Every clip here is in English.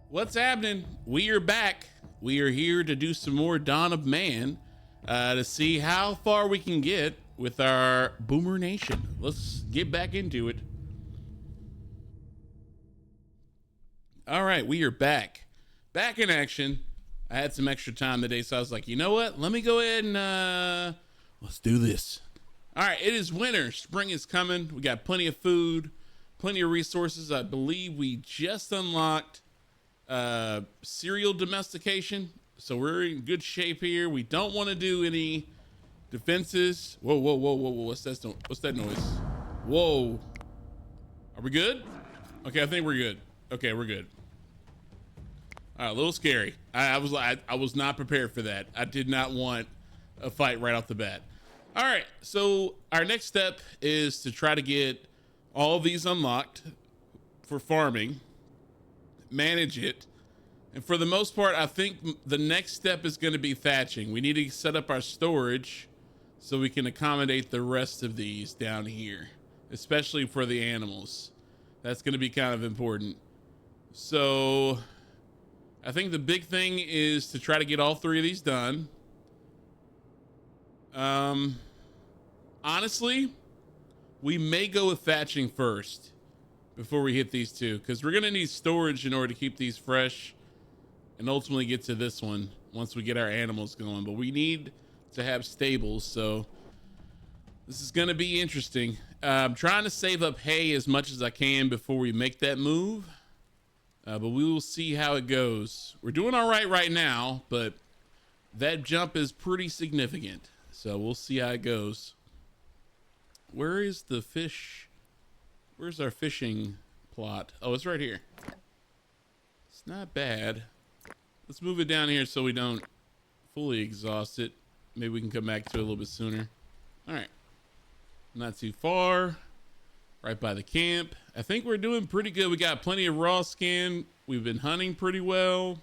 What's happening? We are back. We are here to do some more Dawn of Man to see how far we can get with our Boomer Nation. Let's get back into it. All right, we are back. Back in action. I had some extra time today, so I was like, you know what? Let me go ahead and let's do this. All right, it is winter. Spring is coming. We got plenty of food, plenty of resources. I believe we just unlocked cereal domestication, so we're in good shape here. We don't want to do any defenses. Whoa, whoa, whoa, whoa, whoa. What's that noise? Whoa. Are we good? Okay, I think we're good. Okay, we're good. All right, a little scary. I was not prepared for that. I did not want a fight right off the bat. All right, so our next step is to try to get all of these unlocked for farming, manage it, and for the most part, I think the next step is going to be thatching. We need to set up our storage so we can accommodate the rest of these down here, especially for the animals. That's going to be kind of important. So I think the big thing is to try to get all three of these done. Honestly, we may go with thatching first before we hit these two, because we're going to need storage in order to keep these fresh and ultimately get to this one once we get our animals going. But we need to have stables, so this is going to be interesting. I'm trying to save up hay as much as I can before we make that move, but we will see how it goes. We're doing all right now, but that jump is pretty significant, so we'll see how it goes. Where is the fish? Where's our fishing plot? Oh, it's right here. It's not bad. Let's move it down here so we don't fully exhaust it. Maybe we can come back to it a little bit sooner. All right. Not too far. Right by the camp. I think we're doing pretty good. We got plenty of raw skin. We've been hunting pretty well.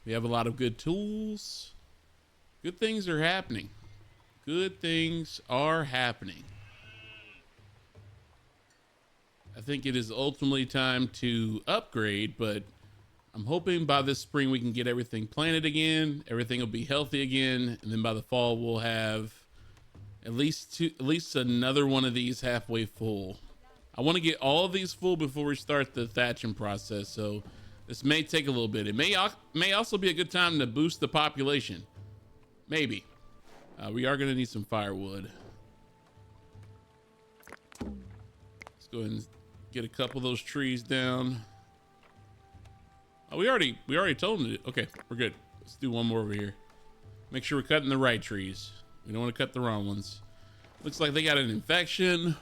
We have a lot of good tools. Good things are happening. Good things are happening. I think it is ultimately time to upgrade, but I'm hoping by this spring we can get everything planted again. Everything will be healthy again, and then by the fall we'll have at least another one of these halfway full. I want to get all of these full before we start the thatching process, so this may take a little bit. It may also be a good time to boost the population. Maybe. We are going to need some firewood. Let's go ahead and get a couple of those trees down. Oh, we already told them to. Okay, we're good. Let's do one more over here. Make sure we're cutting the right trees. We don't want to cut the wrong ones. Looks like they got an infection.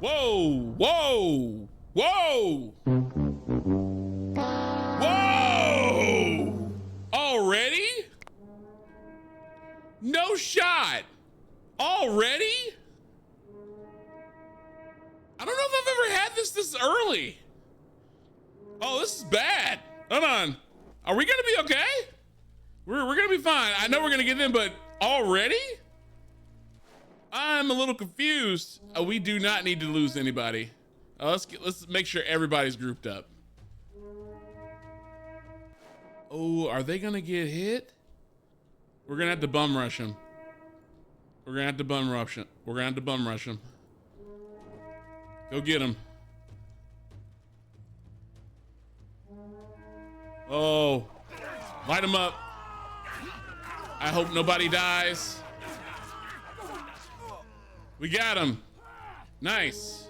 Whoa! Whoa! Whoa! Whoa! Already? No shot! Already? I don't know if I've ever had this early. Oh, this is bad. Hold on. Are we gonna be okay? We're gonna be fine. I know we're gonna get in, but already? I'm a little confused. We do not need to lose anybody. Let's make sure everybody's grouped up. Oh, are they gonna get hit? We're gonna have to bum rush them. We're gonna have to bum rush them. Go get them. Oh, light them up. I hope nobody dies. We got him. Nice.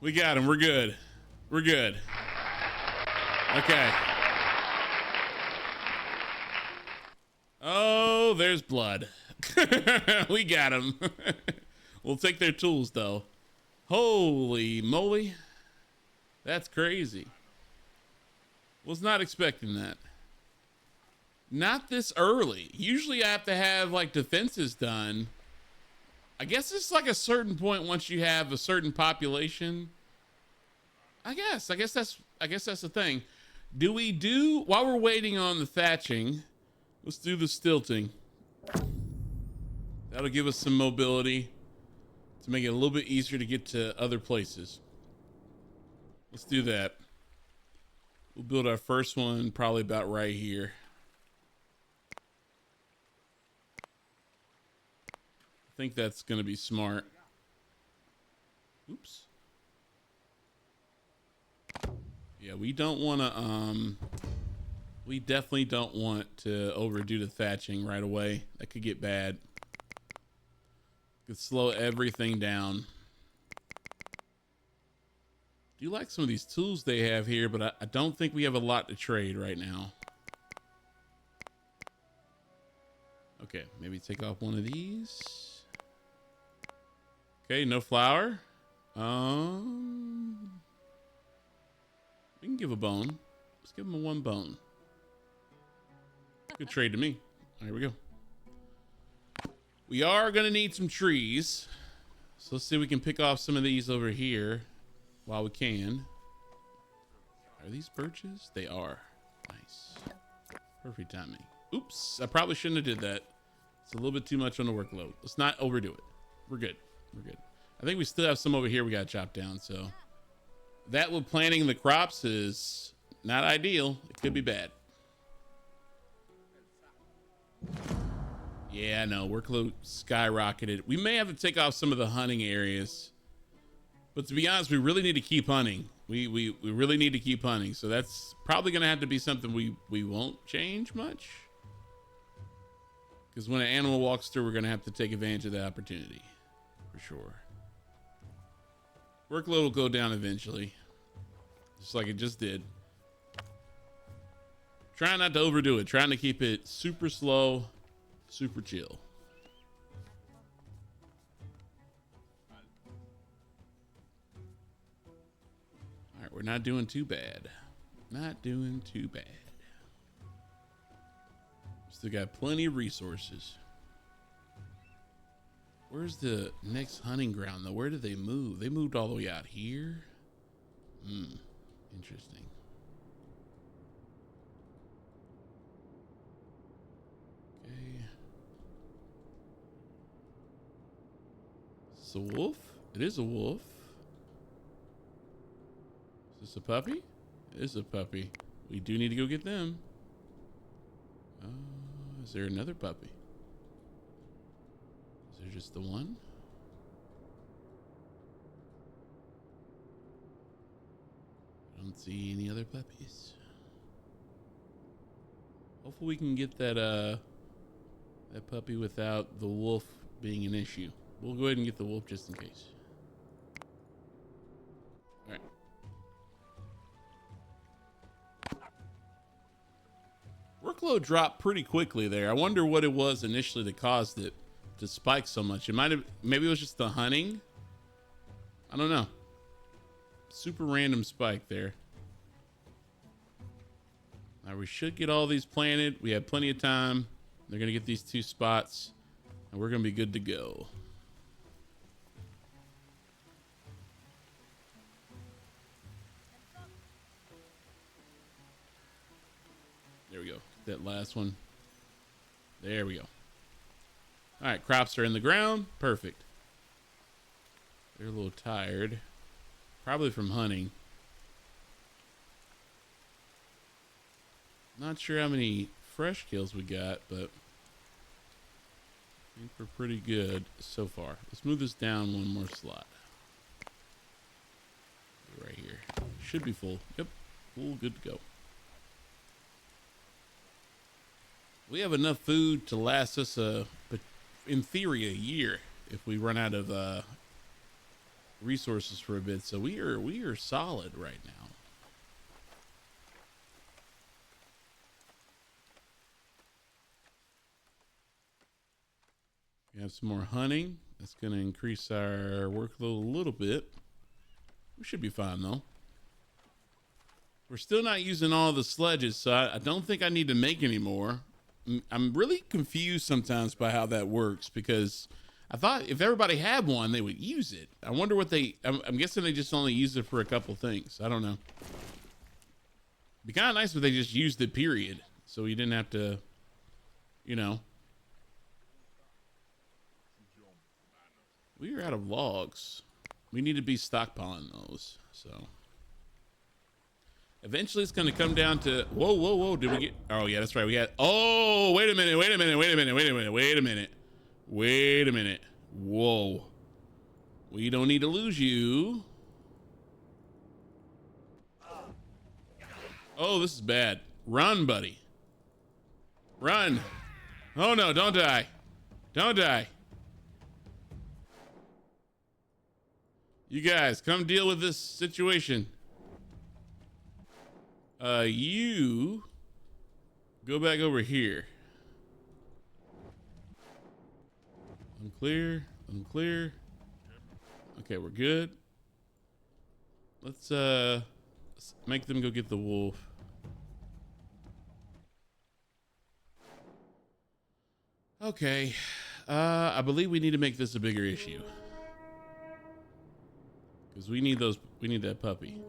We got him. We're good. We're good. Okay. Oh, there's blood. We got him. We'll take their tools, though. Holy moly. That's crazy. Was not expecting that. Not this early. Usually I have to have like defenses done. I guess it's like a certain point once you have a certain population. I guess that's the thing. While we're waiting on the thatching, let's do the stilting. That'll give us some mobility to make it a little bit easier to get to other places. Let's do that. We'll build our first one probably about right here. I think that's going to be smart. Oops. Yeah, we don't want to, we definitely don't want to overdo the thatching right away. That could get bad. Could slow everything down. Do you like some of these tools they have here, but I don't think we have a lot to trade right now. Okay, maybe take off one of these. Okay, no flour. We can give a bone. Let's give him a 1 bone. Good trade to me. There we go. We are going to need some trees. So let's see if we can pick off some of these over here while we can. Are these birches? They are. Nice. Perfect timing. Oops. I probably shouldn't have did that. It's a little bit too much on the workload. Let's not overdo it. We're good. We're good. I think we still have some over here we got to chop down. So that with planting the crops is not ideal. It could be bad. Yeah, no, workload skyrocketed. We may have to take off some of the hunting areas, but to be honest, we really need to keep hunting. We really need to keep hunting. So that's probably going to have to be something we won't change much, because when an animal walks through, we're going to have to take advantage of that opportunity for sure. Workload will go down eventually, just like it just did. Trying not to overdo it, trying to keep it super slow, super chill. All right, we're not doing too bad. Not doing too bad. Still got plenty of resources. Where's the next hunting ground though? Where did they move? They moved all the way out here. Interesting. Okay. Is this a wolf? It is a wolf. Is this a puppy? It is a puppy. We do need to go get them. Is there another puppy? Is there just the one? I don't see any other puppies. Hopefully we can get that that puppy without the wolf being an issue. We'll go ahead and get the wolf just in case. All right. Workload dropped pretty quickly there. I wonder what it was initially that caused it to spike so much. It might have, maybe it was just the hunting. I don't know. Super random spike there. Now we should get all these planted. We have plenty of time. They're gonna get these 2 spots and we're gonna be good to go. There we go. That last one. There we go. All right, crops are in the ground. Perfect. They're a little tired. Probably from hunting. Not sure how many fresh kills we got, but I think we're pretty good so far. Let's move this down 1 more slot. Right here. Should be full. Yep. Full, good to go. We have enough food to last us in theory a year if we run out of resources for a bit. So we are solid right now. We have some more hunting. That's going to increase our workload a little bit. We should be fine though. We're still not using all the sledges, so I don't think I need to make any more. I'm really confused sometimes by how that works, because I thought if everybody had one, they would use it. I wonder what I'm guessing they just only use it for a couple things. I don't know. It'd be kind of nice if they just used it, period. So you didn't have to, you know. We are out of logs. We need to be stockpiling those. So eventually it's going to come down to, whoa, whoa, whoa. Did we get, oh yeah, that's right. We had, oh, wait a minute, wait a minute, wait a minute, wait a minute, wait a minute. Wait a minute. Whoa. We don't need to lose you. Oh, this is bad. Run, buddy. Run. Oh no, don't die. Don't die. You guys, come deal with this situation. You go back over here. I'm clear. I'm clear. Okay, we're good. Let's make them go get the wolf. Okay. I believe we need to make this a bigger issue. Because we need those, we need that puppy.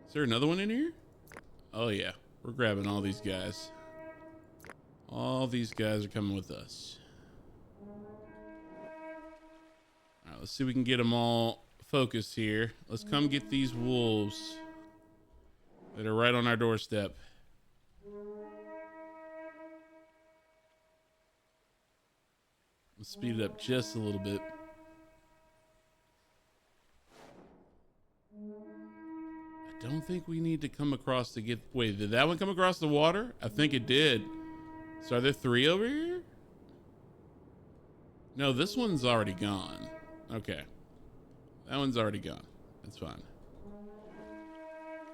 Is there another one in here? Oh yeah, we're grabbing all these guys. All these guys are coming with us. All right, let's see if we can get them all focused here. Let's come get these wolves that are right on our doorstep. Let's speed it up just a little bit. I don't think we need to come across to get, wait, did that one come across the water? I think it did. So are there 3 over here? No, this one's already gone. Okay. That one's already gone. That's fine.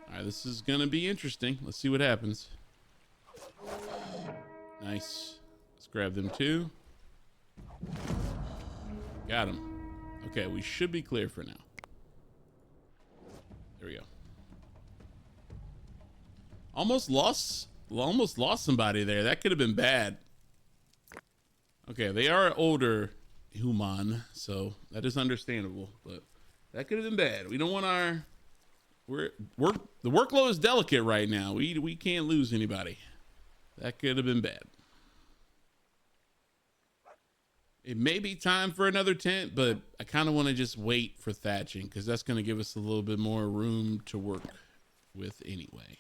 All right, this is gonna be interesting. Let's see what happens. Nice. Let's grab them too. Got him. Okay, we should be clear for now. There we go. Almost lost somebody there. That could have been bad. Okay, they are older human, so that is understandable, but that could have been bad. We don't want our the workload is delicate right now. We can't lose anybody. That could have been bad. It may be time for another tent, but I kind of want to just wait for thatching because that's going to give us a little bit more room to work with anyway.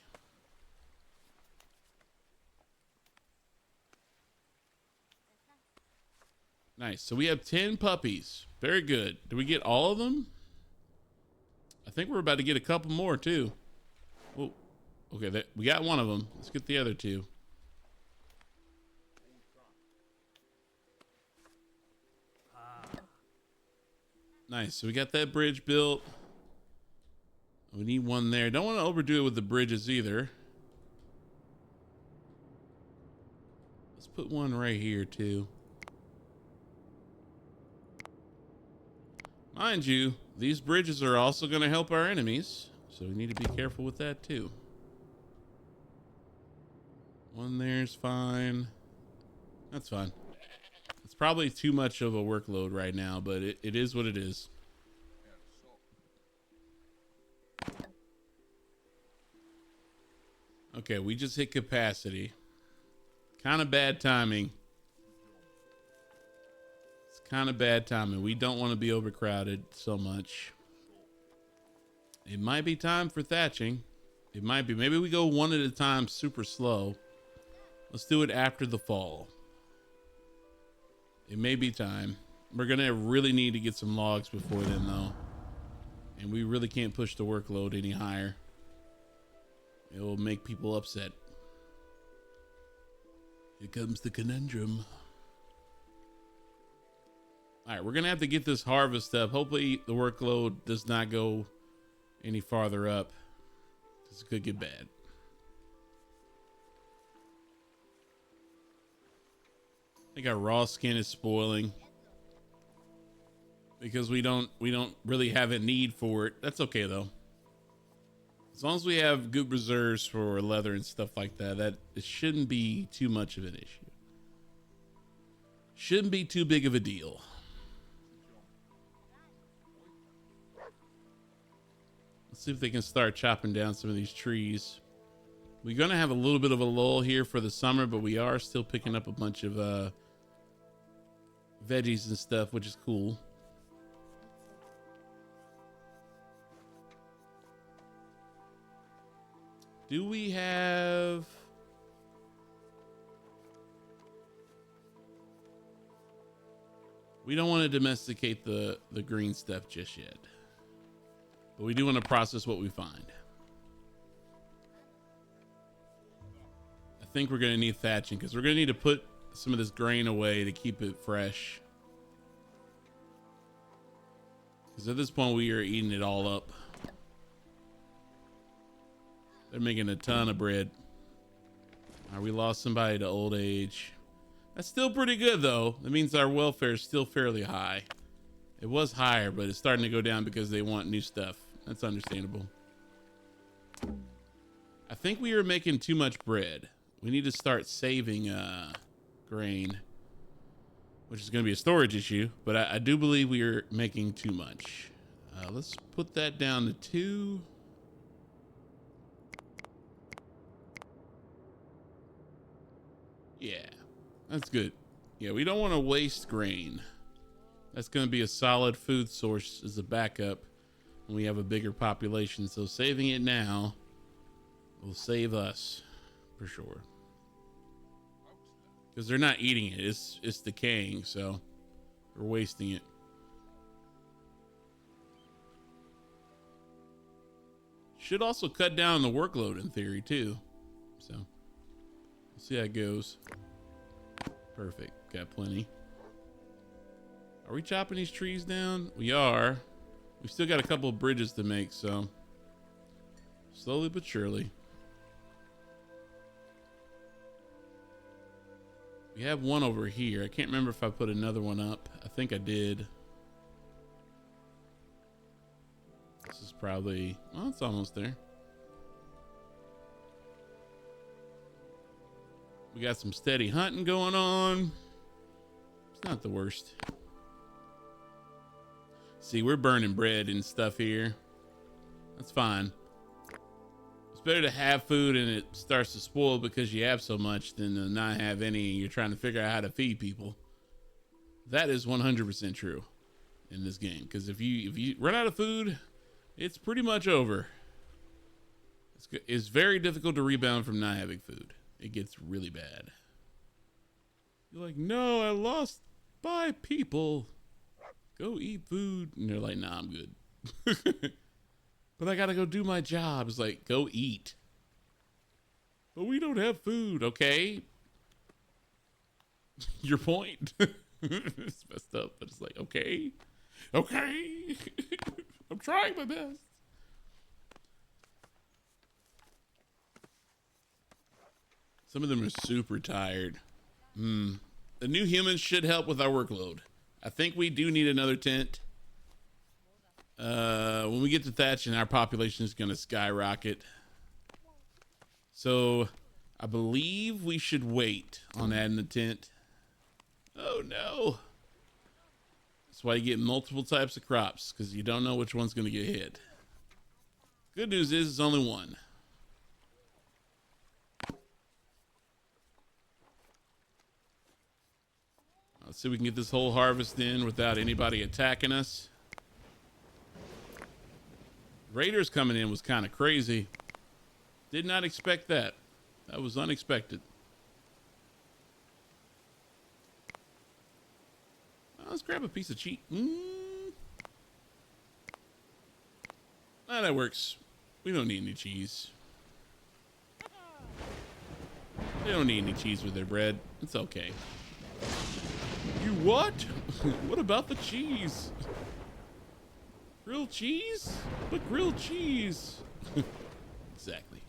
Nice. So we have 10 puppies. Very good. Did we get all of them? I think we're about to get a couple more too. Oh, okay. We got one of them. Let's get the other 2. Nice. So we got that bridge built. We need one there. Don't want to overdo it with the bridges either. Let's put one right here too. Mind you, these bridges are also going to help our enemies, so we need to be careful with that too. One there's fine. That's fine. It's probably too much of a workload right now, but it is what it is. Okay, we just hit capacity. Kind of bad timing. It's kind of bad timing. We don't want to be overcrowded so much. It might be time for thatching. It might be. Maybe we go one at a time super slow. Let's do it after the fall. It may be time. We're going to really need to get some logs before then, though. And we really can't push the workload any higher. It will make people upset. Here comes the conundrum. All right, we're going to have to get this harvest up. Hopefully the workload does not go any farther up, because it could get bad. I think our raw skin is spoiling because we don't really have a need for it. That's okay though. As long as we have good reserves for leather and stuff like that, it shouldn't be too much of an issue. Shouldn't be too big of a deal. Let's see if they can start chopping down some of these trees. We're gonna have a little bit of a lull here for the summer, but we are still picking up a bunch of veggies and stuff, which is cool. Do we have... We don't want to domesticate the green stuff just yet, but we do want to process what we find. I think we're going to need thatching because we're going to need to put some of this grain away to keep it fresh. Because at this point we are eating it all up. They're making a ton of bread. All right, we lost somebody to old age. That's still pretty good though. That means our welfare is still fairly high. It was higher, but it's starting to go down because they want new stuff. That's understandable. I think we are making too much bread. We need to start saving grain, which is going to be a storage issue, but I do believe we are making too much. Let's put that down to 2. Yeah. That's good. Yeah, we don't want to waste grain. That's going to be a solid food source as a backup when we have a bigger population. So saving it now will save us for sure. Because they're not eating it. It's decaying, so we're wasting it. Should also cut down the workload in theory too. So we'll see how it goes. Perfect. Got plenty. Are we chopping these trees down? We are. We've still got a couple of bridges to make, so slowly but surely. We have one over here. I can't remember if I put another one up. I think I did. This is probably, well, it's almost there. We got some steady hunting going on. It's not the worst. See, we're burning bread and stuff here. That's fine. It's better to have food and it starts to spoil because you have so much than to not have any and you're trying to figure out how to feed people. That is 100% true in this game. Because if you run out of food, it's pretty much over. It's very difficult to rebound from not having food. It gets really bad. You're like, no, I lost 5 people. Go eat food. And they're like, nah, I'm good. But I gotta go do my job. It's like, go eat. But we don't have food, okay? Your point? It's messed up, but it's like, okay. Okay. I'm trying my best. Some of them are super tired. The new humans should help with our workload. I think we do need another tent. When we get to thatching, our population is going to skyrocket. So I believe we should wait on adding the tent. Oh no. That's why you get multiple types of crops, because you don't know which one's going to get hit. Good news is it's only one. Let's see if we can get this whole harvest in without anybody attacking us. Raiders coming in was kind of crazy. Did not expect that. That was unexpected. Let's grab a piece of cheese. That works. We don't need any cheese. They don't need any cheese with their bread. It's okay. You what? What about the cheese? Grilled cheese? But grilled cheese. Exactly.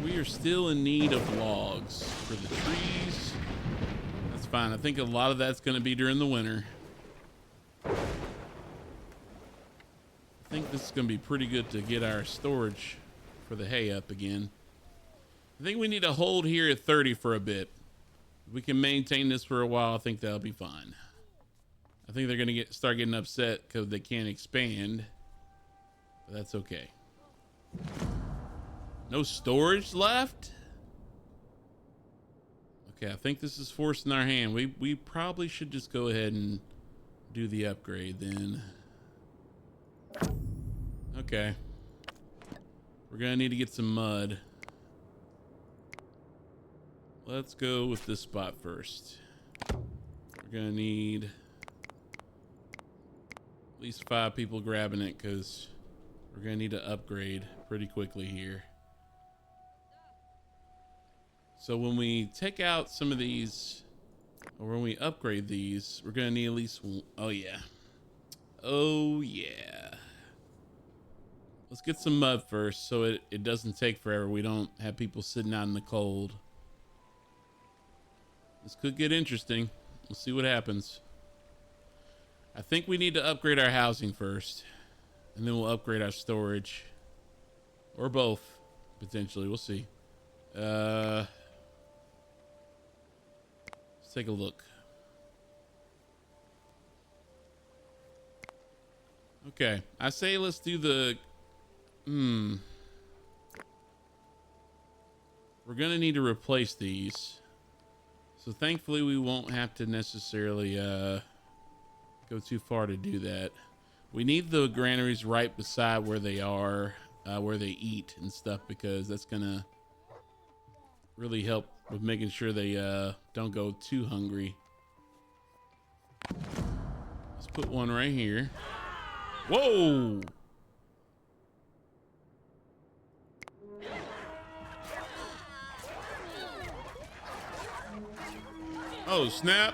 We are still in need of logs for the trees. That's fine. I think a lot of that's going to be during the winter. I think this is going to be pretty good to get our storage for the hay up again. I think we need to hold here at 30 for a bit. If we can maintain this for a while, I think that'll be fine. I think they're gonna start getting upset because they can't expand, but that's okay. No storage left? Okay, I think this is forcing our hand. We probably should just go ahead and do the upgrade then. Okay. We're gonna need to get some mud. Let's go with this spot first. We're gonna need at least 5 people grabbing it because we're gonna need to upgrade pretty quickly here. So when we take out some of these, or when we upgrade these, we're gonna need at least, oh yeah. Oh yeah. Let's get some mud first so it doesn't take forever. We don't have people sitting out in the cold. This could get interesting. We'll see what happens. I think we need to upgrade our housing first, and then we'll upgrade our storage. Or both, potentially. We'll see. Let's take a look. Okay, I say let's do the... We're gonna need to replace these. So thankfully we won't have to necessarily go too far to do that. We need the granaries right beside where they are, where they eat and stuff, because that's gonna really help with making sure they don't go too hungry. Let's put one right here. Whoa! Oh, snap.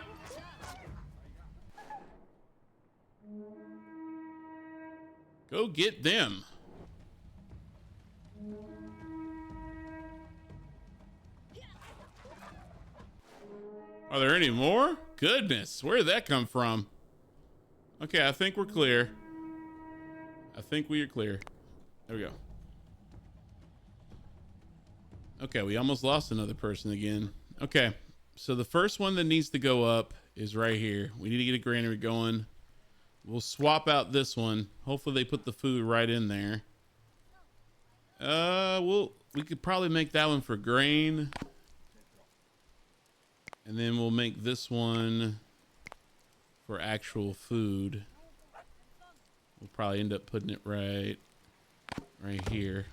Go get them. Are there any more? Goodness, where did that come from? Okay, I think we're clear. I think we are clear. There we go. Okay, we almost lost another person again. Okay. So the first one that needs to go up is right here. We need to get a granary going. We'll swap out this one. Hopefully they put the food right in there. We could probably make that one for grain. And then we'll make this one for actual food. We'll probably end up putting it right here.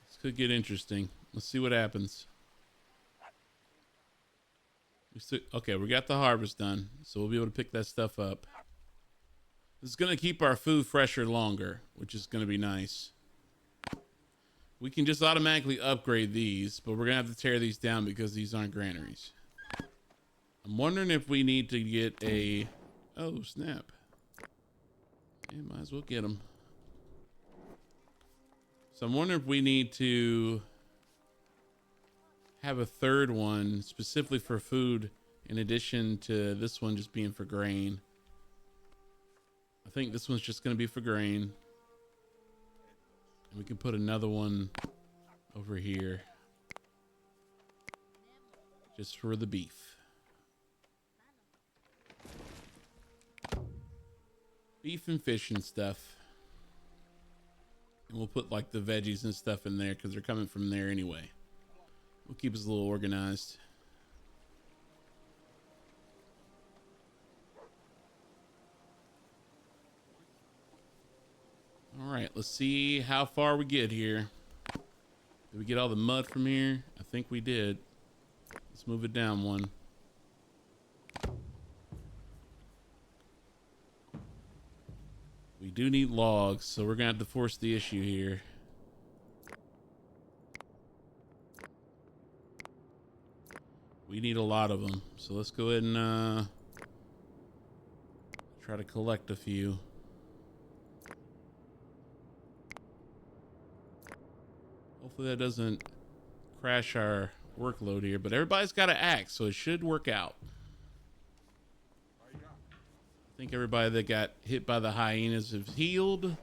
This could get interesting. Let's see what happens. Okay, we got the harvest done, so we'll be able to pick that stuff up. This is going to keep our food fresher longer, which is going to be nice. We can just automatically upgrade these, but we're going to have to tear these down because these aren't granaries. I'm wondering if we need to get a... Oh, snap. Yeah, might as well get them. So I'm wondering if we need to... have a third one specifically for food in addition to this one just being for grain. I think this one's just going to be for grain. And we can put another one over here just for the beef. Beef and fish and stuff. And we'll put like the veggies and stuff in there because they're coming from there anyway. We'll keep us a little organized. All right, let's see how far we get here. Did we get all the mud from here? I think we did. Let's move it down one. We do need logs, so we're gonna have to force the issue here. We need a lot of them, so let's go ahead and try to collect a few. Hopefully that doesn't crash our workload here, but everybody's got an axe, so it should work out. I think everybody that got hit by the hyenas is healed,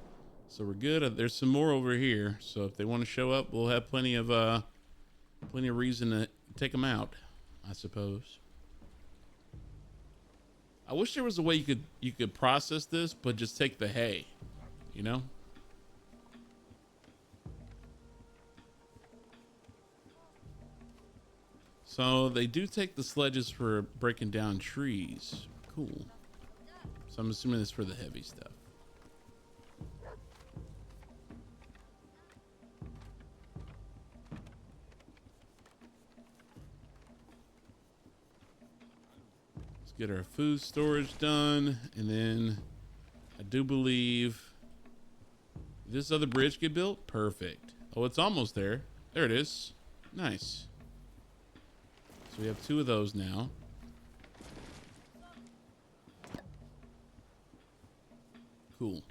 so we're good. There's some more over here, so if they want to show up, we'll have plenty of Plenty of reason to take them out, I suppose. I wish there was a way you could process this, but just take the hay, you know? So they do take the sledges for breaking down trees. Cool. So I'm assuming it's for the heavy stuff. Let's get our food storage done. And then I do believe this other bridge get built. Perfect. Oh, it's almost there. There it is. Nice. So we have 2 of those now. Cool.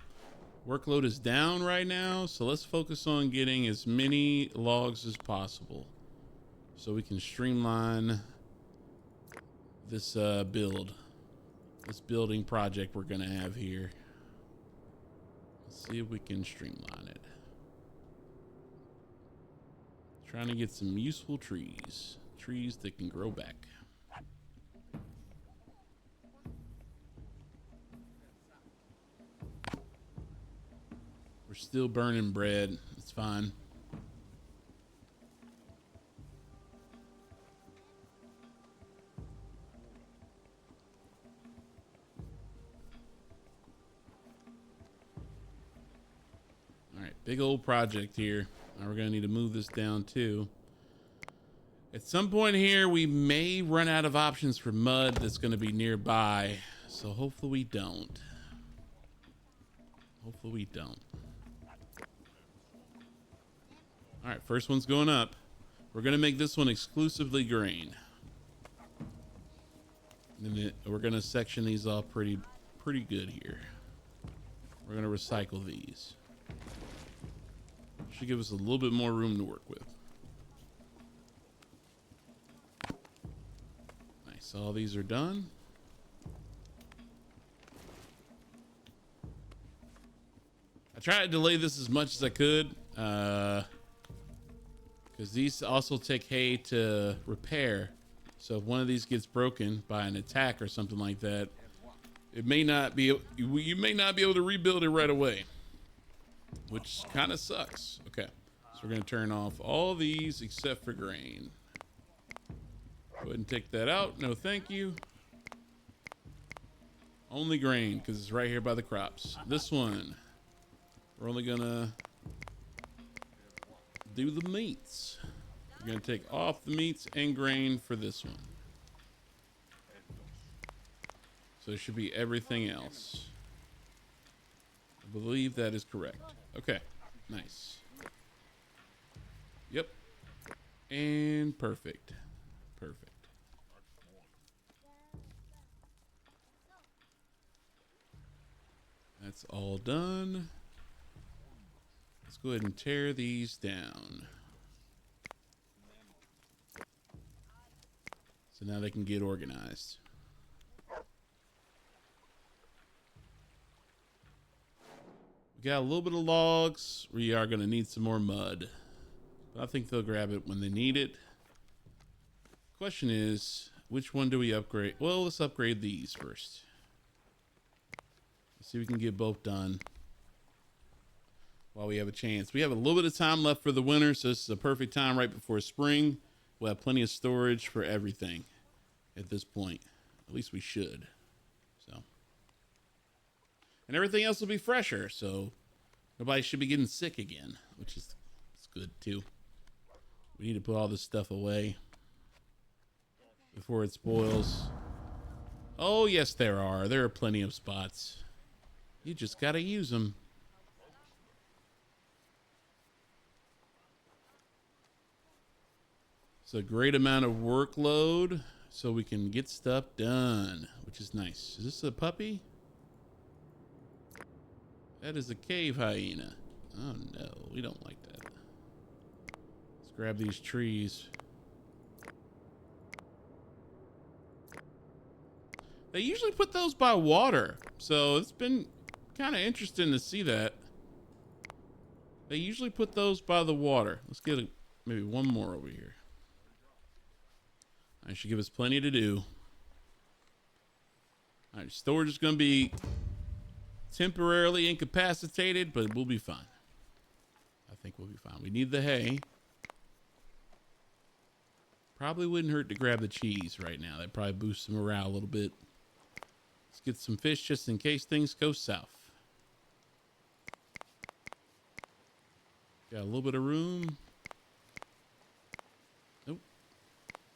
Workload is down right now, so let's focus on getting as many logs as possible so we can streamline this this building project we're gonna have here. Let's see if we can streamline it. Trying to get some useful trees that can grow back. We're still burning bread. It's fine. All right, big old project here. Now we're gonna need to move this down too. At some point here, we may run out of options for mud that's gonna be nearby. So hopefully we don't. Hopefully we don't. All right, first one's going up. We're gonna make this one exclusively grain. And then we're gonna section these off pretty good here. We're gonna recycle these. Should give us a little bit more room to work with. Nice, all these are done. I tried to delay this as much as I could, because these also take hay to repair. So if one of these gets broken by an attack or something like that, it may not be, you may not be able to rebuild it right away, which kind of sucks. Okay, so we're gonna turn off all these except for grain. Go ahead and take that out. No, thank you. Only grain, because it's right here by the crops. This one, we're only gonna do the meats. We're gonna take off the meats and grain for this one. So it should be everything else. I believe that is correct. Okay, nice. Yep. And perfect. Perfect. That's all done. Let's go ahead and tear these down. So now they can get organized. We got a little bit of logs. We are going to need some more mud. But I think they'll grab it when they need it. Question is, which one do we upgrade? Well, let's upgrade these first. Let's see if we can get both done while we have a chance. We have a little bit of time left for the winter, so this is a perfect time right before spring. We'll have plenty of storage for everything at this point. At least we should. So, and everything else will be fresher, so nobody should be getting sick again, which is good too. We need to put all this stuff away before it spoils. Oh, yes, there are. There are plenty of spots. You just got to use them. It's a great amount of workload so we can get stuff done, which is nice. Is this a puppy? That is a cave hyena. Oh, no. We don't like that. Let's grab these trees. They usually put those by water, so it's been kind of interesting to see that. They usually put those by the water. Let's get maybe one more over here. I should give us plenty to do. All right, storage is going to be temporarily incapacitated, but we'll be fine. I think we'll be fine. We need the hay. Probably wouldn't hurt to grab the cheese right now. That probably boosts the morale a little bit. Let's get some fish just in case things go south. Got a little bit of room. Nope.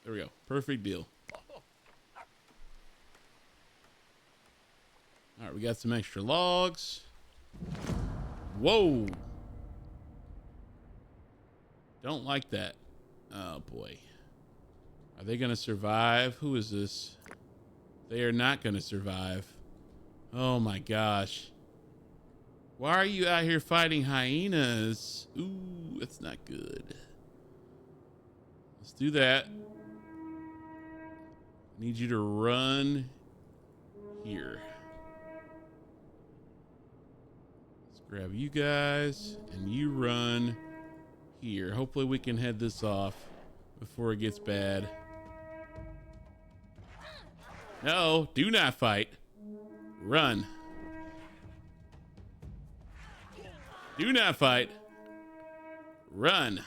There we go. Perfect deal. All right, we got some extra logs. Whoa. Don't like that. Oh, boy. Are they going to survive? Who is this? They are not going to survive. Oh, my gosh. Why are you out here fighting hyenas? Ooh, that's not good. Let's do that. Need you to run here. Let's grab you guys and you run here. Hopefully we can head this off before it gets bad. No, do not fight. Run. Do not fight. Run.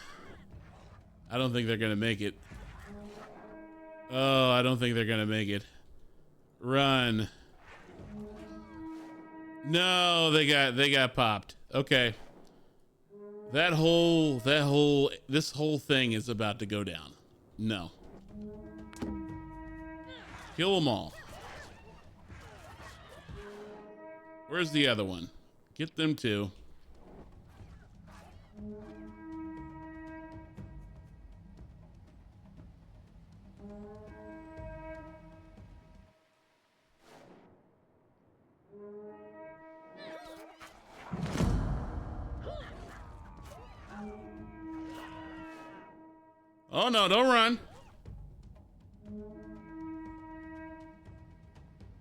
I don't think they're going to make it. Oh, I don't think they're going to make it. Run. No, they got popped. Okay. This whole thing is about to go down. No. Kill them all. Where's the other one? Get them too. Oh no, don't run.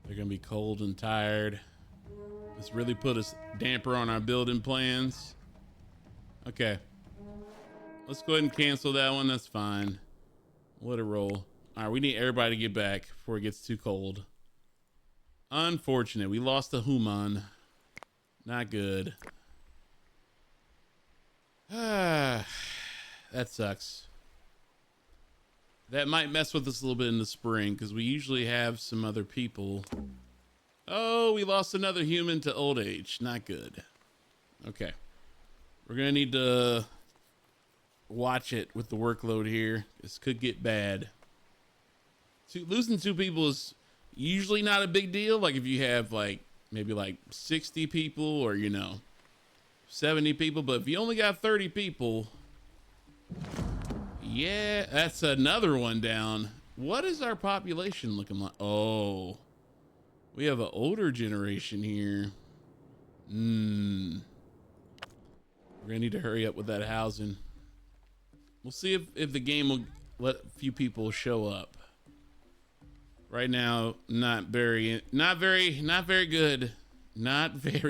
They're gonna be cold and tired. This really put a damper on our building plans. Okay. Let's go ahead and cancel that one. That's fine. Let it roll. All right, we need everybody to get back before it gets too cold. Unfortunate. We lost the human. Not good. That sucks. That might mess with us a little bit in the spring because we usually have some other people. Oh, we lost another human to old age. Not good. Okay. We're going to need to watch it with the workload here. This could get bad. Losing 2 people is usually not a big deal. Like if you have like maybe like 60 people or, 70 people. But if you only got 30 people, yeah, that's another one down. What is our population looking like? Oh, we have an older generation here. We're gonna need to hurry up with that housing. We'll see if the game will let a few people show up. Right now, not very good. Not very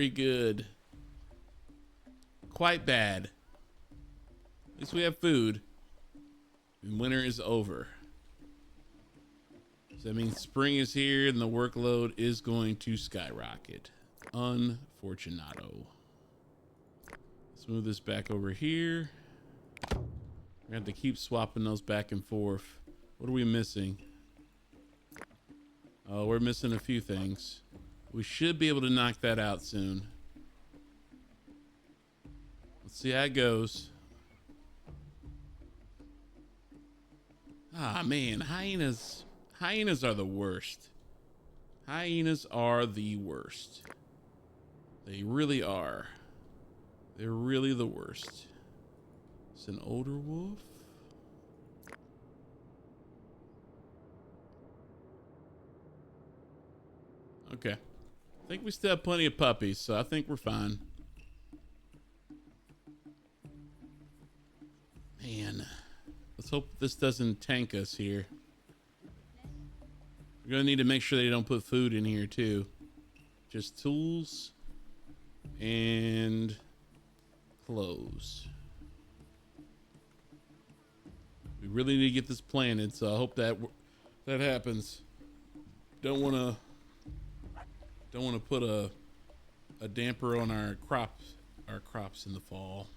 good. Quite bad. At least we have food. And winter is over. So that means spring is here and the workload is going to skyrocket. Unfortunato. Let's move this back over here. We have to keep swapping those back and forth. What are we missing? Oh, we're missing a few things. We should be able to knock that out soon. Let's see how it goes. Ah, man, hyenas are the worst. Hyenas are the worst. They really are. They're really the worst. It's an older wolf. Okay. I think we still have plenty of puppies, so I think we're fine. Man. Let's hope this doesn't tank us here. We're gonna need to make sure they don't put food in here too. Just tools and clothes. We really need to get this planted, so I hope that That happens. Don't want to put a damper on our crops in the fall.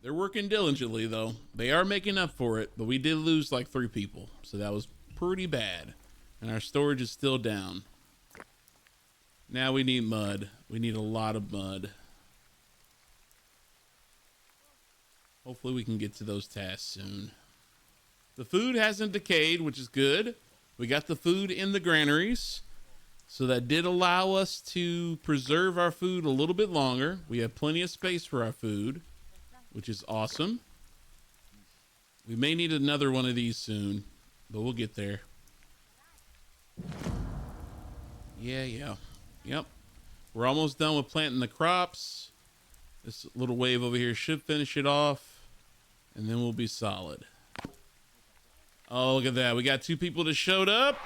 They're working diligently though. They are making up for it, but we did lose like 3 people, so that was pretty bad. And our storage is still down. Now we need mud. We need a lot of mud. Hopefully we can get to those tasks soon. The food hasn't decayed, which is good. We got the food in the granaries. So that did allow us to preserve our food a little bit longer. We have plenty of space for our food, which is awesome. We may need another one of these soon, but we'll get there. Yeah. Yep. We're almost done with planting the crops. This little wave over here should finish it off, and then we'll be solid. Oh, look at that. We got 2 people that showed up.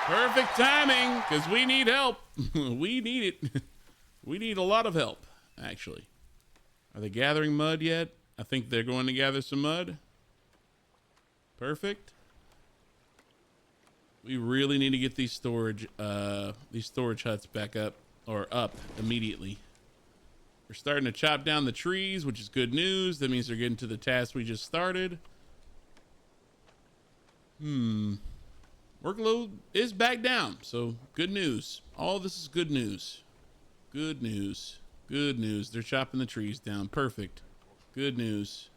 Perfect timing, because we need help. We need it. We need a lot of help, actually. Are they gathering mud yet? I think they're going to gather some mud. Perfect. We really need to get these storage huts back up, or up immediately. We're starting to chop down the trees, which is good news. That means they're getting to the task we just started. Workload is back down, so good news. All this is good news. Good news. Good news. They're chopping the trees down. Perfect. Good news.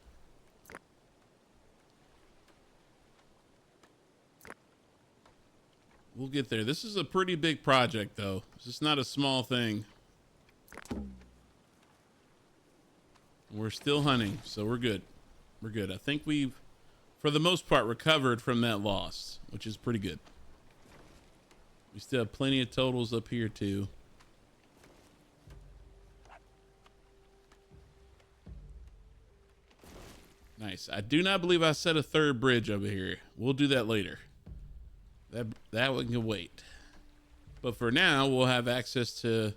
We'll get there. This is a pretty big project, though. This is not a small thing. We're still hunting, so we're good. We're good. I think we've, for the most part, recovered from that loss, which is pretty good. We still have plenty of totals up here, too. Nice. I do not believe I set a 3rd bridge over here. We'll do that later. That one can wait. But for now, we'll have access to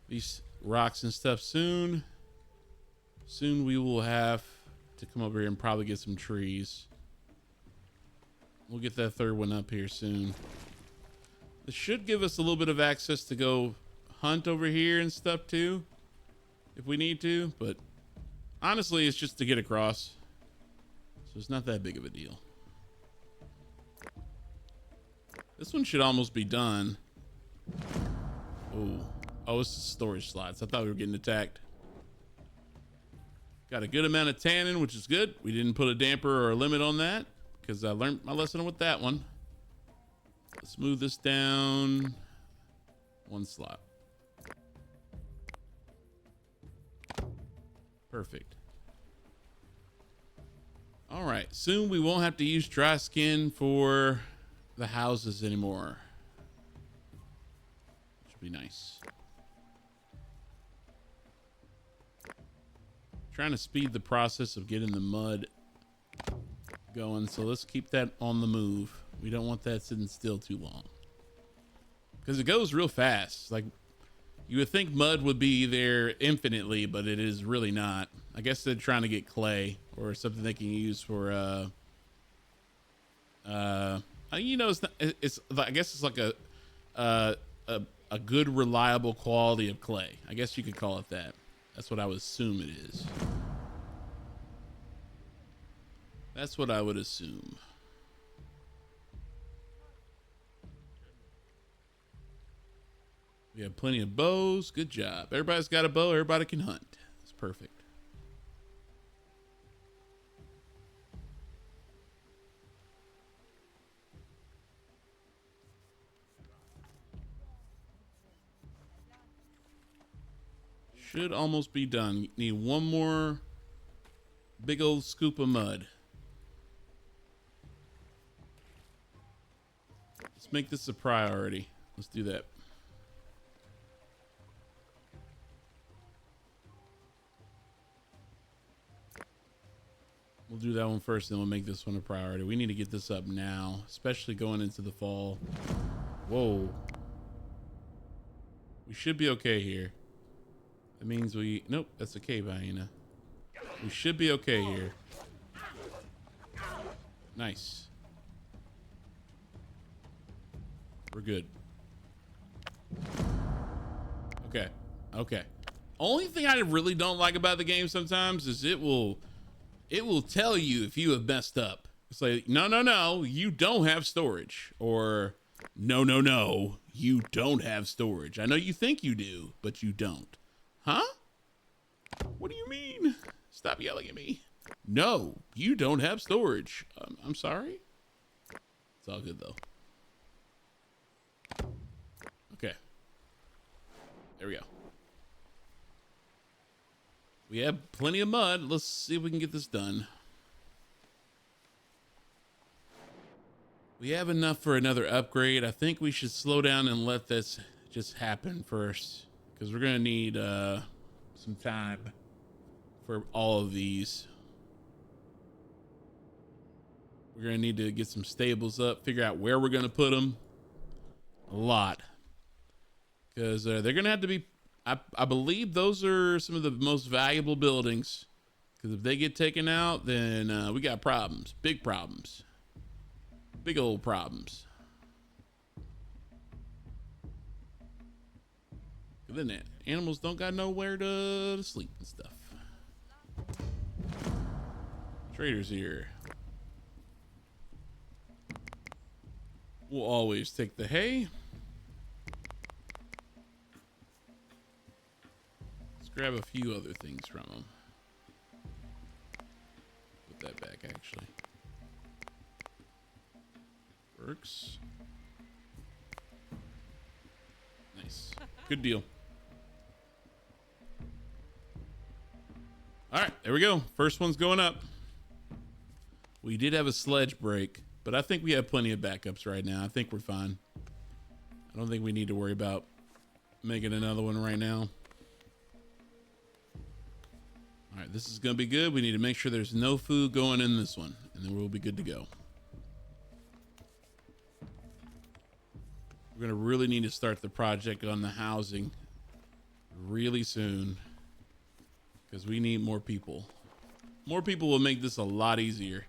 these rocks and stuff soon. Soon we will have to come over here and probably get some trees. We'll get that 3rd one up here soon. This should give us a little bit of access to go hunt over here and stuff too, if we need to. But honestly, it's just to get across. So it's not that big of a deal. This one should almost be done. Oh, it's storage slots. I thought we were getting attacked. Got a good amount of tannin, which is good. We didn't put a damper or a limit on that because I learned my lesson with that one. Let's move this down 1 slot. Perfect. All right, soon we won't have to use dry skin for the houses anymore. Should be nice. Trying to speed the process of getting the mud going, so let's keep that on the move. We don't want that sitting still too long because it goes real fast. Like, you would think mud would be there infinitely, but it is really not. I guess they're trying to get clay or something they can use for you know, it's not, it's I guess it's like a good reliable quality of clay. I guess you could call it that. That's what I would assume it is. That's what I would assume. We have plenty of bows. Good job. Everybody's got a bow. Everybody can hunt. It's perfect. Should almost be done. Need one more big old scoop of mud. Let's make this a priority. Let's do that. We'll do that one first, then we'll make this one a priority. We need to get this up now, especially going into the fall. Whoa. We should be okay here. That means we... Nope, that's a cave hyena. We should be okay here. Nice. We're good. Okay. Okay. Only thing I really don't like about the game sometimes is it will tell you if you have messed up. It's like, no, you don't have storage. Or, no, you don't have storage. I know you think you do, but you don't. Huh? What do you mean? Stop yelling at me. No, you don't have storage. I'm sorry. It's all good, though. Okay. There we go. We have plenty of mud. Let's see if we can get this done. We have enough for another upgrade. I think we should slow down and let this just happen first, because we're going to need some time for all of these. We're going to need to get some stables up, figure out where we're going to put them. A lot. Because they're going to have to be, I believe those are some of the most valuable buildings. Because if they get taken out, then we got problems. Big problems. Big old problems. And then the animals don't got nowhere to sleep and stuff. Traders here. We'll always take the hay. Let's grab a few other things from them. Put that back, actually. Works. Nice. Good deal. All right, there we go. First one's going up. We did have a sledge break, but I think we have plenty of backups right now. I think we're fine. I don't think we need to worry about making another one right now. All right, this is going to be good. We need to make sure there's no food going in this one, and then we'll be good to go. We're going to really need to start the project on the housing really soon, because we need more people. More people will make this a lot easier.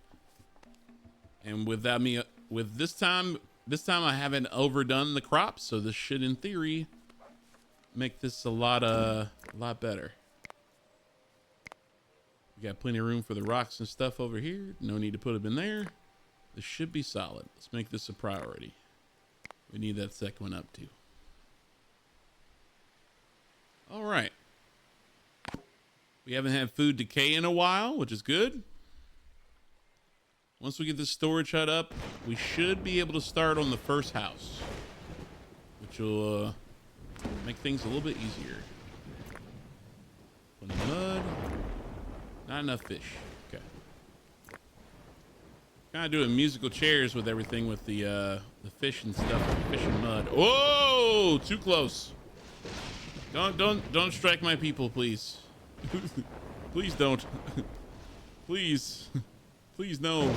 And without me, with this time I haven't overdone the crops, so this should, in theory, make this a lot better. We got plenty of room for the rocks and stuff over here. No need to put them in there. This should be solid. Let's make this a priority. We need that second one up too. All right. We haven't had food decay in a while, which is good. Once we get this storage hut up, we should be able to start on the first house, which will make things a little bit easier. Plenty of mud. Not enough fish. Okay. Kind of doing musical chairs with everything with the fish and stuff, fish and mud. Whoa! Too close. Don't strike my people, please. Please don't. Please. Please no.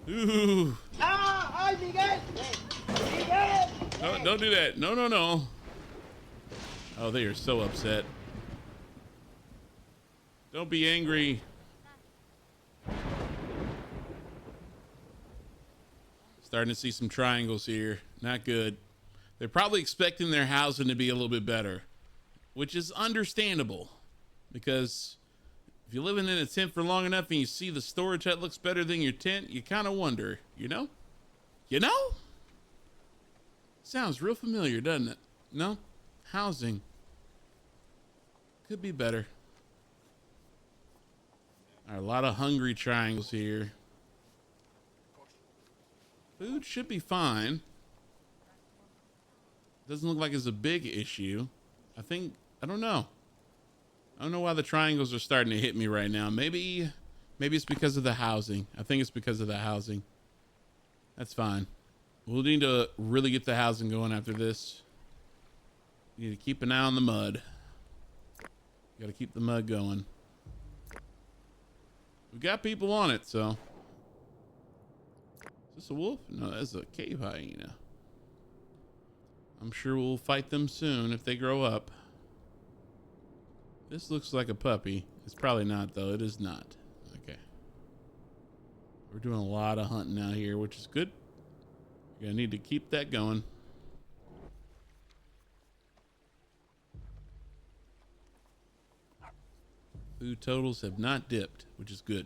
Ooh. No, don't do that. No. Oh, they are so upset. Don't be angry. Starting to see some triangles here. Not good. They're probably expecting their housing to be a little bit better, which is understandable, because if you're living in a tent for long enough and you see the storage hut looks better than your tent, you kind of wonder, you know? Sounds real familiar, doesn't it? No? Housing. Could be better. All right, a lot of hungry triangles here. Food should be fine. Doesn't look like it's a big issue. I don't know. I don't know why the triangles are starting to hit me right now. Maybe it's because of the housing. I think it's because of the housing. That's fine. We'll need to really get the housing going after this. We need to keep an eye on the mud. Got to keep the mud going. We got people on it, so. Is this a wolf? No, that's a cave hyena. I'm sure we'll fight them soon if they grow up. This looks like a puppy. It's probably not, though. It is not. Okay. We're doing a lot of hunting out here, which is good. You're gonna need to keep that going. Food totals have not dipped, which is good.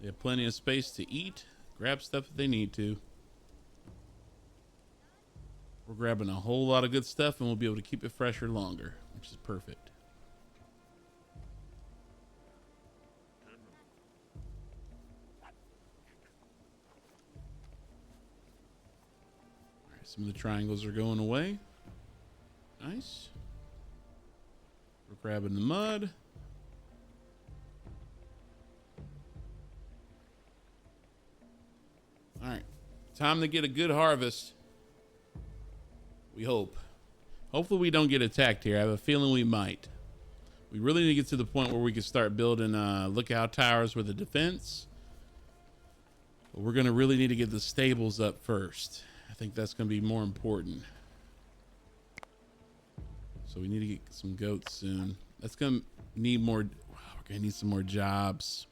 They have plenty of space to eat, grab stuff if they need to. We're grabbing a whole lot of good stuff, and we'll be able to keep it fresher longer, which is perfect. All right, some of the triangles are going away. Nice. We're grabbing the mud. All right, time to get a good harvest. We hope. Hopefully we don't get attacked here. I have a feeling we might. We really need to get to the point where we can start building lookout towers with a defense. But we're going to really need to get the stables up first. I think that's going to be more important. So we need to get some goats soon. That's going to need more. Wow, we're going to need some more jobs,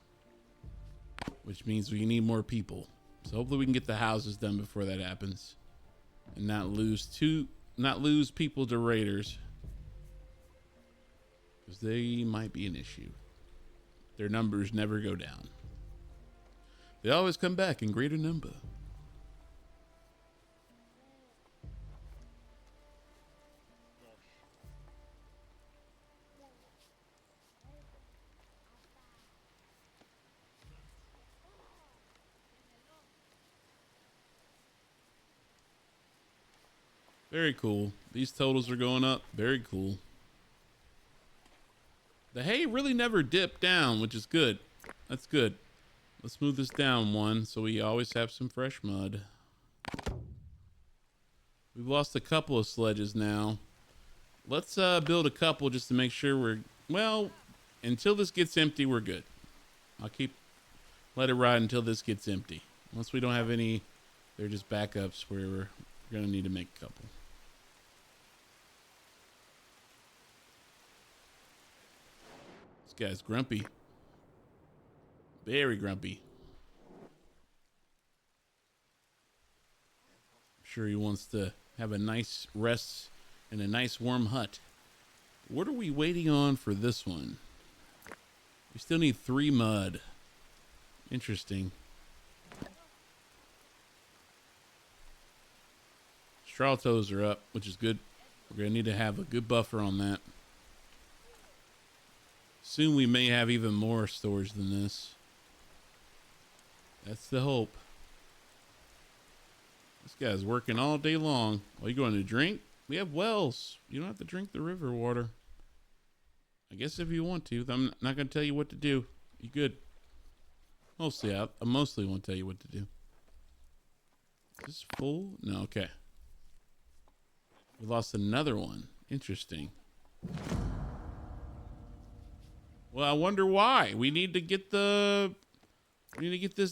which means we need more people. So hopefully we can get the houses done before that happens, and not lose people to raiders, because they might be an issue. Their numbers never go down. They always come back in greater number. Very cool. These totals are going up. Very cool. The hay really never dipped down, which is good. That's good. Let's move this down one so we always have some fresh mud. We've lost a couple of sledges now. Let's build a couple just to make sure we're, well, until this gets empty, we're good. I'll let it ride until this gets empty. Once we don't have any, they're just backups where we're going to need to make a couple. This guy's grumpy. Very grumpy. I'm sure he wants to have a nice rest in a nice warm hut. What are we waiting on for this one? We still need 3 mud. Interesting. Straw toes are up, which is good. We're going to need to have a good buffer on that. Soon we may have even more storage than this. That's the hope. This guy's working all day long. Are you going to drink? We have wells. You don't have to drink the river water. I guess if you want to. I'm not going to tell you what to do. You good? Mostly out. I mostly won't tell you what to do. Is this full? No, okay. We lost another one. Interesting. Well, I wonder why. We need to get this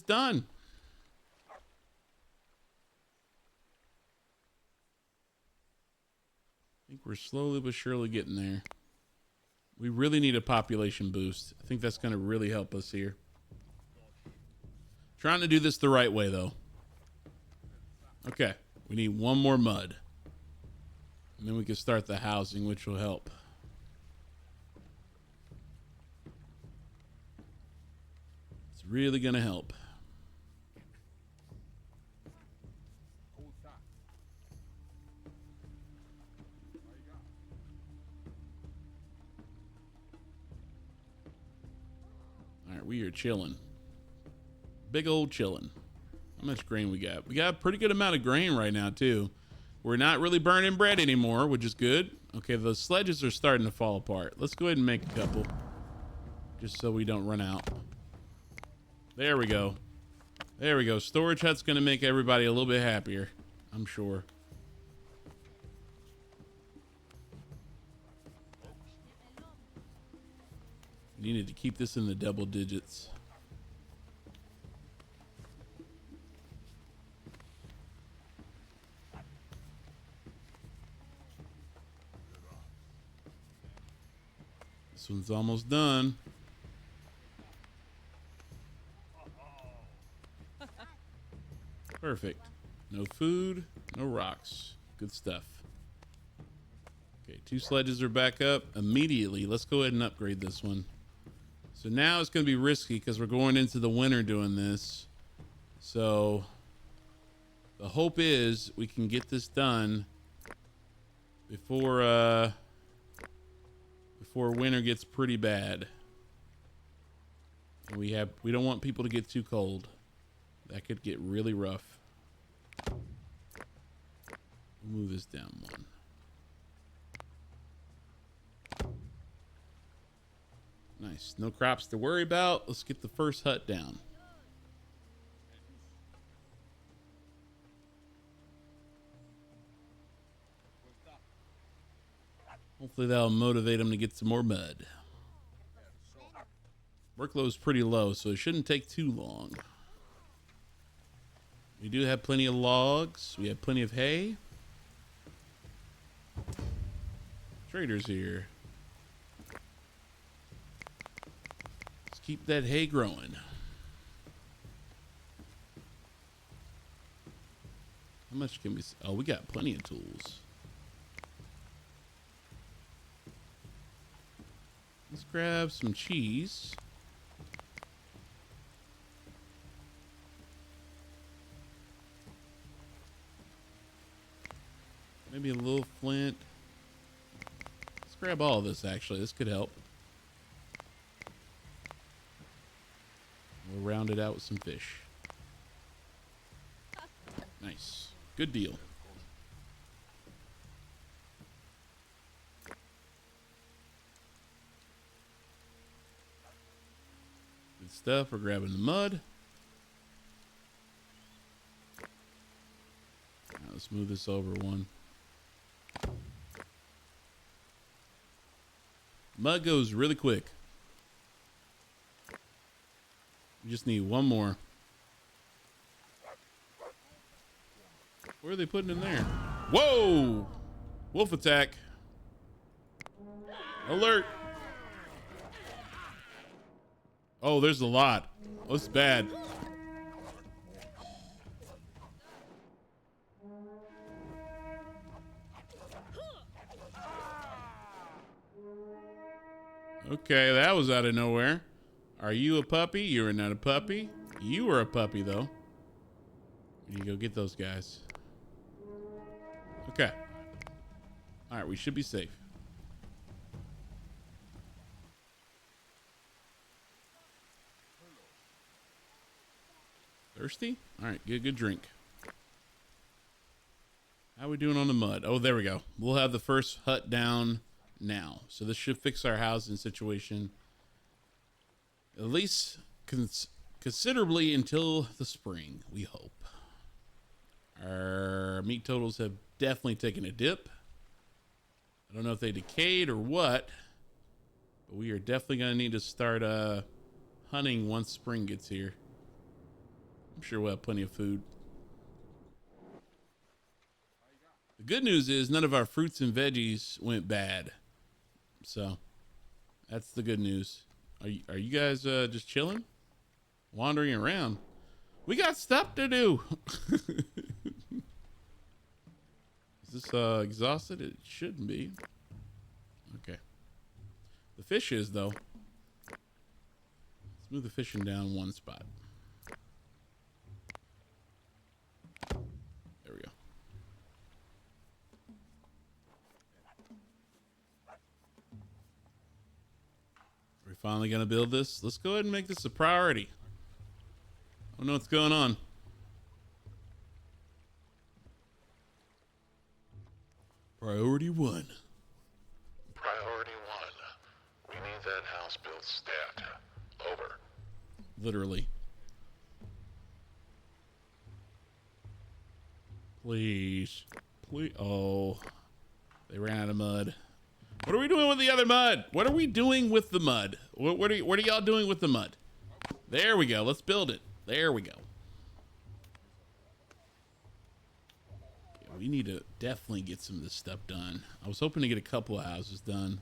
done. I think we're slowly but surely getting there. We really need a population boost. I think that's going to really help us here. Trying to do this the right way, though. Okay. We need 1 more mud. And then we can start the housing, which will help. It's really going to help. All right, we are chilling. Big old chilling. How much grain we got? We got a pretty good amount of grain right now, too. We're not really burning bread anymore, which is good. Okay, the sledges are starting to fall apart. Let's go ahead and make a couple, just so we don't run out. There we go. There we go. Storage hut's going to make everybody a little bit happier, I'm sure. We needed to keep this in the double digits. This one's almost done. Perfect. No food, no rocks. Good stuff. Okay, 2 sledges are back up immediately. Let's go ahead and upgrade this one. So now it's going to be risky because we're going into the winter doing this. So the hope is we can get this done before winter gets pretty bad. And we don't want people to get too cold. That could get really rough. We'll move this down 1. Nice. No crops to worry about. Let's get the first hut down. Hopefully that'll motivate them to get some more mud. Workload's pretty low, so it shouldn't take too long. We do have plenty of logs. We have plenty of hay. Traders here. Let's keep that hay growing. How much can we... Oh, we got plenty of tools. Let's grab some cheese. Maybe a little flint. Let's grab all of this, actually. This could help. We'll round it out with some fish. Nice. Good deal. Good stuff. We're grabbing the mud. Now let's move this over 1. Mud goes really quick. We just need 1 more. Where are they putting in there? Whoa! Wolf attack. Alert. Oh, there's a lot. Oh, it's bad. Okay, that was out of nowhere. Are you a puppy? You are not a puppy. You are a puppy, though. We need to go get those guys. Okay. All right, we should be safe. Thirsty? All right, get a good drink. How are we doing on the mud? Oh, there we go. We'll have the first hut down now. So this should fix our housing situation. At least considerably until the spring, we hope. Our meat totals have definitely taken a dip. I don't know if they decayed or what, but we are definitely going to need to start hunting once spring gets here. I'm sure we'll have plenty of food. The good news is none of our fruits and veggies went bad. So that's the good news. Are you guys just chilling? Wandering around? We got stuff to do. Is this exhausted? It shouldn't be. Okay. The fish is, though. Let's move the fishing down 1 spot. There we go. Are we finally going to build this? Let's go ahead and make this a priority. I don't know what's going on. Priority 1. Priority 1. We need that house built stat. Over. Literally. Please. Please. Oh. They ran out of mud. What are we doing with the other mud? What are we doing with the mud? What are y'all doing with the mud? There we go. Let's build it. There we go. Yeah, we need to definitely get some of this stuff done. I was hoping to get a couple of houses done.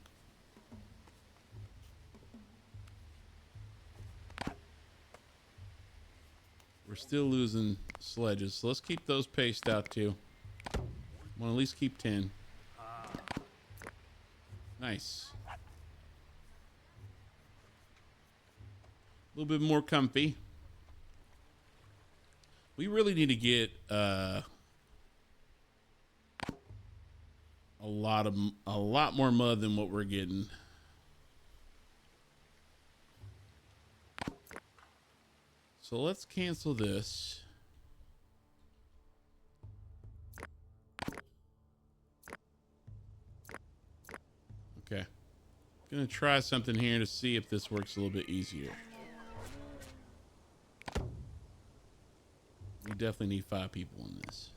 We're still losing sledges, so let's keep those paced out too. Want to at least keep 10. Nice. A little bit more comfy. We really need to get a lot more mud than what we're getting. So let's cancel this. Okay. Gonna try something here to see if this works a little bit easier. We definitely need 5 people in this.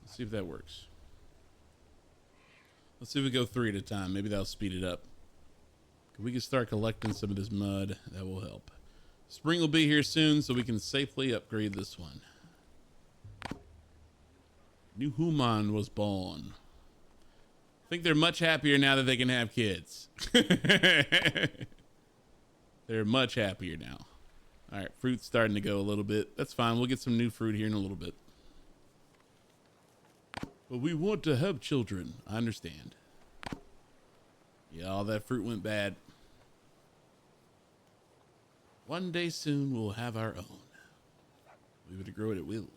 Let's see if that works. Let's see if we go 3 at a time. Maybe that'll speed it up. We can start collecting some of this mud. That will help. Spring will be here soon, so we can safely upgrade this one. New human was born. I think they're much happier now that they can have kids. They're much happier now. All right, fruit's starting to go a little bit. That's fine. We'll get some new fruit here in a little bit. But we want to have children. I understand. Yeah, all that fruit went bad. One day soon we'll have our own. We would grow it at will.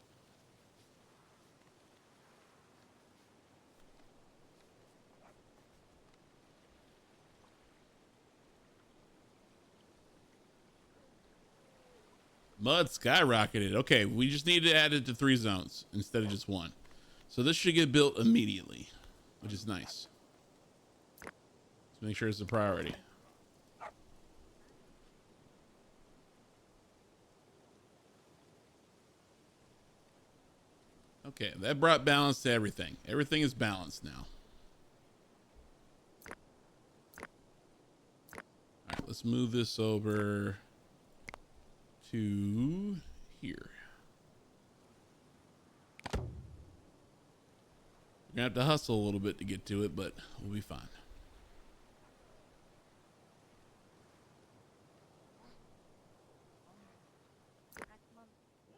Mud skyrocketed. Okay, we just need to add it to 3 zones instead of just 1. So this should get built immediately, which is nice. Let's make sure it's a priority. Okay, that brought balance to everything. Everything is balanced now. All right, let's move this over to here. We're gonna have to hustle a little bit to get to it, but we'll be fine.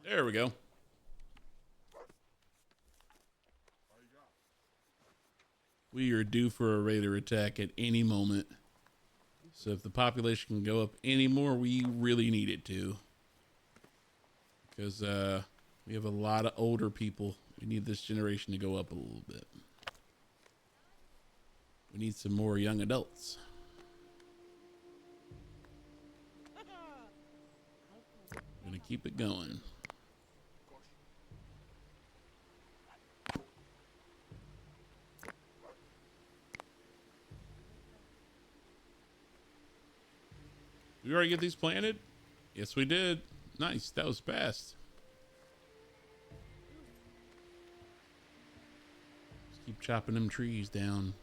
There we go. We are due for a raider attack at any moment. So if the population can go up any more, we really need it to. Because we have a lot of older people. We need this generation to go up a little bit. We need some more young adults. We're gonna keep it going. We already get these planted? Yes, we did. Nice. That was fast. Just keep chopping them trees down.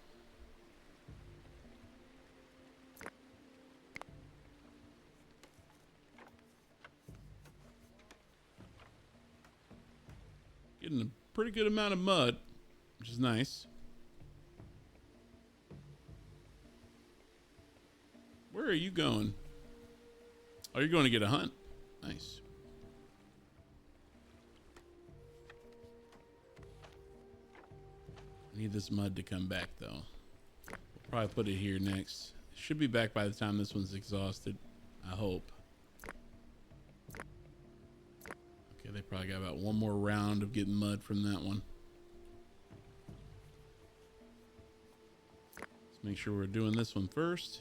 Getting a pretty good amount of mud, which is nice. Where are you going? Oh, you're going to get a hunt. Nice. I need this mud to come back, though. We'll probably put it here next. It should be back by the time this one's exhausted. I hope. Okay, they probably got about 1 more round of getting mud from that one. Let's make sure we're doing this one first.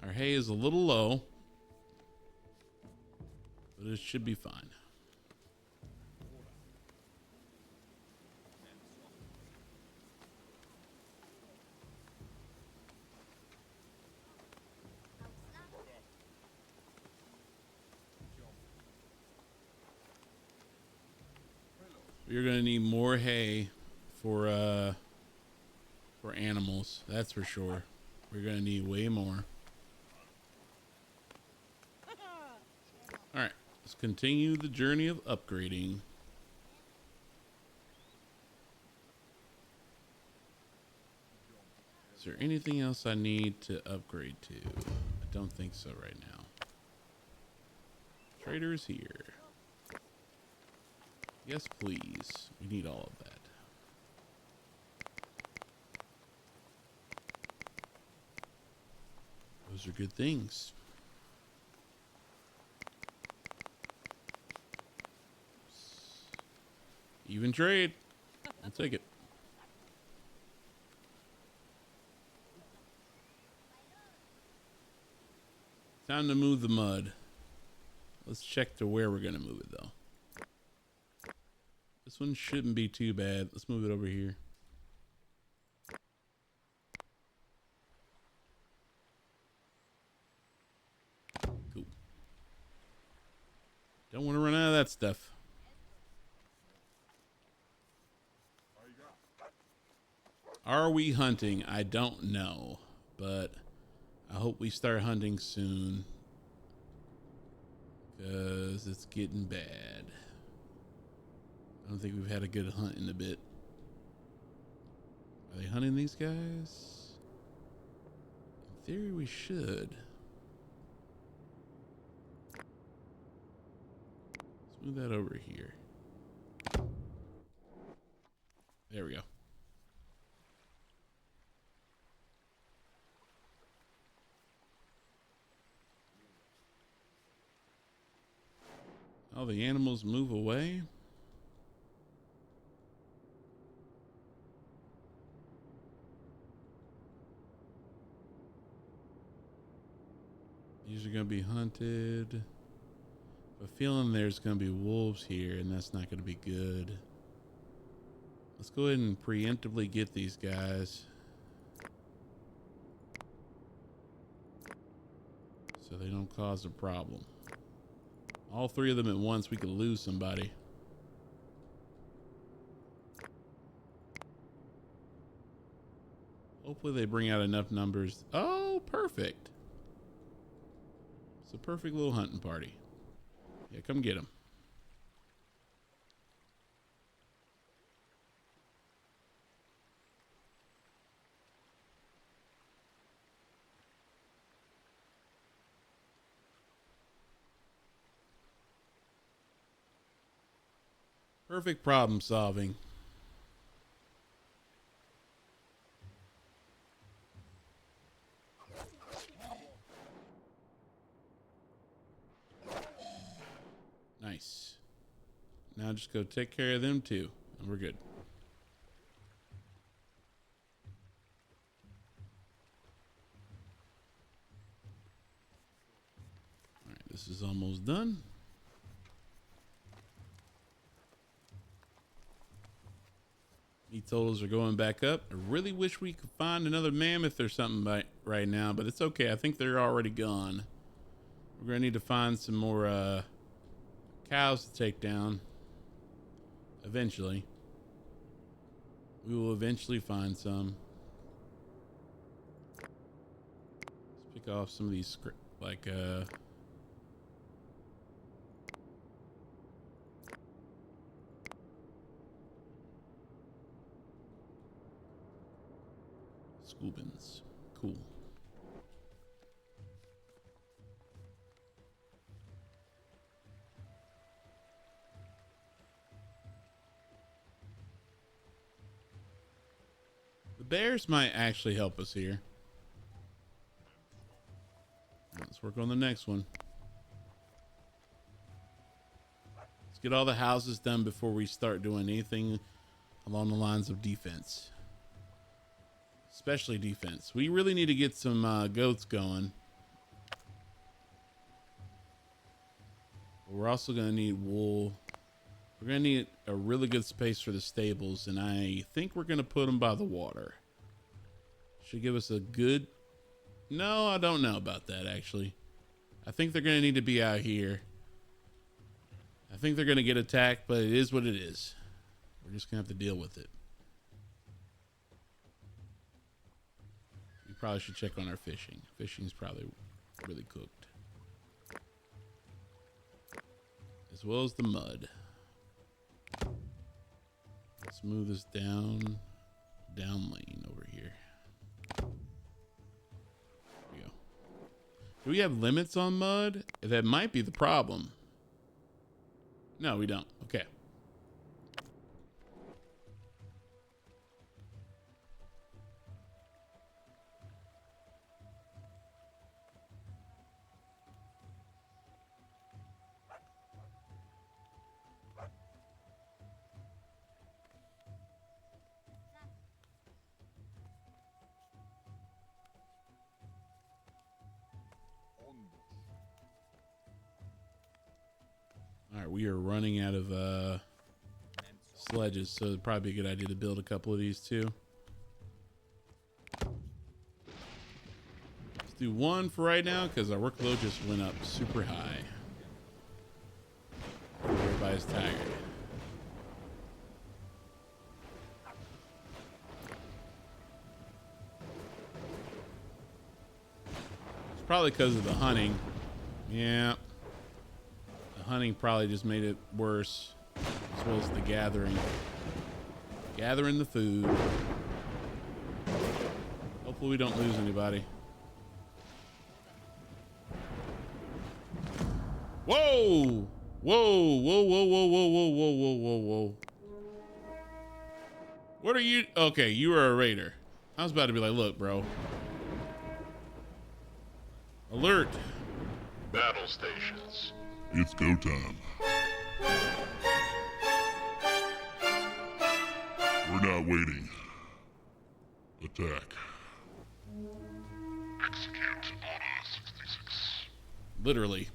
Our hay is a little low, but it should be fine. You're gonna need more hay for animals, that's for sure. We're gonna need way more. All right, let's continue the journey of upgrading. Is there anything else I need to upgrade to? I don't think so right now. Trader is here. Yes, please. We need all of that. Those are good things. Even trade. I'll take it. Time to move the mud. Let's check to where we're going to move it, though. This one shouldn't be too bad. Let's move it over here. Cool. Don't want to run out of that stuff. Are we hunting? I don't know, but I hope we start hunting soon because it's getting bad. I don't think we've had a good hunt in a bit. Are they hunting these guys? In theory, we should. Let's move that over here. There we go. All the animals move away. These are going to be hunted. I have a feeling there's going to be wolves here, and that's not going to be good. Let's go ahead and preemptively get these guys, so they don't cause a problem. All three of them at once, we could lose somebody. Hopefully they bring out enough numbers. Oh, perfect. It's a perfect little hunting party. Yeah, come get them. Perfect problem solving. Nice. Now just go take care of them too, and we're good. All right, this is almost done. Meat totals are going back up. I really wish we could find another mammoth or something right now, but it's okay. I think they're already gone. We're gonna need to find some more cows to take down. Eventually. We will eventually find some. Let's pick off some of these, like, Scoobins. Cool. The bears might actually help us here. Let's work on the next one. Let's get all the houses done before we start doing anything along the lines of defense. Especially defense. We really need to get some goats going. We're also going to need wool. We're going to need a really good space for the stables, and I think we're going to put them by the water. Should give us a good... No, I don't know about that, actually. I think they're going to need to be out here. I think they're going to get attacked, but it is what it is. We're just going to have to deal with it. We probably should check on our fishing. Fishing's probably really cooked. As well as the mud. Let's move this down lane over here. There we go. Do we have limits on mud? That might be the problem. No, we don't. Okay. right, we are running out of sledges, so it'd probably be a good idea to build a couple of these too. Let's do one for right now because our workload just went up super high. Everybody's tired. It's probably because of the hunting. Yeah. The hunting probably just made it worse, as well as the gathering. Gathering the food. Hopefully we don't lose anybody. Whoa! Whoa, whoa, whoa, whoa, whoa, whoa, whoa, whoa, whoa, whoa. What are you? Okay, you are a raider. I was about to be like, look, bro. Alert. Battle stations. It's go time. We're not waiting. Attack. Execute Order 66. Literally.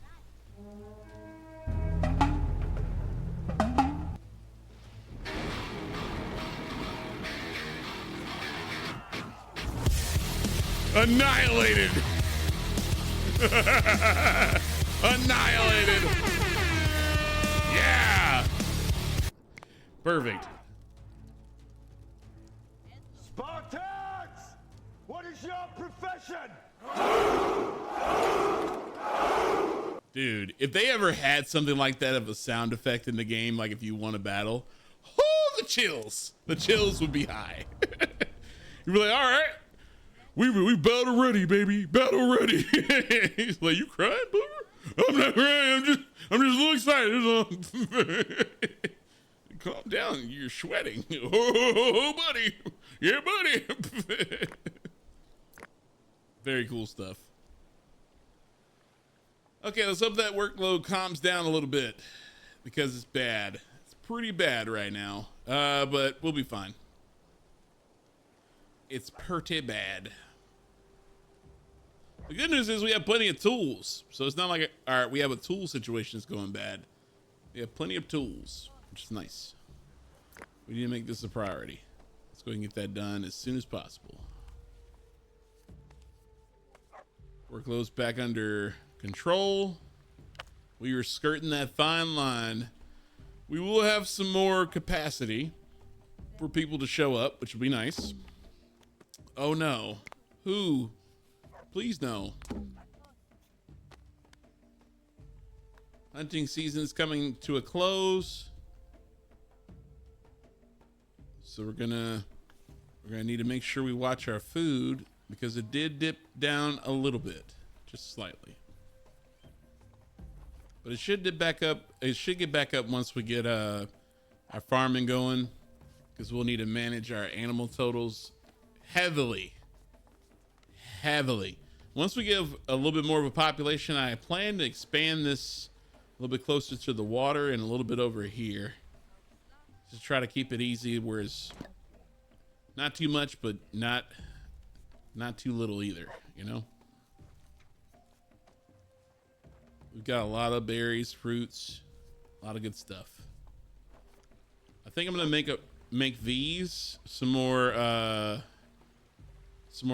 Annihilated. Annihilated. Yeah. Perfect. Spartans! What is your profession? Dude, if they ever had something like that of a sound effect in the game, like if you won a battle, oh, the chills would be high. You'd be like, all right, we battle ready, baby, battle ready. He's like, you crying, boomer? I'm not crying. I'm just a little excited. Calm down, you're sweating. Oh, buddy, yeah, buddy. Very cool stuff. Okay, let's hope that workload calms down a little bit because it's bad. It's pretty bad right now, but we'll be fine. It's pretty bad. The good news is we have plenty of tools, so it's not like, all right, we have a tool situation that's going bad. We have plenty of tools, which is nice. We need to make this a priority. Let's go ahead and get that done as soon as possible. Workload's back under control. We are skirting that fine line. We will have some more capacity for people to show up, which will be nice. Oh no. Who? Please no. Hunting season is coming to a close. So we're gonna need to make sure we watch our food because it did dip down a little bit, just slightly. But it should dip back up. It should get back up once we get our farming going, because we'll need to manage our animal totals heavily. Once we get a little bit more of a population, I plan to expand this a little bit closer to the water and a little bit over here. Just try to keep it easy, whereas not too much, but not too little either, you know? We've got a lot of berries, fruits, a lot of good stuff. I think I'm gonna make these some more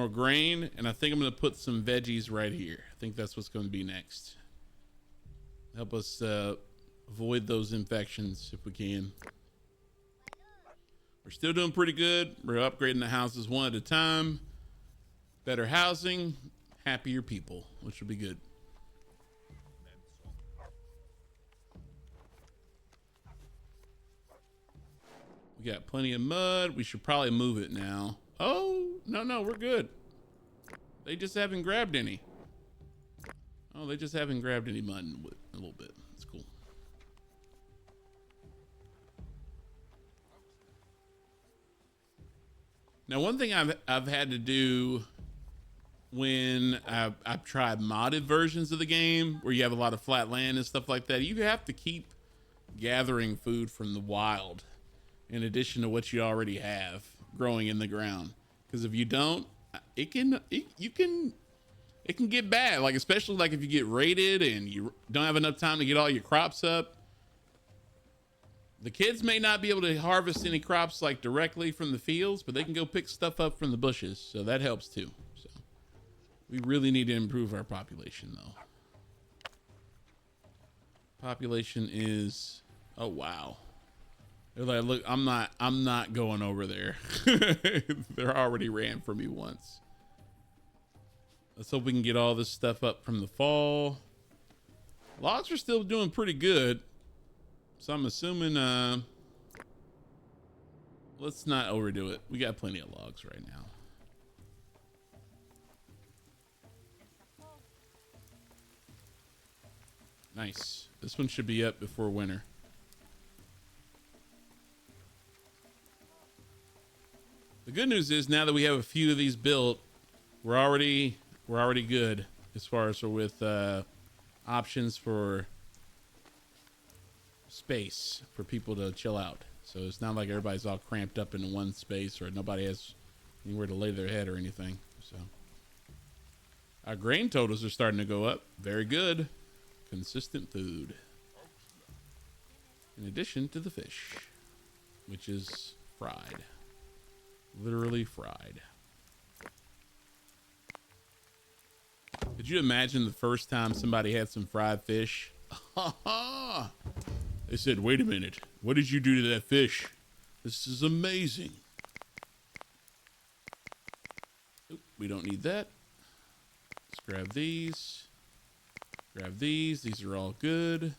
grain, and I think I'm gonna put some veggies right here. I think that's what's gonna be next. Help us avoid those infections if we can. We're still doing pretty good. We're upgrading the houses one at a time. Better housing, happier people, which will be good. We got plenty of mud. We should probably move it now. Oh, no, we're good. They just haven't grabbed any. Oh, they just haven't grabbed any mud in a little bit. That's cool. Now, one thing I've had to do when I've tried modded versions of the game where you have a lot of flat land and stuff like that, you have to keep gathering food from the wild in addition to what you already have growing in the ground. Because if you don't, it can get bad. Like, especially like if you get raided and you don't have enough time to get all your crops up, The kids may not be able to harvest any crops like directly from the fields, but they can go pick stuff up from the bushes. So that helps too. So we really need to improve our population though. Population is, oh wow. They're like, look, I'm not going over there. They're already ran from me once. Let's hope we can get all this stuff up from the fall. Logs are still doing pretty good. So I'm assuming, let's not overdo it. We got plenty of logs right now. Nice. This one should be up before winter. The good news is now that we have a few of these built, we're already good as far as with options for space for people to chill out. So it's not like everybody's all cramped up in one space or nobody has anywhere to lay their head or anything. So our grain totals are starting to go up. Very good. Consistent food. In addition to the fish, which is fried. Literally fried. Could you imagine the first time somebody had some fried fish? They said, wait a minute. What did you do to that fish? This is amazing. Oop, we don't need that. Let's grab these. Grab these. These are all good.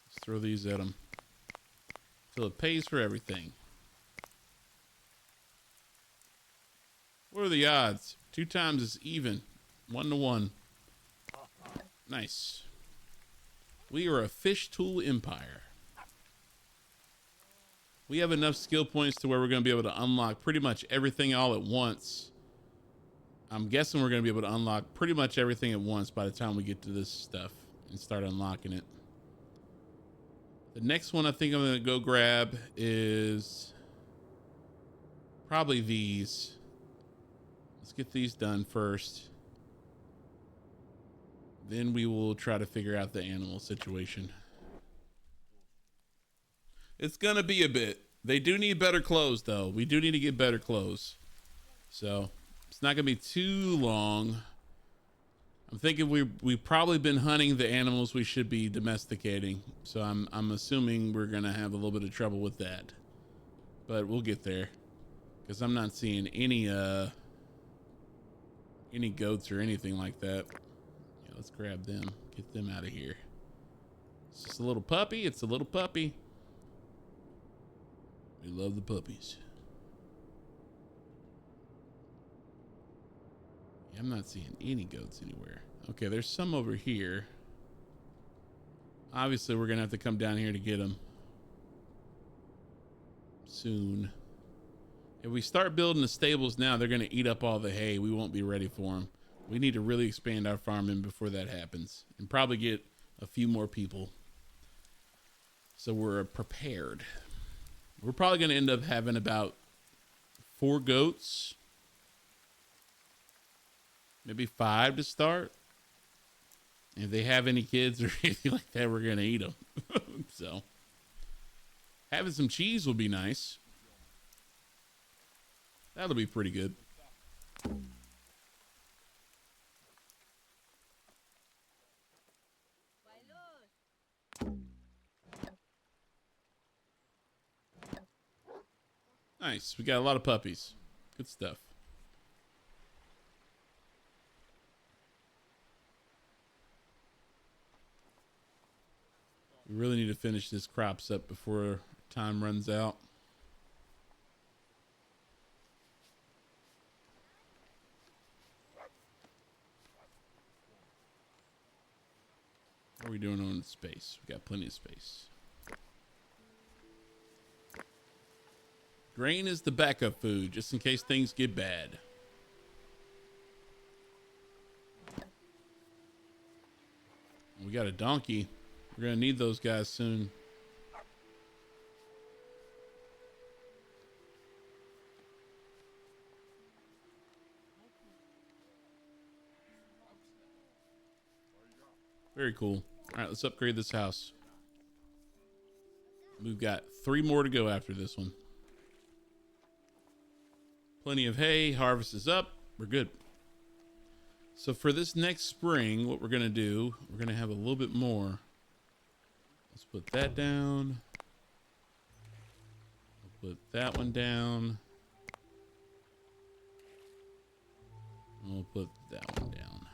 Let's throw these at them. Till it pays for everything. What are the odds? 2 times is even. 1 to 1. Nice. We are a fish tool empire. We have enough skill points to where we're going to be able to unlock pretty much everything all at once. I'm guessing we're going to be able to unlock pretty much everything at once by the time we get to this stuff and start unlocking it. The next one I think I'm going to go grab is probably these. Let's get these done first. Then we will try to figure out the animal situation. It's going to be a bit. They do need better clothes, though. We do need to get better clothes. So it's not going to be too long. I'm thinking we've probably been hunting the animals we should be domesticating. So I'm assuming we're going to have a little bit of trouble with that. But we'll get there. Because I'm not seeing any goats or anything like that. Yeah, let's grab them. Get them out of here. It's just a little puppy. It's a little puppy. We love the puppies. Yeah, I'm not seeing any goats anywhere. Okay, there's some over here. Obviously, we're going to have to come down here to get them soon. If we start building the stables now, they're going to eat up all the hay. We won't be ready for them. We need to really expand our farming before that happens and probably get a few more people so we're prepared. We're probably going to end up having about 4 goats, maybe 5 to start. And if they have any kids or anything like that, we're going to eat them. So having some cheese will be nice. That'll be pretty good. Nice. We got a lot of puppies. Good stuff. We really need to finish this crops up before time runs out. What are we doing on space? We got plenty of space. Grain is the backup food, just in case things get bad. We got a donkey. We're gonna need those guys soon. Very cool. All right, let's upgrade this house. We've got 3 more to go after this one. Plenty of hay. Harvest is up. We're good. So for this next spring, what we're going to do, we're going to have a little bit more. Let's put that down. We'll put that one down. And we'll put that one down.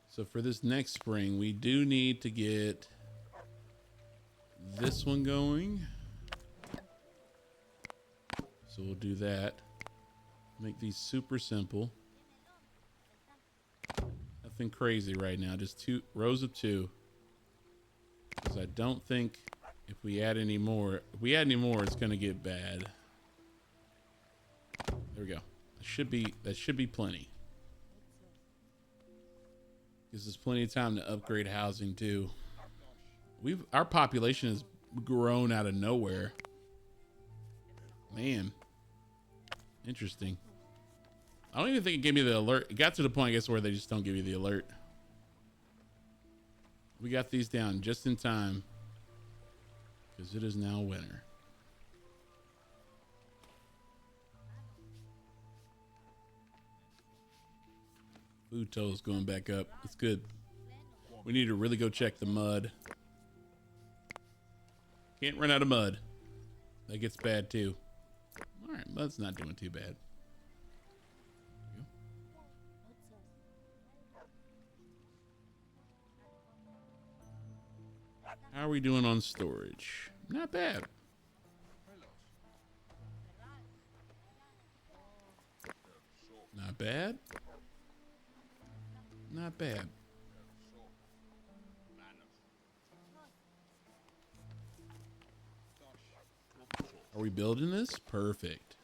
So for this next spring, we do need to get this one going. So we'll do that. Make these super simple. Nothing crazy right now. Just 2 rows of 2. Because I don't think if we add any more, it's gonna get bad. There we go. That should be plenty. Gives us plenty of time to upgrade housing too. Our population has grown out of nowhere. Man. Interesting. I don't even think it gave me the alert. It got to the point, I guess, where they just don't give you the alert. We got these down just in time. Because it is now winter. Food total's going back up. That's good. We need to really go check the mud. Can't run out of mud. That gets bad too. Alright, mud's not doing too bad. How are we doing on storage? Not bad. Not bad. Not bad. Are we building this? Perfect.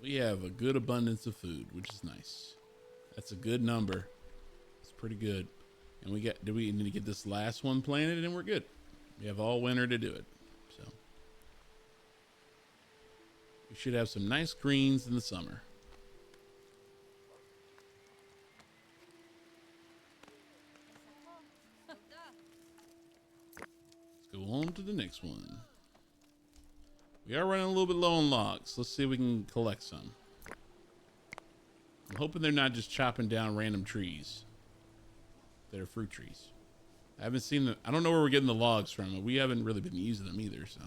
We have a good abundance of food, which is nice. That's a good number. It's pretty good. And do we need to get this last one planted and we're good. We have all winter to do it. So we should have some nice greens in the summer. Let's go on to the next one. We are running a little bit low on logs. Let's see if we can collect some. I'm hoping they're not just chopping down random trees. That are fruit trees. I haven't seen them. I don't know where we're getting the logs from. We haven't really been using them either, so.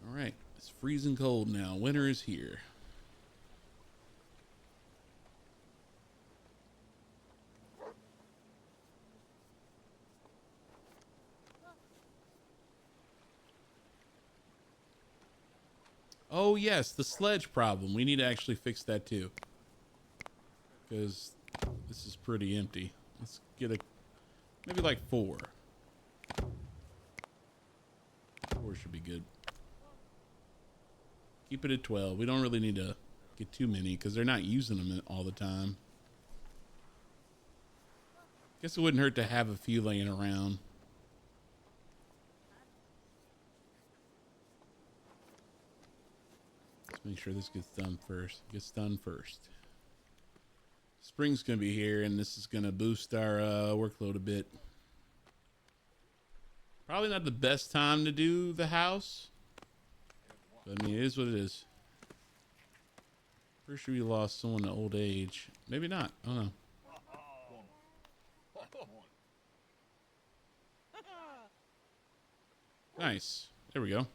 All right. It's freezing cold now. Winter is here. Oh yes, the sledge problem. We need to actually fix that too. Because this is pretty empty. Let's get maybe like 4. 4 should be good. Keep it at 12. We don't really need to get too many because they're not using them all the time. Guess it wouldn't hurt to have a few laying around. Make sure this gets done first. Spring's gonna be here and this is gonna boost our workload a bit. Probably not the best time to do the house, but I mean it is what it is. Pretty sure we lost someone to old age. Maybe not. I don't know. Nice. There we go.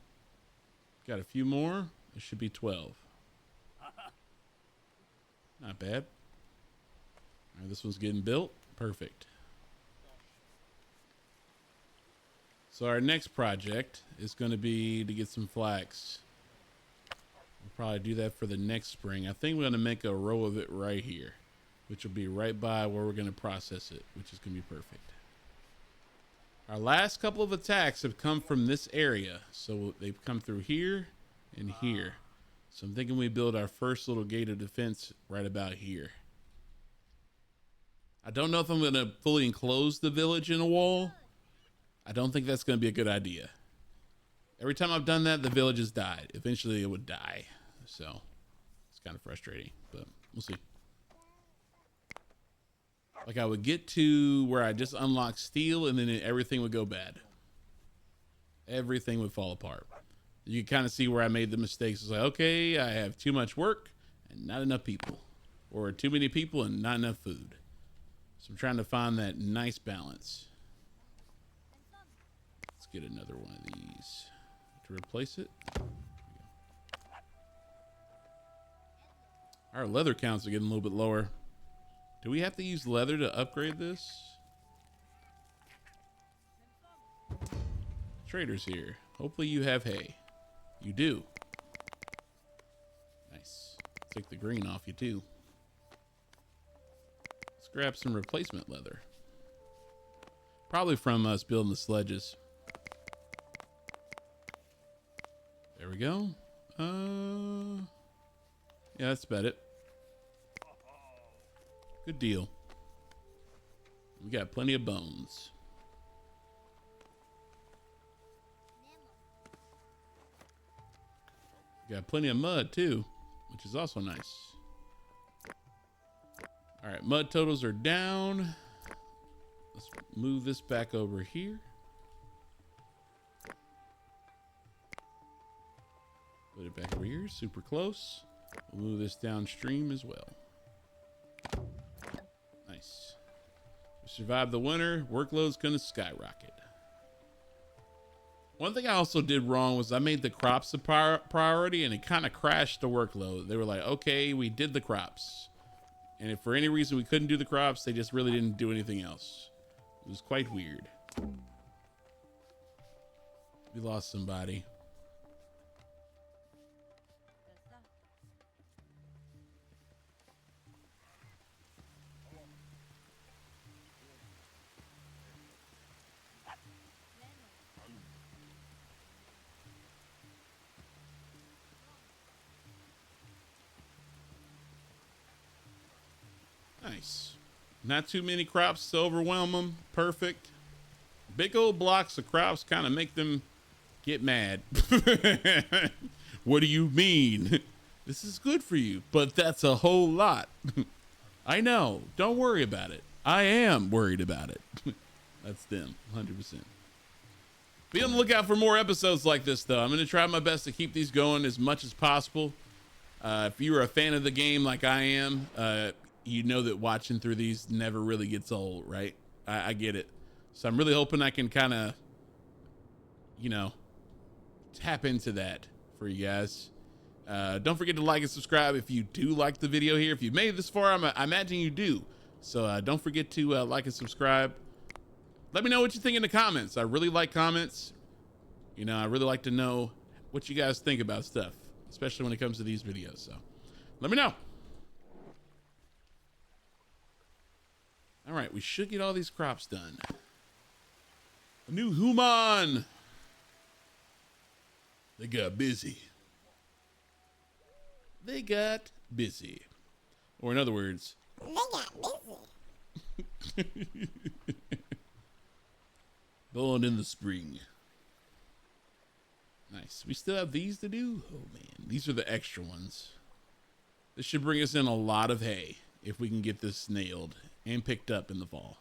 Got a few more. It should be 12. Not bad. All right, this one's getting built. Perfect. So our next project is going to be to get some flax. We'll probably do that for the next spring. I think we're going to make a row of it right here, which will be right by where we're going to process it, which is going to be perfect. Our last couple of attacks have come from this area. So they've come through here and here. So I'm thinking we build our first little gate of defense right about here. I don't know if I'm going to fully enclose the village in a wall. I don't think that's going to be a good idea. Every time I've done that, the village has died. Eventually it would die. So it's kind of frustrating, but we'll see. Like I would get to where I just unlock steel and then everything would go bad. Everything would fall apart. You can kind of see where I made the mistakes. It's like, okay, I have too much work and not enough people, or too many people and not enough food. So I'm trying to find that nice balance. Let's get another one of these to replace it. Our leather counts are getting a little bit lower. Do we have to use leather to upgrade this? Traders here. Hopefully you have hay. You do. Nice. Take the green off you too. Let's grab some replacement leather. Probably from us building the sledges. There we go. Yeah, that's about it. Good deal. We got plenty of bones. We got plenty of mud too, which is also nice. All right, mud totals are down. Let's move this back over here. Put it back over here, super close. We'll move this downstream as well. Nice. We survived the winter. Workload's gonna skyrocket. One thing I also did wrong was I made the crops a priority, and it kind of crashed the workload. They were like, okay, we did the crops. And if for any reason we couldn't do the crops, they just really didn't do anything else. It was quite weird. We lost somebody. Nice. Not too many crops to overwhelm them. Perfect. Big old blocks of crops kind of make them get mad. What do you mean? This is good for you, but that's a whole lot. I know. Don't worry about it. I am worried about it. That's them, 100%. Be on the lookout for more episodes like this, though. I'm going to try my best to keep these going as much as possible. If you're a fan of the game like I am, you know that watching through these never really gets old, right? I get it. So I'm really hoping I can kind of, you know, tap into that for you guys. Don't forget to like and subscribe if you do like the video here. If you've made it this far, I imagine you do. So don't forget to like and subscribe. Let me know what you think in the comments. I really like comments. You know, I really like to know what you guys think about stuff, especially when it comes to these videos. So let me know. All right, we should get all these crops done. A new human. They got busy. They got busy. Or in other words, they got busy. born in the spring. Nice. We still have these to do? Oh, man. These are the extra ones. This should bring us in a lot of hay if we can get this nailed and picked up in the fall.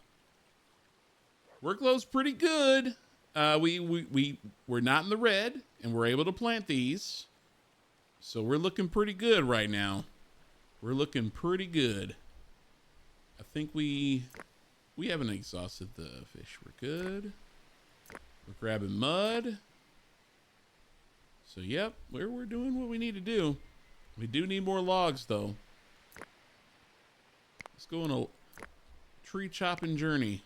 Workload's pretty good. We're not in the red, and we're able to plant these. So we're looking pretty good right now. We're looking pretty good. I think we haven't exhausted the fish. We're good. We're grabbing mud. So yep, we're doing what we need to do. We do need more logs though. Let's go on a tree chopping journey.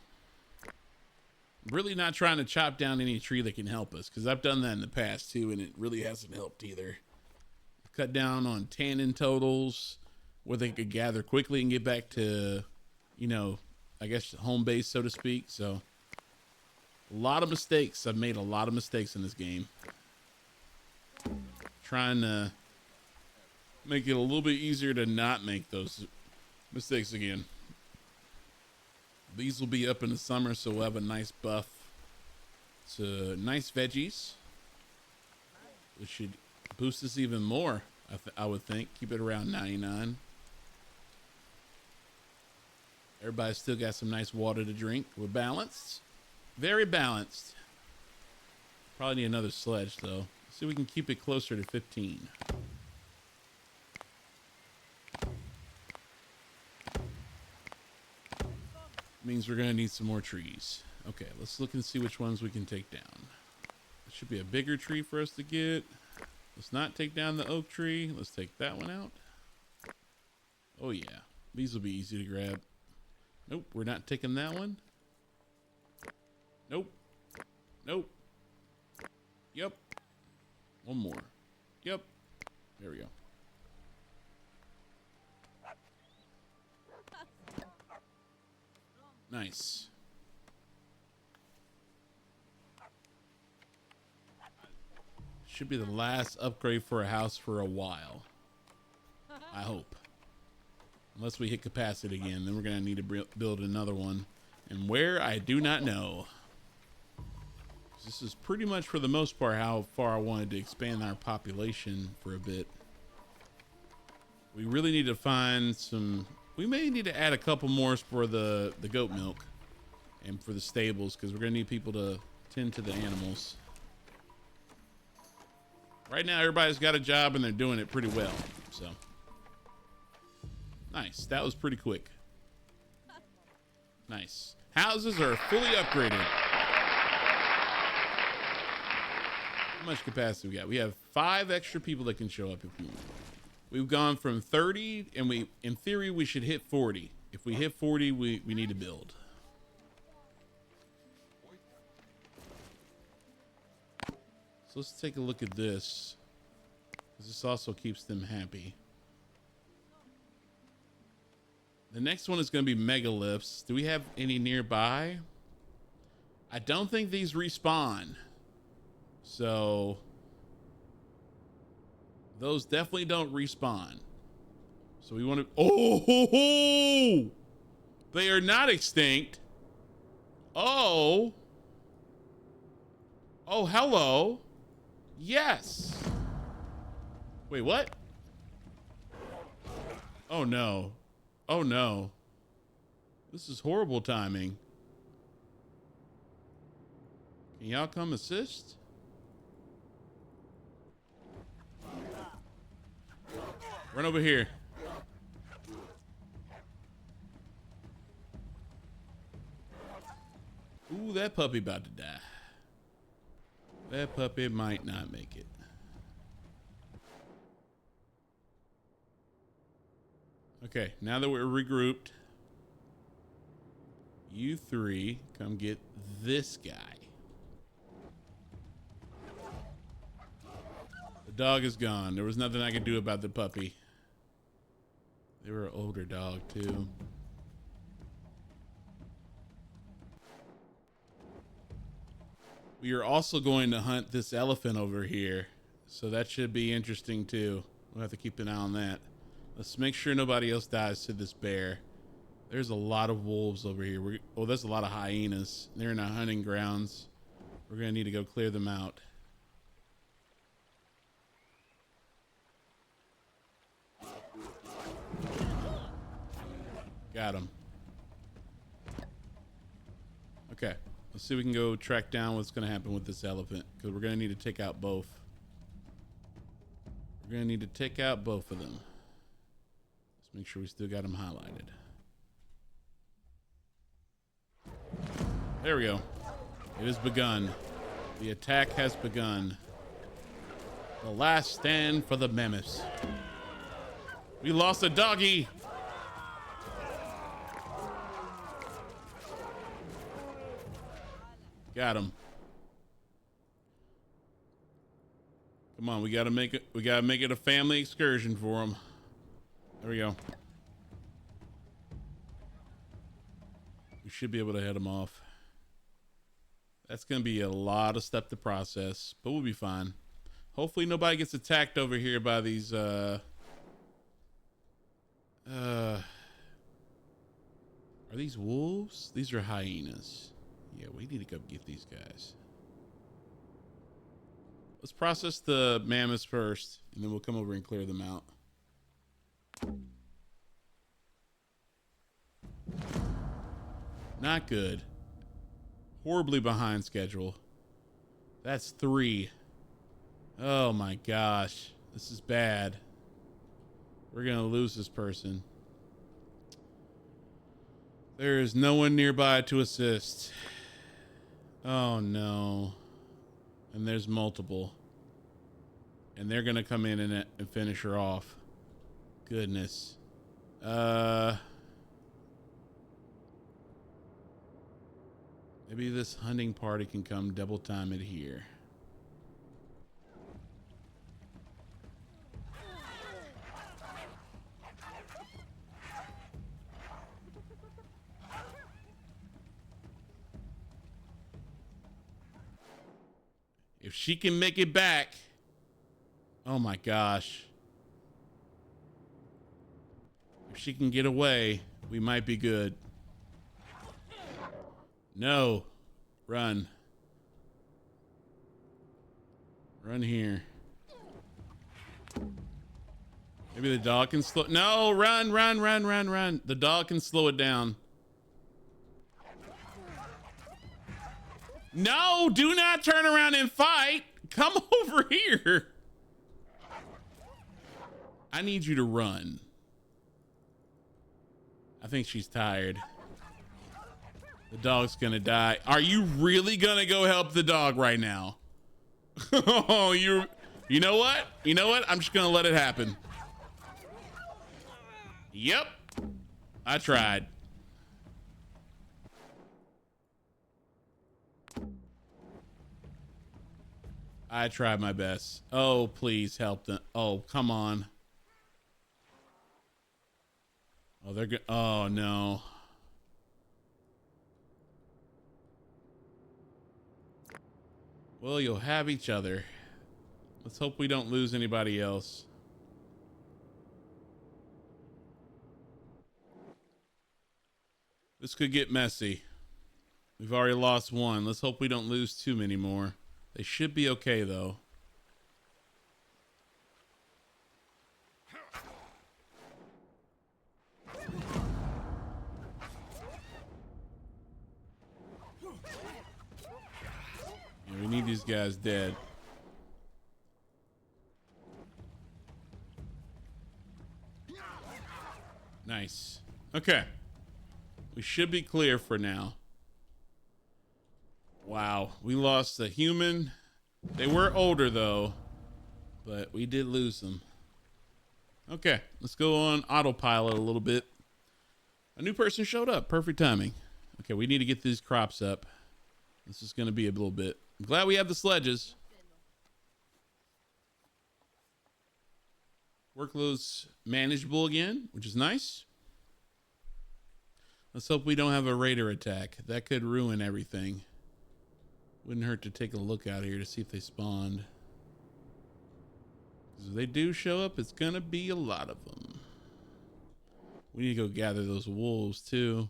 Really not trying to chop down any tree that can help us, because I've done that in the past too, and it really hasn't helped either. Cut down on tannin totals where they could gather quickly and get back to, you know, I guess home base, so to speak. So a lot of mistakes. I've made a lot of mistakes in this game. Trying to make it a little bit easier to not make those mistakes again. These will be up in the summer, so we'll have a nice buff to nice veggies. which should boost us even more. I would think. Keep it around 99. Everybody's still got some nice water to drink. We're balanced. Very balanced. Probably need another sledge, though. See if we can keep it closer to 15. Means we're going to need some more trees. Okay, let's look and see which ones we can take down. It should be a bigger tree for us to get. Let's not take down the oak tree. Let's take that one out. Oh, yeah. These will be easy to grab. Nope, we're not taking that one. Nope. Nope. Yep. One more. Yep. There we go. Nice. Should be the last upgrade for a house for a while. I hope. Unless we hit capacity again, then we're going to need to build another one. And where, I do not know. This is pretty much, for the most part, how far I wanted to expand our population for a bit. We really need to find some... We may need to add a couple more for the goat milk and for the stables, because we're going to need people to tend to the animals. Right now, everybody's got a job and they're doing it pretty well. So, nice. That was pretty quick. Nice. Houses are fully upgraded. How much capacity we got? We have 5 extra people that can show up if we want. We've gone from 30, and in theory, we should hit 40. If we hit 40, we need to build. So let's take a look at this. This also keeps them happy. The next one is going to be megaliths. Do we have any nearby? I don't think these respawn. So... those definitely don't respawn. So we want to... Oh! Ho, ho! They are not extinct. Oh! Oh, hello. Yes. Wait, what? Oh, no. Oh, no. This is horrible timing. Can y'all come assist? Run over here. Ooh, that puppy about to die. That puppy might not make it. Okay, now that we're regrouped, you 3 come get this guy. The dog is gone. There was nothing I could do about the puppy. They were an older dog, too. We are also going to hunt this elephant over here. So that should be interesting, too. We'll have to keep an eye on that. Let's make sure nobody else dies to this bear. There's a lot of wolves over here. Oh, there's a lot of hyenas. They're in our hunting grounds. We're going to need to go clear them out. Got him. Okay. Let's see if we can go track down what's going to happen with this elephant, because we're going to need to take out both. We're going to need to take out both of them. Let's make sure we still got them highlighted. There we go. It has begun. The attack has begun. The last stand for the mammoths. We lost a doggy. Got him. Come on, we gotta make it. We gotta make it a family excursion for him. There we go. We should be able to head him off. That's gonna be a lot of stuff to process, but we'll be fine. Hopefully, nobody gets attacked over here by these. Are these wolves? These are hyenas. Yeah, we need to go get these guys. Let's process the mammoths first, and then we'll come over and clear them out. Not good. Horribly behind schedule. That's 3. Oh my gosh. This is bad. We're gonna lose this person. There is no one nearby to assist. Oh no. And there's multiple. And they're gonna come in and finish her off. Goodness. Maybe this hunting party can come double time it here. If she can make it back. Oh my gosh. If she can get away, we might be good. No. Run. Run here. Maybe the dog can slow. No, run, run, run, run, run. The dog can slow it down. No, do not turn around and fight. Come over here. I need you to run. I think she's tired. The dog's gonna die. Are you really gonna go help the dog right now? Oh, you know what? You know what? I'm just gonna let it happen. Yep. I tried. I tried my best. Oh, please help them. Oh, come on. Oh, they're good. Oh, no. Well, you'll have each other. Let's hope we don't lose anybody else. This could get messy. We've already lost one. Let's hope we don't lose too many more. They should be okay, though. Yeah, we need these guys dead. Nice. Okay. We should be clear for now. Wow, we lost a human. They were older though, but we did lose them. Okay, let's go on autopilot a little bit. A new person showed up. Perfect timing. Okay, we need to get these crops up. This is going to be a little bit. I'm glad we have the sledges. Workload's manageable again, which is nice. Let's hope we don't have a raider attack. That could ruin everything. Wouldn't hurt to take a look out here to see if they spawned. Because if they do show up, it's going to be a lot of them. We need to go gather those wolves too.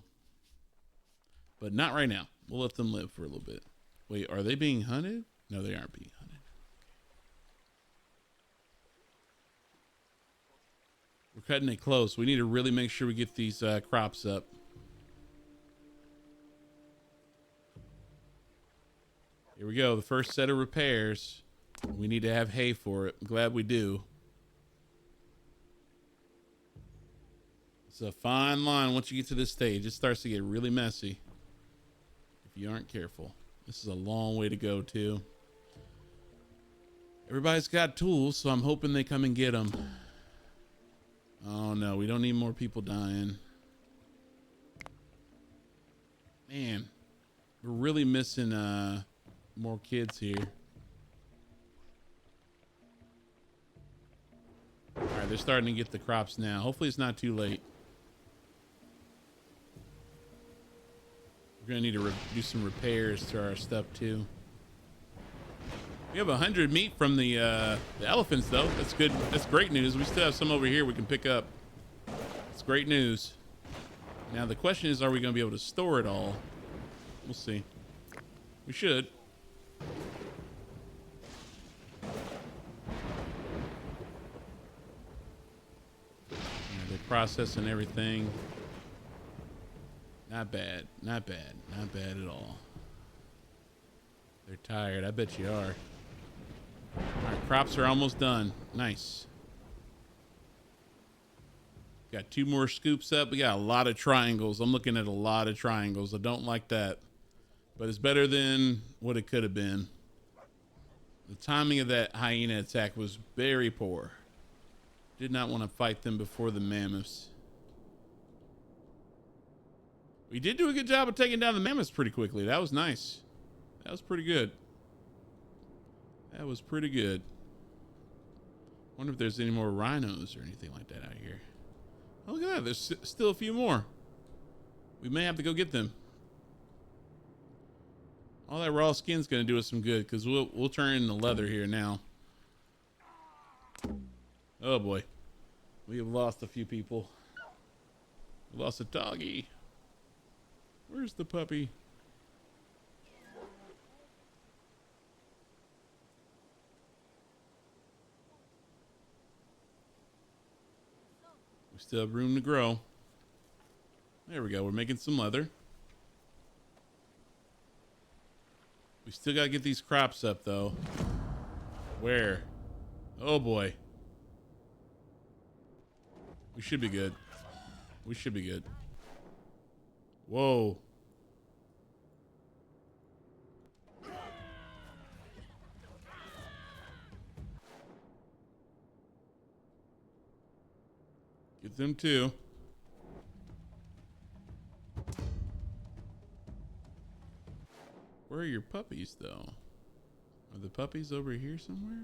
But not right now. We'll let them live for a little bit. Wait, are they being hunted? No, they aren't being hunted. We're cutting it close. We need to really make sure we get these crops up. Here we go. The first set of repairs. We need to have hay for it. I'm glad we do. It's a fine line. Once you get to this stage, it starts to get really messy if you aren't careful. This is a long way to go too. Everybody's got tools, so I'm hoping they come and get them. Oh no, we don't need more people dying. Man, we're really missing more kids here. All right, they're starting to get the crops now. Hopefully it's not too late. We're gonna need to do some repairs to our stuff too. We have 100 meat from the elephants though. That's good. That's great news. We still have some over here we can pick up. It's great news. Now the question is, are we gonna be able to store it all? We'll see. We should. processing everything. Not bad. Not bad. Not bad at all. They're tired. I bet you are. All right, crops are almost done. Nice. Got 2 more scoops up. We got a lot of triangles. I'm looking at a lot of triangles. I don't like that. But it's better than what it could have been. The timing of that hyena attack was very poor. Did not want to fight them before the mammoths. We did do a good job of taking down the mammoths pretty quickly. That was nice. That was pretty good. That was pretty good. Wonder if there's any more rhinos or anything like that out here. Oh, look at that. There's still a few more. We may have to go get them. All that raw skin's going to do us some good because we'll turn into leather here now. Oh, boy. We have lost a few people. We lost a doggy. Where's the puppy? We still have room to grow. There we go. We're making some leather. We still got to get these crops up, though. Where? Oh, boy. We should be good. We should be good. Whoa. Get them too. Where are your puppies, though? Are the puppies over here somewhere?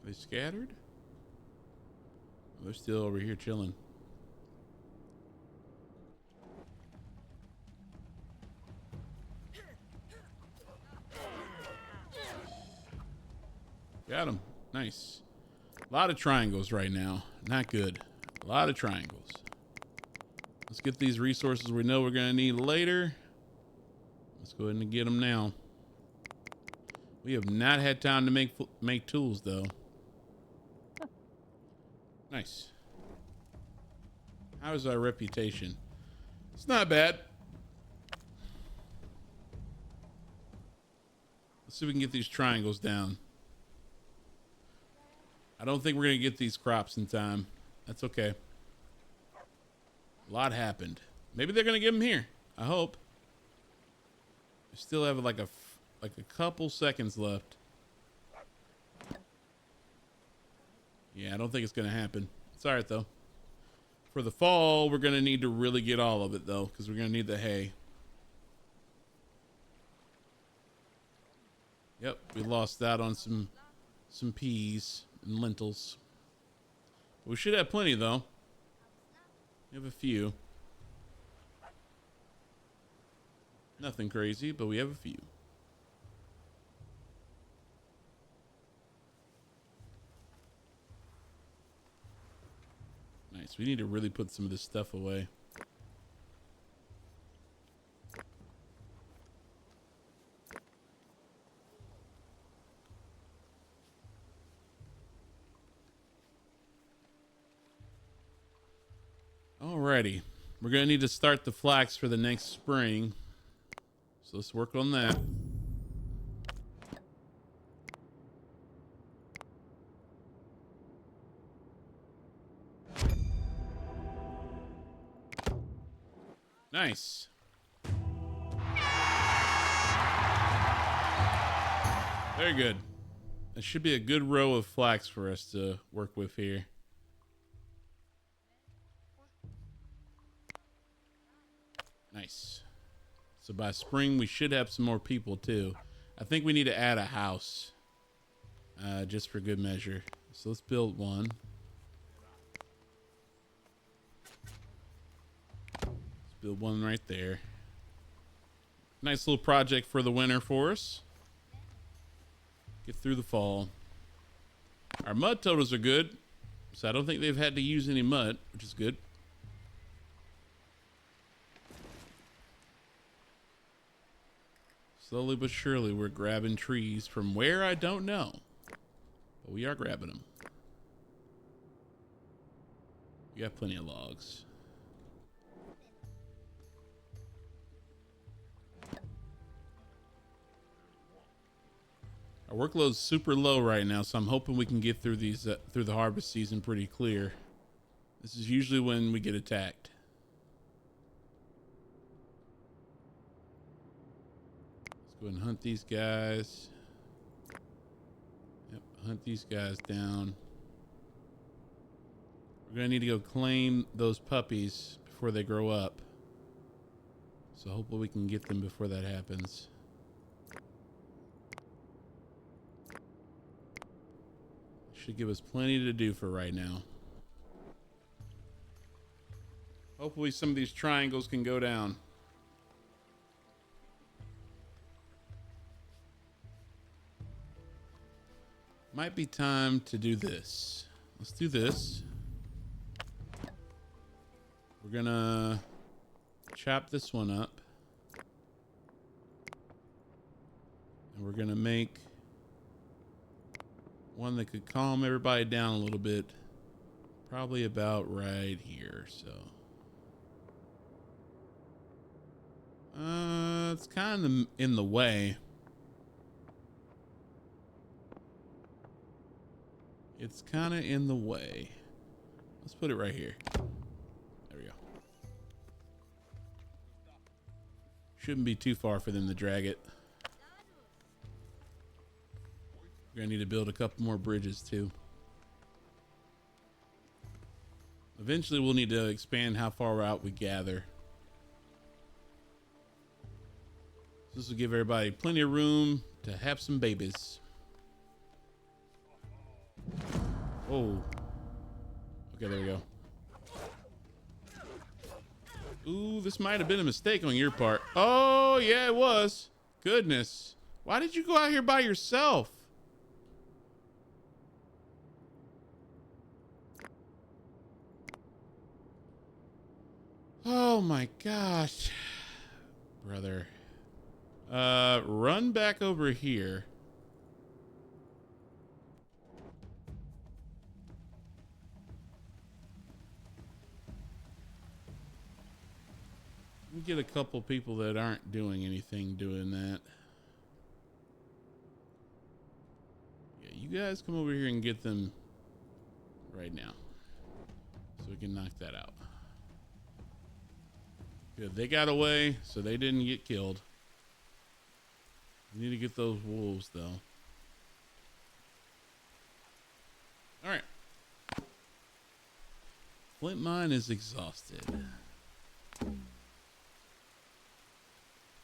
Are they scattered? Oh, they're still over here chilling. Got him. Nice. A lot of triangles right now. Not good. A lot of triangles. Let's get these resources we know we're going to need later. Let's go ahead and get them now. We have not had time to make tools, though. Nice. How is our reputation? It's not bad. Let's see if we can get these triangles down. I don't think we're going to get these crops in time. That's okay. A lot happened. Maybe they're going to get them here. I hope. We still have like a couple seconds left. Yeah, I don't think it's going to happen. It's all right, though. For the fall, we're going to need to really get all of it, though, because we're going to need the hay. Yep, we lost out on some peas and lentils. We should have plenty, though. We have a few. Nothing crazy, but we have a few. Nice. We need to really put some of this stuff away. Alrighty. We're going to need to start the flax for the next spring. So let's work on that. Nice. Very good. That should be a good row of flax for us to work with here. Nice. So by spring, we should have some more people too. I think we need to add a house just for good measure. So let's build one. Let's build one right there. Nice little project for the winter for us. Get through the fall. Our mud totals are good. So I don't think they've had to use any mud, which is good. Slowly but surely, we're grabbing trees from where I don't know. But we are grabbing them. We got plenty of logs. Our workload's super low right now, so I'm hoping we can get through these through the harvest season pretty clear. This is usually when we get attacked. Let's go ahead and hunt these guys. Yep, hunt these guys down. We're gonna need to go claim those puppies before they grow up. So hopefully we can get them before that happens. Should give us plenty to do for right now. Hopefully some of these triangles can go down. Might be time to do this. Let's do this. We're gonna chop this one up. And we're gonna make one that could calm everybody down a little bit. Probably about right here, so. It's kind of in the way. It's kind of in the way. Let's put it right here. There we go. Shouldn't be too far for them to drag it. We're gonna need to build a couple more bridges too. Eventually we'll need to expand how far out we gather. So this will give everybody plenty of room to have some babies. Oh. Okay, there we go. Ooh, this might have been a mistake on your part. Oh, yeah, it was. Goodness. Why did you go out here by yourself? Oh my gosh. Brother. Run back over here. We get a couple people that aren't doing anything doing that. Yeah, you guys come over here and get them right now. So we can knock that out. Good, they got away, so they didn't get killed. We need to get those wolves, though. All right. Flint mine is exhausted.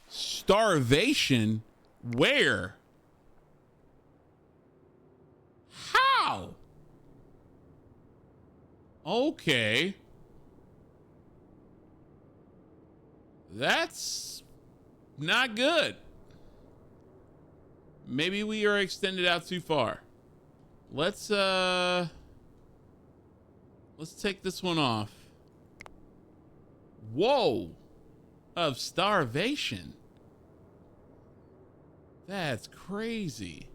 Starvation? Where? How? Okay. That's not good. Maybe we are extended out too far. Let's take this one off. Whoa. Of starvation. That's crazy.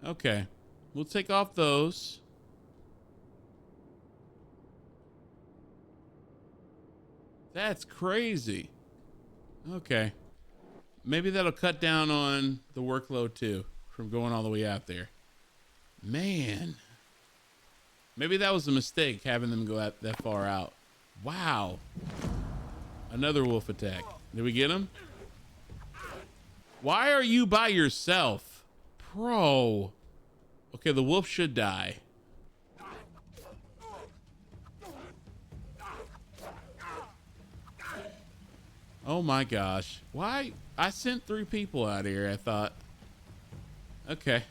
Okay. We'll take off those. That's crazy. Okay. Maybe that'll cut down on the workload too from going all the way out there. Man. Maybe that was a mistake having them go out that far out. Wow. Another wolf attack. Did we get him? Why are you by yourself? Bro. Okay, the wolf should die. Oh my gosh. Why? I sent 3 people out here, I thought. Okay.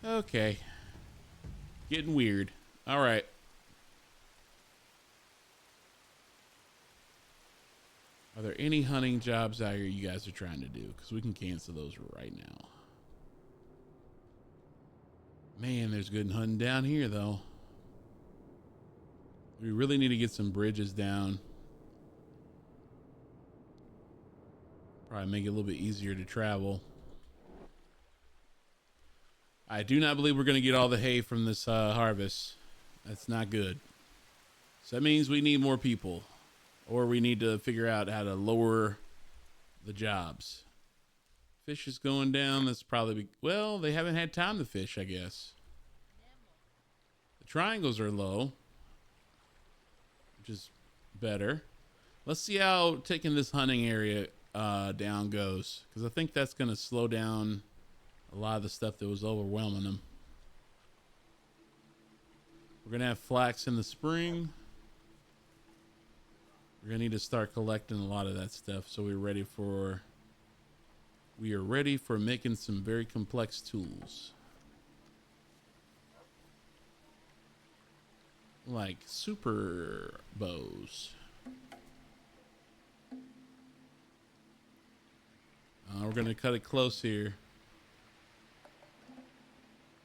Okay. Getting weird. All right. Are there any hunting jobs out here you guys are trying to do? Because we can cancel those right now. Man, there's good hunting down here, though. We really need to get some bridges down. Probably make it a little bit easier to travel. I do not believe we're going to get all the hay from this harvest. That's not good. So that means we need more people, or we need to figure out how to lower the jobs. Fish is going down. That's probably, well, they haven't had time to fish, I guess. The triangles are low, which is better. Let's see how taking this hunting area down goes, because I think that's going to slow down a lot of the stuff that was overwhelming them. We're going to have flax in the spring. We're going to need to start collecting a lot of that stuff, so we are ready for making some very complex tools. Like super bows. We're going to cut it close here.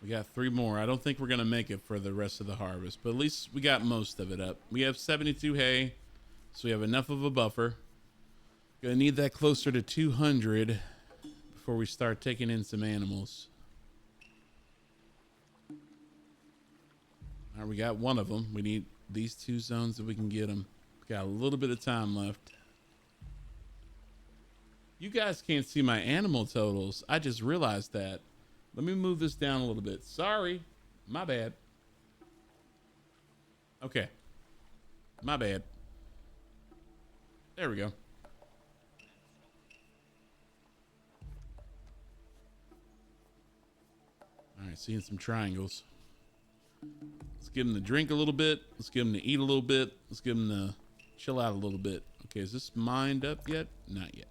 We got 3 more. I don't think we're going to make it for the rest of the harvest, but at least we got most of it up. We have 72 hay, so we have enough of a buffer. Going to need that closer to 200 before we start taking in some animals. All right, we got one of them. We need these 2 zones that we can get them. We got a little bit of time left. You guys can't see my animal totals. I just realized that. Let me move this down a little bit. Sorry. My bad. Okay. My bad. There we go. All right, seeing some triangles. Let's give them to drink a little bit. Let's give them to eat a little bit. Let's give them to chill out a little bit. Okay, is this mined up yet? Not yet.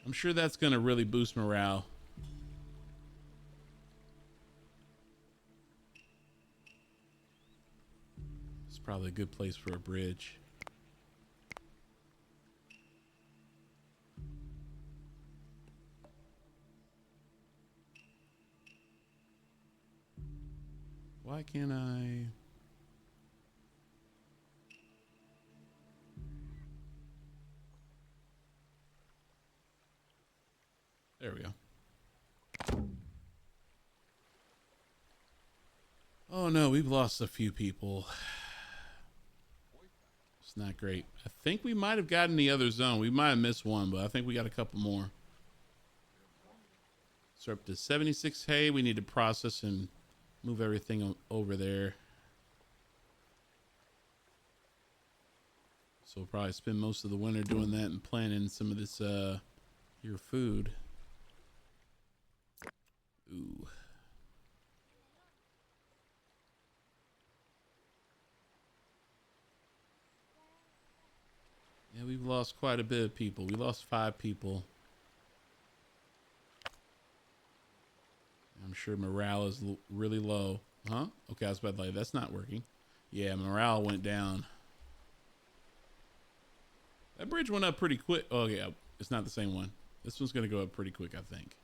I'm sure that's going to really boost morale. It's probably a good place for a bridge. Why can't I? There we go. Oh no, we've lost a few people. It's not great. I think we might have gotten the other zone. We might have missed one, but I think we got a couple more. So up to 76 hay. We need to process and move everything over there. So we'll probably spend most of the winter doing that and planting some of this your food. Ooh. Yeah, we've lost quite a bit of people. We lost 5 people. I'm sure morale is really low. Huh? Okay, I was about to say, that's not working. Yeah, morale went down. That bridge went up pretty quick. Oh, yeah, it's not the same one. This one's going to go up pretty quick, I think.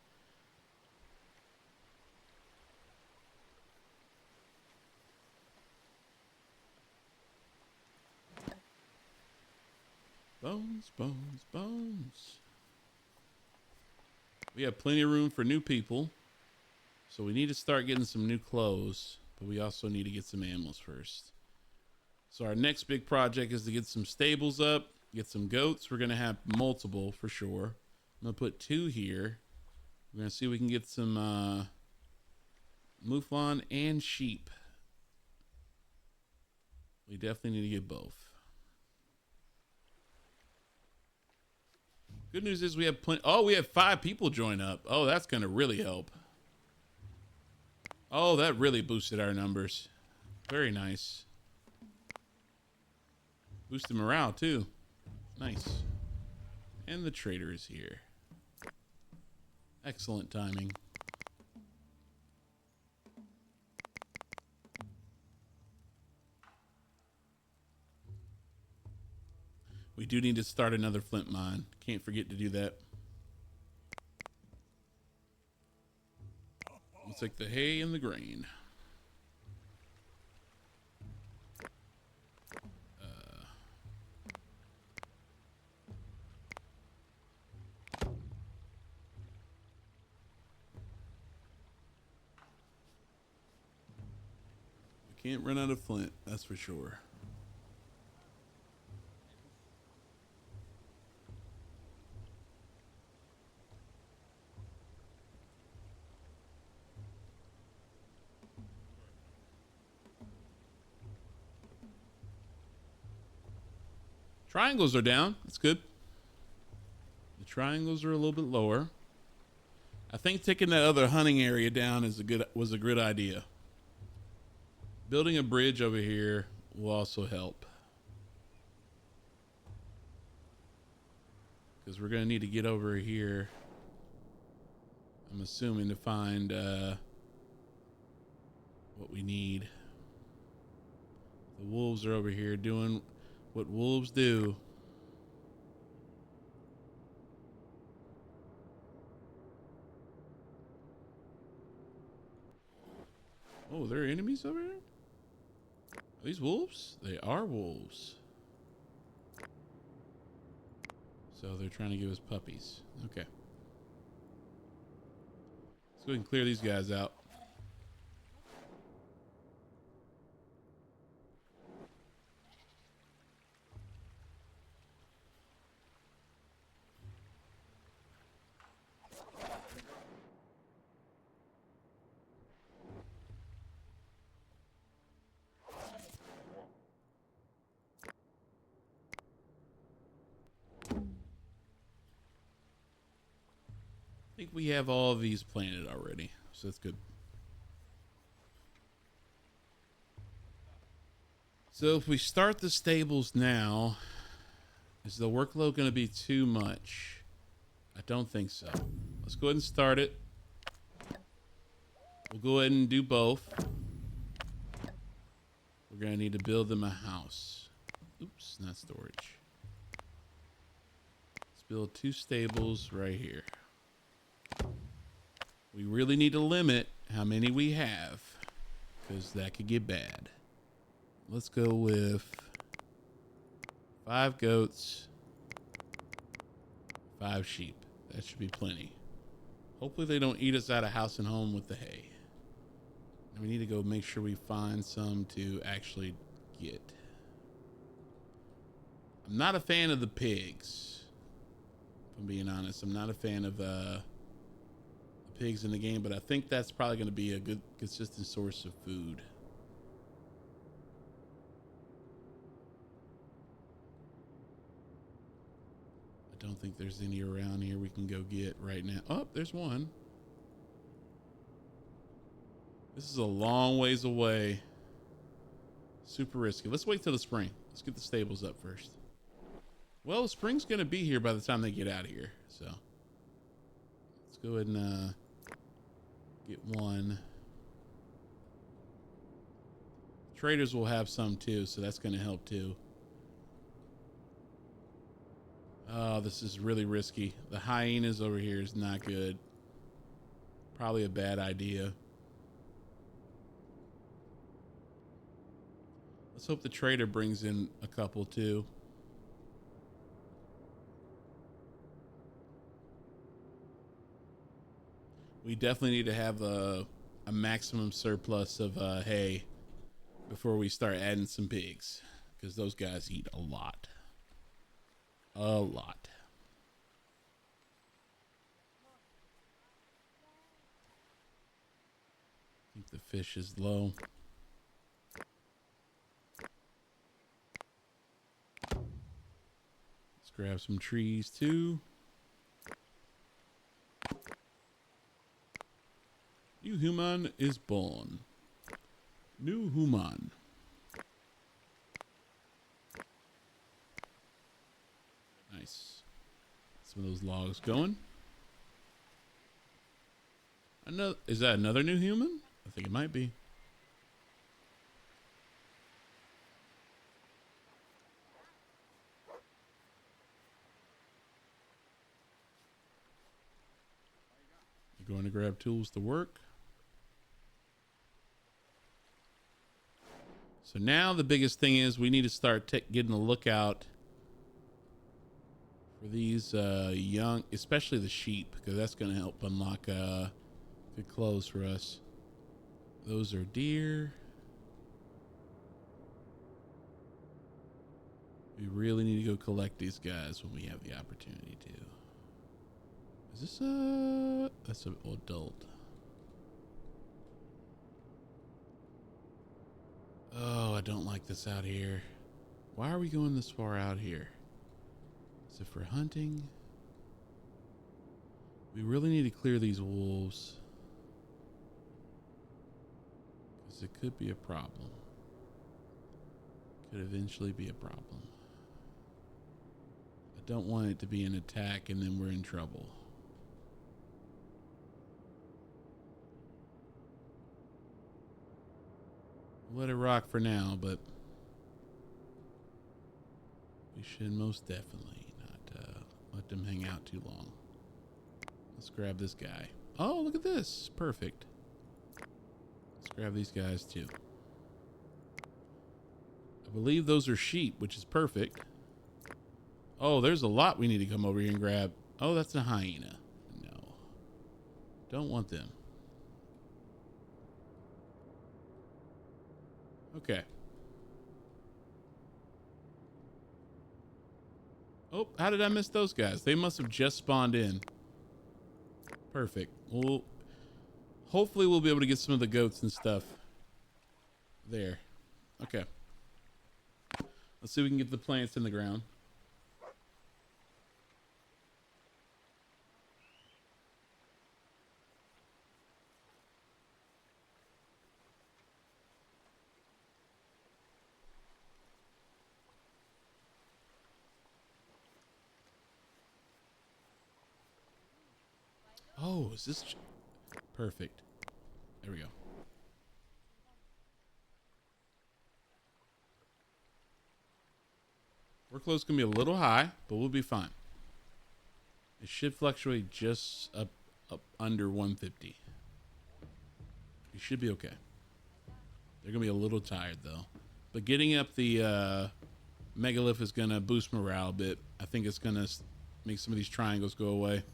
Bones, bones, bones. We have plenty of room for new people. So we need to start getting some new clothes, but we also need to get some animals first. So our next big project is to get some stables up, get some goats. We're going to have multiple for sure. I'm going to put 2 here. We're going to see if we can get some mouflon and sheep. We definitely need to get both. Good news is we have plenty. Oh, we have 5 people join up. Oh, that's going to really help. Oh, that really boosted our numbers. Very nice. Boosted morale too. Nice. And the trader is here. Excellent timing. We do need to start another flint mine. Can't forget to do that. Let's take the hay and the grain. Can't run out of flint, that's for sure. Triangles are down. That's good. The triangles are a little bit lower. I think taking that other hunting area down was a good idea. Building a bridge over here will also help. Because we're going to need to get over here, I'm assuming, to find what we need. The wolves are over here doing what wolves do. Oh, there are enemies over here? Are these wolves? They are wolves. So they're trying to give us puppies. Okay. Let's go ahead and clear these guys out. I think we have all of these planted already, so that's good. So if we start the stables now, is the workload going to be too much? I don't think so. Let's go ahead and start it. We'll go ahead and do both. We're going to need to build them a house. Oops, not storage. Let's build 2 stables right here. We really need to limit how many we have, because that could get bad. Let's go with 5 goats, 5 sheep. That should be plenty. Hopefully they don't eat us out of house and home with the hay. And we need to go make sure we find some to actually get. I'm not a fan of the pigs, if I'm being honest. I'm not a fan of the pigs in the game, but I think that's probably going to be a good, consistent source of food. I don't think there's any around here we can go get right now. Oh, there's one. This is a long ways away. Super risky. Let's wait till the spring. Let's get the stables up first. Well, the spring's going to be here by the time they get out of here. So let's go ahead and get one. Traders will have some too, so that's going to help too. Oh, this is really risky. The hyenas over here is not good. Probably a bad idea. Let's hope the trader brings in a couple too. We definitely need to have a maximum surplus of hay before we start adding some pigs, because those guys eat a lot. A lot. I think the fish is low. Let's grab some trees too. New human is born. New human. Nice. Some of those logs going. Is that another new human? I think it might be. You're going to grab tools to work. So now the biggest thing is we need to start getting a lookout for these young, especially the sheep, because that's going to help unlock good clothes for us. Those are deer. We really need to go collect these guys when we have the opportunity to. Is this that's an adult. Oh, I don't like this out here. Why are we going this far out here? Is it for hunting? We really need to clear these wolves. Because it could be a problem. Could eventually be a problem. I don't want it to be an attack and then we're in trouble. Let it rock for now, but we should most definitely not let them hang out too long. Let's grab this guy. Oh, look at this. Perfect. Let's grab these guys too. I believe those are sheep, which is perfect. Oh, there's a lot we need to come over here and grab. Oh, that's a hyena. No. Don't want them. Okay. Oh, how did I miss those guys? They must have just spawned in. Perfect. Well, hopefully we'll be able to get some of the goats and stuff there. Okay. Let's see if we can get the plants in the ground. Oh, is this perfect? There we go. Workload's gonna be a little high, but we'll be fine. It should fluctuate just up under 150. You should be okay. They're gonna be a little tired though, but getting up the megalith is gonna boost morale a bit. I think it's gonna make some of these triangles go away.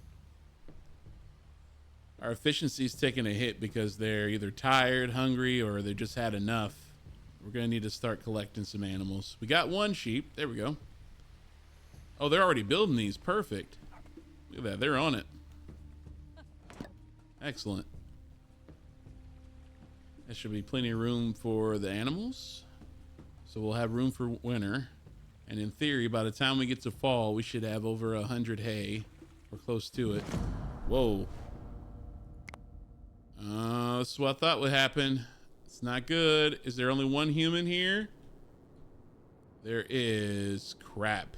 Our efficiency's taking a hit because they're either tired, hungry, or they just had enough. We're gonna need to start collecting some animals. We got one sheep. There we go. Oh, they're already building these. Perfect. Look at that. They're on it. Excellent. There should be plenty of room for the animals. So we'll have room for winter. And in theory, by the time we get to fall, we should have over 100 hay. We're close to it. Whoa. That's what I thought would happen. It's not good. Is there only one human here? There is. Crap.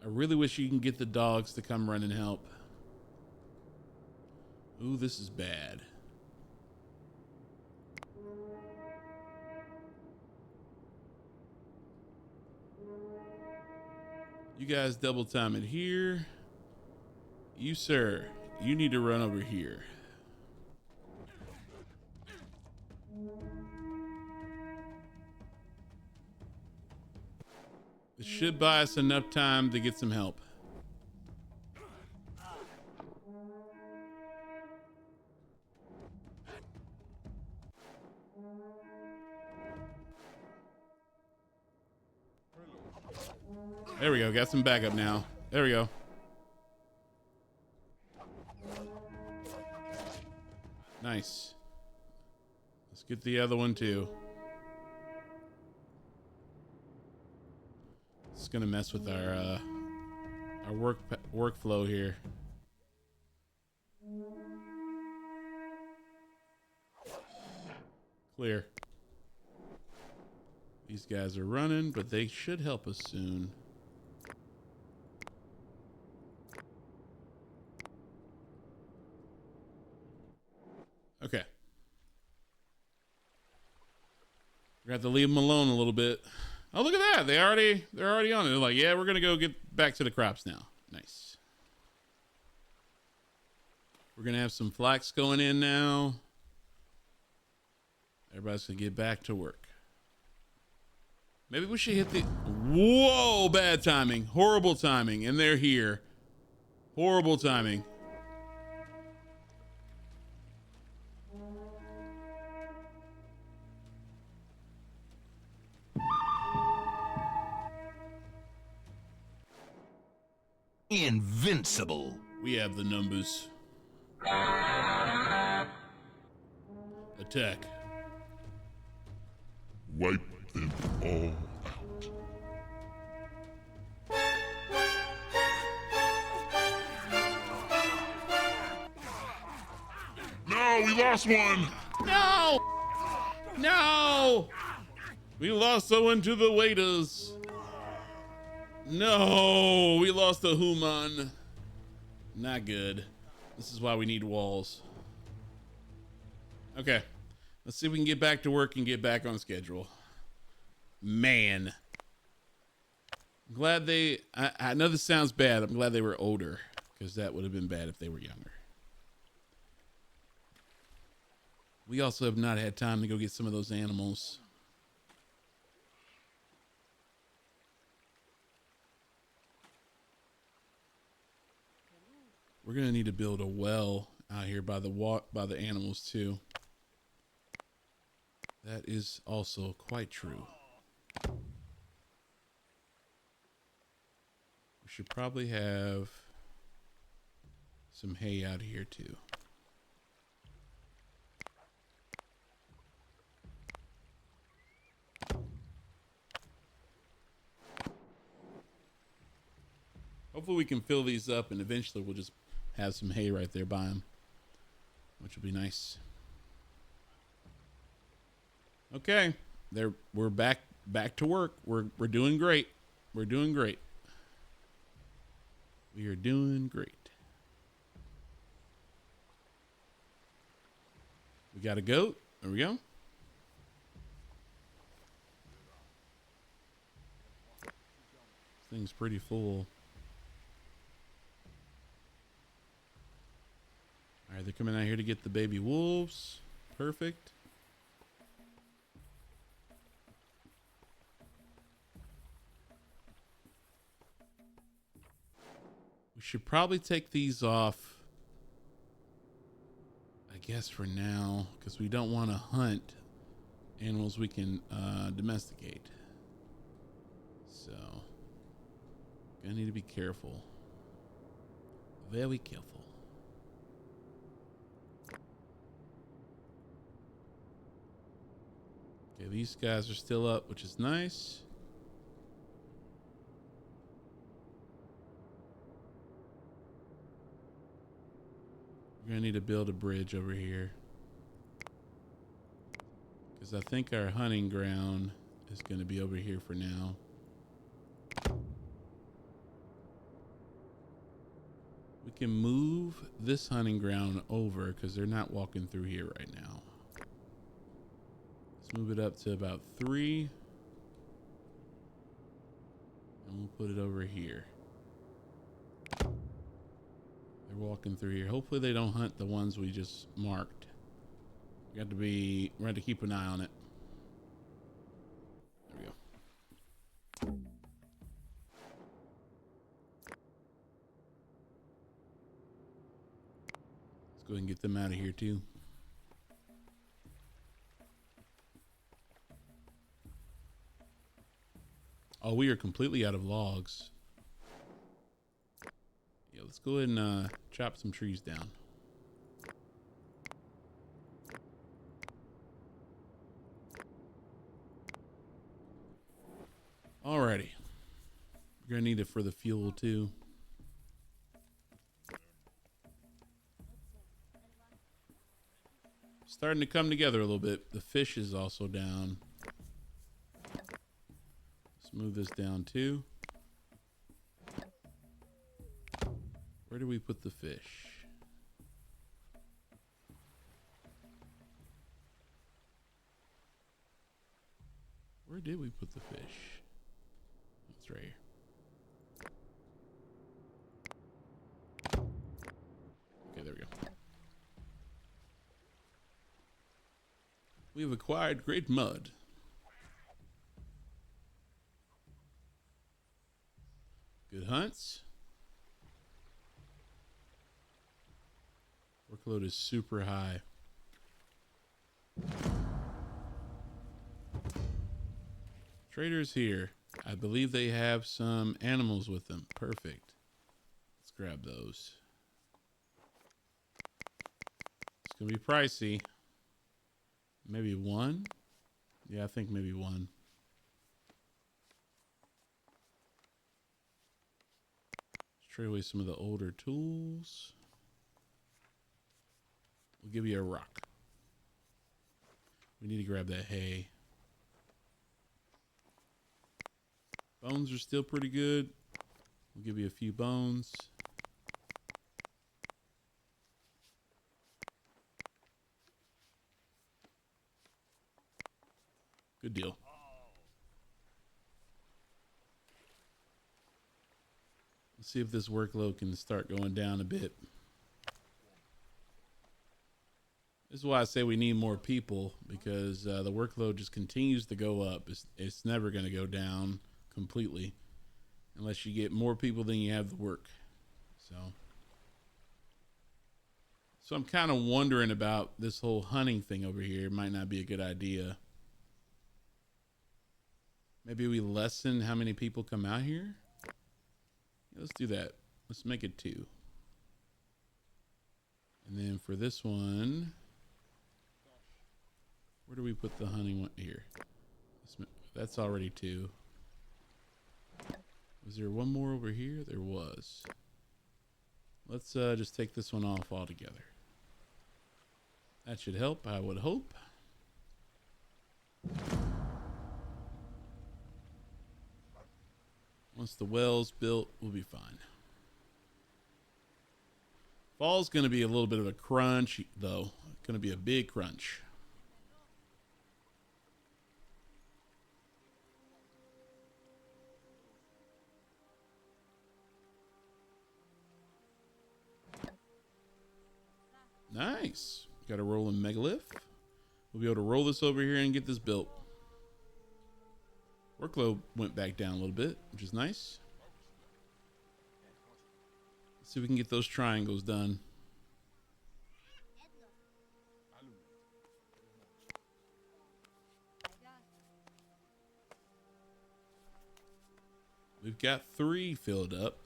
I really wish you can get the dogs to come run and help. Ooh, this is bad. You guys double time it here. You, sir, you need to run over here. It should buy us enough time to get some help. There we go. Got some backup now. There we go. Nice. Let's get the other one too. It's gonna mess with our workflow here. Clear. These guys are running, but they should help us soon. Okay. We're gonna have to leave them alone a little bit. Oh, look at that. They're already on it. They're like, yeah, we're gonna go get back to the crops now. Nice. We're gonna have some flax going in now. Everybody's gonna get back to work. Maybe we should hit the... Whoa, bad timing. Horrible timing. And they're here. Horrible timing. invincible. We have the numbers. Attack. Wipe them all out. No, we lost one. No! No! We lost someone to the waiters. No, we lost a human. Not good. This is why we need walls. Okay, let's see if we can get back to work and get back on schedule. Man. I'm glad they, I know this sounds bad. I'm glad they were older, because that would have been bad if they were younger. We also have not had time to go get some of those animals. We're gonna need to build a well out here by the animals too. That is also quite true. We should probably have some hay out here too. Hopefully we can fill these up and eventually we'll just have some hay right there by them, which will be nice. Okay, we're back to work. We're doing great. We're doing great. We are doing great. We got a goat. There we go. This thing's pretty full. All right, they're coming out here to get the baby wolves. Perfect. We should probably take these off, I guess, for now, because we don't want to hunt animals we can domesticate. So, gonna need to be careful. Very careful. Okay, these guys are still up, which is nice. We're gonna need to build a bridge over here, because I think our hunting ground is gonna be over here for now. We can move this hunting ground over because they're not walking through here right now. Let's move it up to about 3. And we'll put it over here. They're walking through here. Hopefully they don't hunt the ones we just marked. We have to keep an eye on it. There we go. Let's go ahead and get them out of here too. Oh, we are completely out of logs. Yeah, let's go ahead and chop some trees down. Alrighty. We're gonna need it for the fuel too. Starting to come together a little bit. The fish is also down. Let's move this down too. Where do we put the fish? Where did we put the fish? It's right here. Okay, there we go. We have acquired great mud. Good hunts. Workload is super high. Traders here. I believe they have some animals with them. Perfect. grab those. It's gonna be pricey. Maybe one. Yeah, I think maybe one. Let's trade away some of the older tools. We'll give you a rock. We need to grab that hay. Bones are still pretty good. We'll give you a few bones. Good deal. Let's see if this workload can start going down a bit. This is why I say we need more people, because the workload just continues to go up. It's never going to go down completely unless you get more people than you have the work. So I'm kind of wondering about this whole hunting thing over here. It might not be a good idea. Maybe we lessen how many people come out here. Let's do that. Let's make it 2. And then for this one, where do we put the hunting one? Here. That's already 2. Was there one more over here? There was. Let's just take this one off altogether. That should help, I would hope. Once the well's built, we'll be fine. Fall's going to be a little bit of a crunch, though. It's going to be a big crunch. Nice. Got a rolling megalith. We'll be able to roll this over here and get this built. Workload went back down a little bit, which is nice. Let's see if we can get those triangles done. We've got 3 filled up.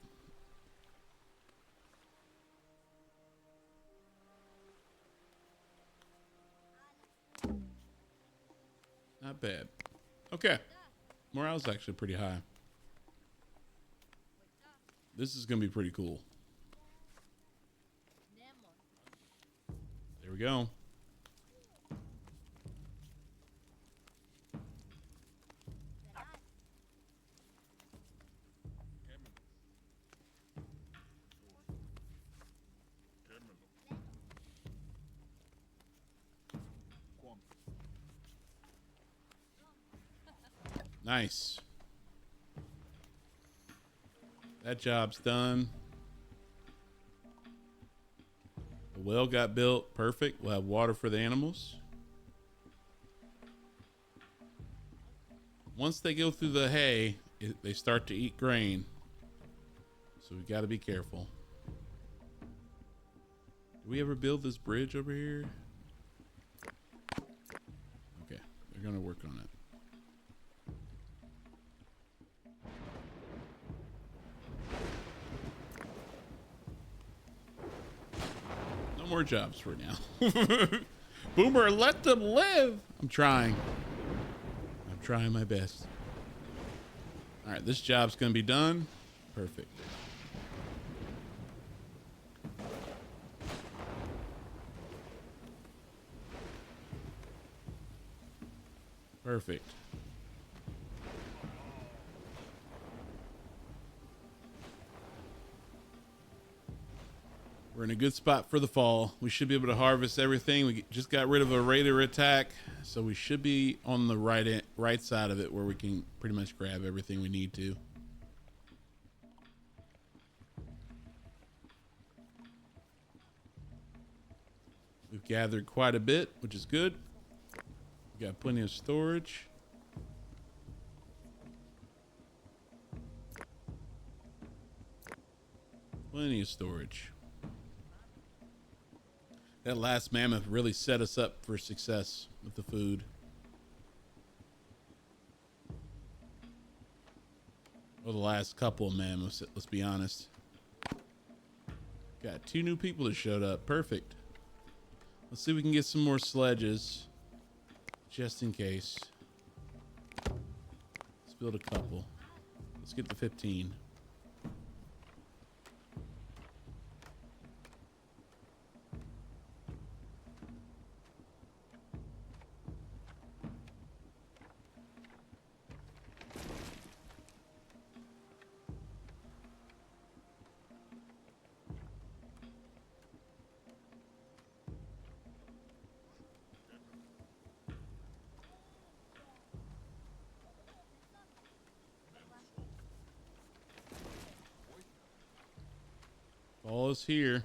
Not bad. Okay. Morale's actually pretty high. This is going to be pretty cool. There we go. Nice. That job's done. The well got built. Perfect. We'll have water for the animals. Once they go through the hay, they start to eat grain. So we got to be careful. Did we ever build this bridge over here? Okay. They're going to work on it. More jobs for now. Boomer, let them live. I'm trying my best. All right, this job's gonna be done. Perfect. Perfect. We're in a good spot for the fall. We should be able to harvest everything. We just got rid of a raider attack, so we should be on the right side of it where we can pretty much grab everything we need to. We've gathered quite a bit, which is good. We got plenty of storage. Plenty of storage. That last mammoth really set us up for success with the food. Or the last couple of mammoths, let's be honest. Got 2 new people that showed up. Perfect. Let's see if we can get some more sledges. Just in case. Let's build a couple. Let's get to 15. All is here.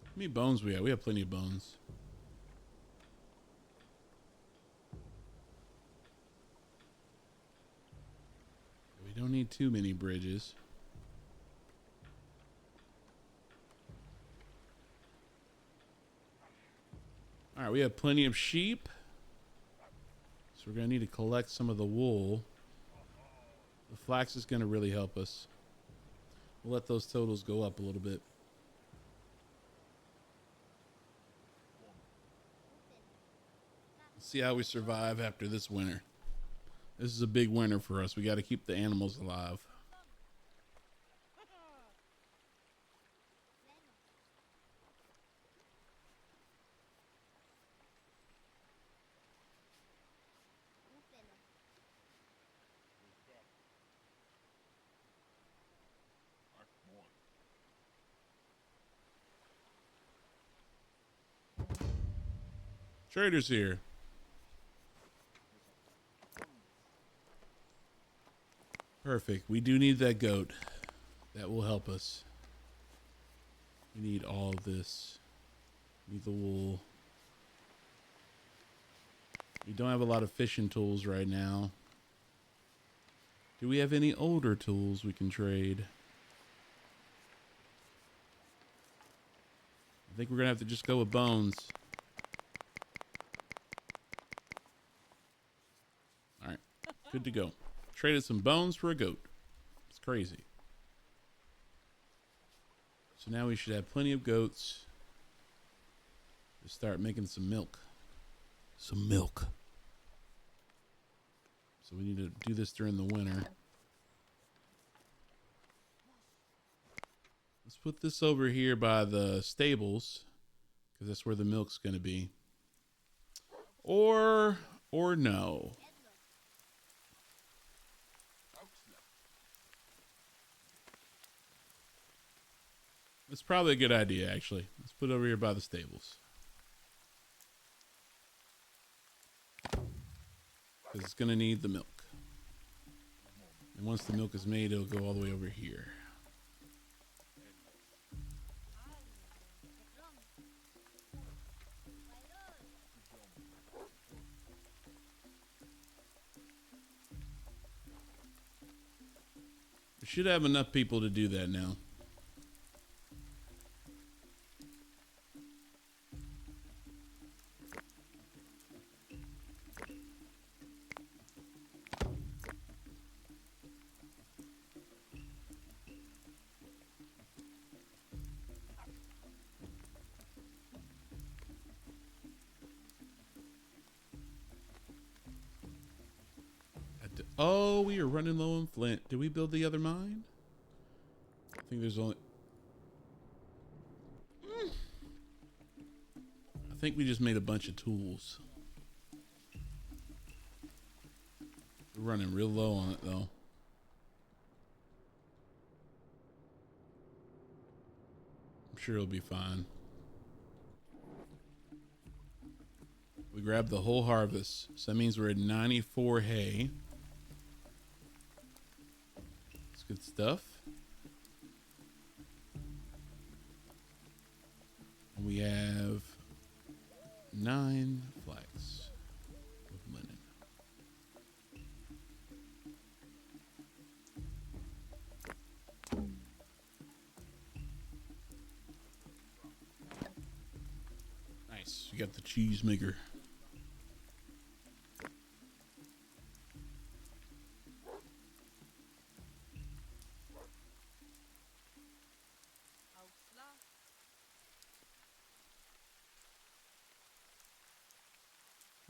How many bones we have? We have plenty of bones. We don't need too many bridges. All right, we have plenty of sheep. So we're going to need to collect some of the wool. The flax is going to really help us. We'll let those totals go up a little bit. Let's see how we survive after this winter. This is a big winter for us. We got to keep the animals alive. Trader's here. Perfect. We do need that goat. That will help us. We need all of this. We need the wool. We don't have a lot of fishing tools right now. Do we have any older tools we can trade? I think we're going to have to just go with bones. All right. Good to go. Traded some bones for a goat. It's crazy. So now we should have plenty of goats to start making some milk. Some milk. So we need to do this during the winter. Let's put this over here by the stables, because that's where the milk's going to be. Or no. It's probably a good idea, actually. Let's put it over here by the stables. Because it's going to need the milk. And once the milk is made, it'll go all the way over here. We should have enough people to do that now. Oh, we are running low on flint. Did we build the other mine? I think there's only... I think we just made a bunch of tools. We're running real low on it, though. I'm sure it'll be fine. We grabbed the whole harvest, so that means we're at 94 hay. That's good stuff. And we have 9 flags of linen. Nice. You got the cheese maker.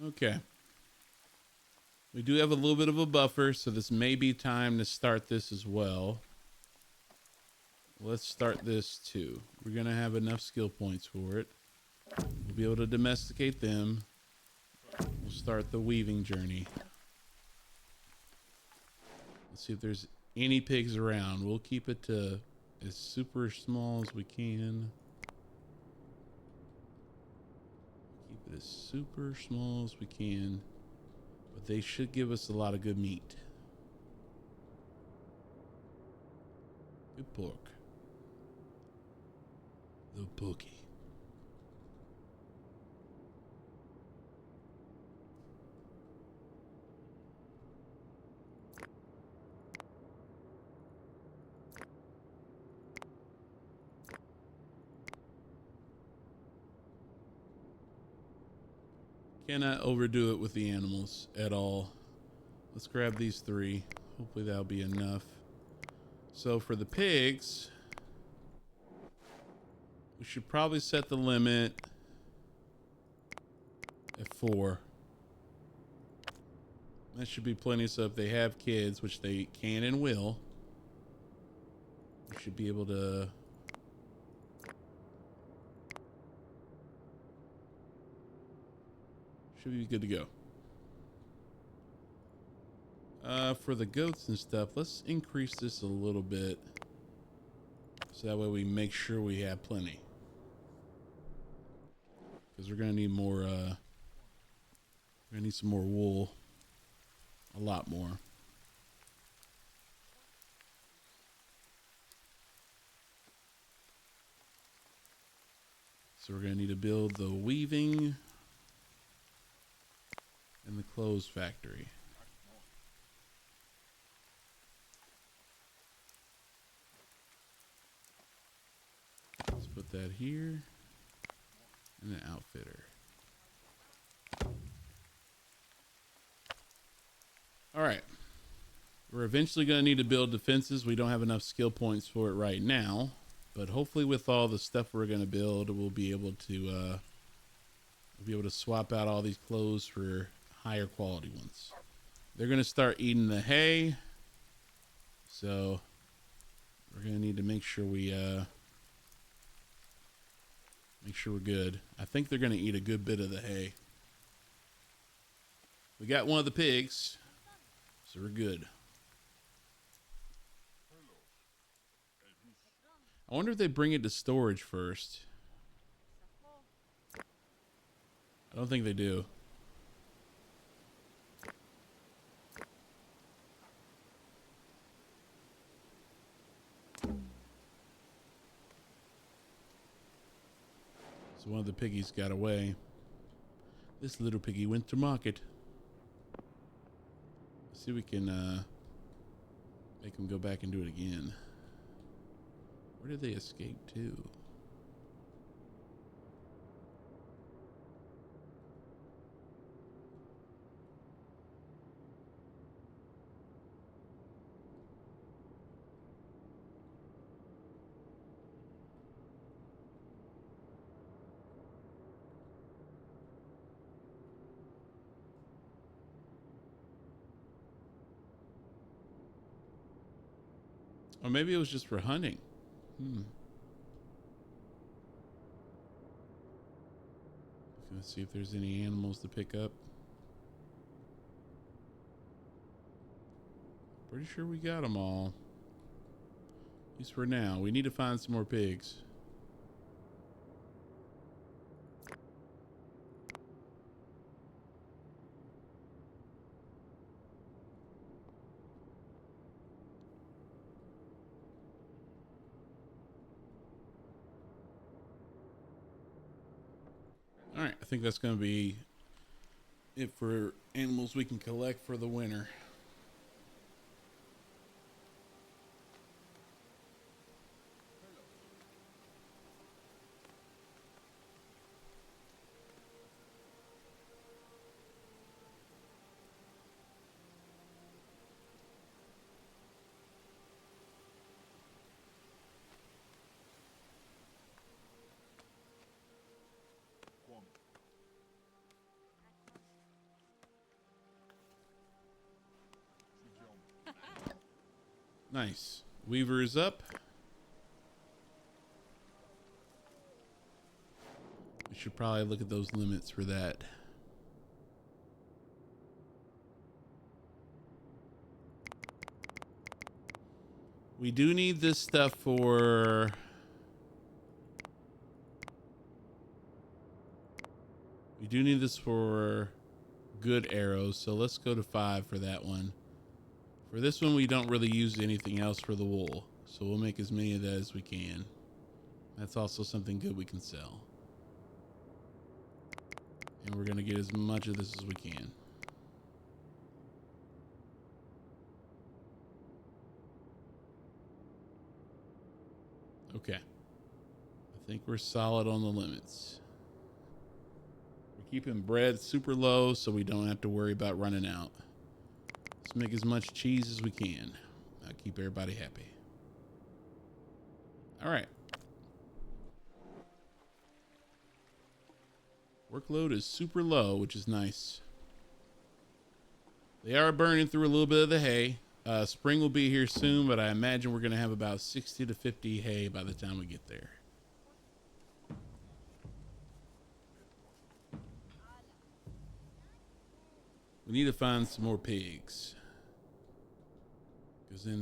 Okay. We do have a little bit of a buffer, so this may be time to start this as well. Let's start this too. We're going to have enough skill points for it. We'll be able to domesticate them. We'll start the weaving journey. Let's see if there's any pigs around. We'll keep it to as super small as we can. Keep it as super small as we can. But they should give us a lot of good meat. Good pork. The porky. Cannot overdo it with the animals at all. Let's grab these 3. Hopefully that'll be enough. So for the pigs, we should probably set the limit at 4. That should be plenty. So if they have kids, which they can and will, we should be able to should be good to go. For the goats and stuff, let's increase this a little bit so that way we make sure we have plenty, because we're gonna need more we're gonna need some more wool, a lot more. So we're gonna need to build the weaving and the clothes factory. Let's put that here. And an outfitter. All right. We're eventually going to need to build defenses. We don't have enough skill points for it right now, but hopefully with all the stuff we're going to build, we'll be able to swap out all these clothes for higher quality ones. They're going to start eating the hay, so we're going to need to make sure we're good. I think they're going to eat a good bit of the hay. We got one of the pigs, so we're good. I wonder if they bring it to storage first. I don't think they do. So one of the piggies got away. This little piggy went to market. Let's see if we can make them go back and do it again. Where did they escape to? Or maybe it was just for hunting. Let's see if there's any animals to pick up. Pretty sure we got them all. At least for now. We need to find some more pigs. All right, I think that's going to be it for animals we can collect for the winter. Nice. Weaver is up. We should probably look at those limits for that. We do need this stuff for... We do need this for good arrows, so let's go to 5 for that one. For this one, we don't really use anything else for the wool, so we'll make as many of that as we can. That's also something good we can sell. And we're going to get as much of this as we can. Okay. I think we're solid on the limits. We're keeping bread super low so we don't have to worry about running out. Let's make as much cheese as we can. Keep everybody happy. All right. Workload is super low, which is nice. They are burning through a little bit of the hay. Spring will be here soon, but I imagine we're going to have about 60 to 50 hay by the time we get there. We need to find some more pigs, because then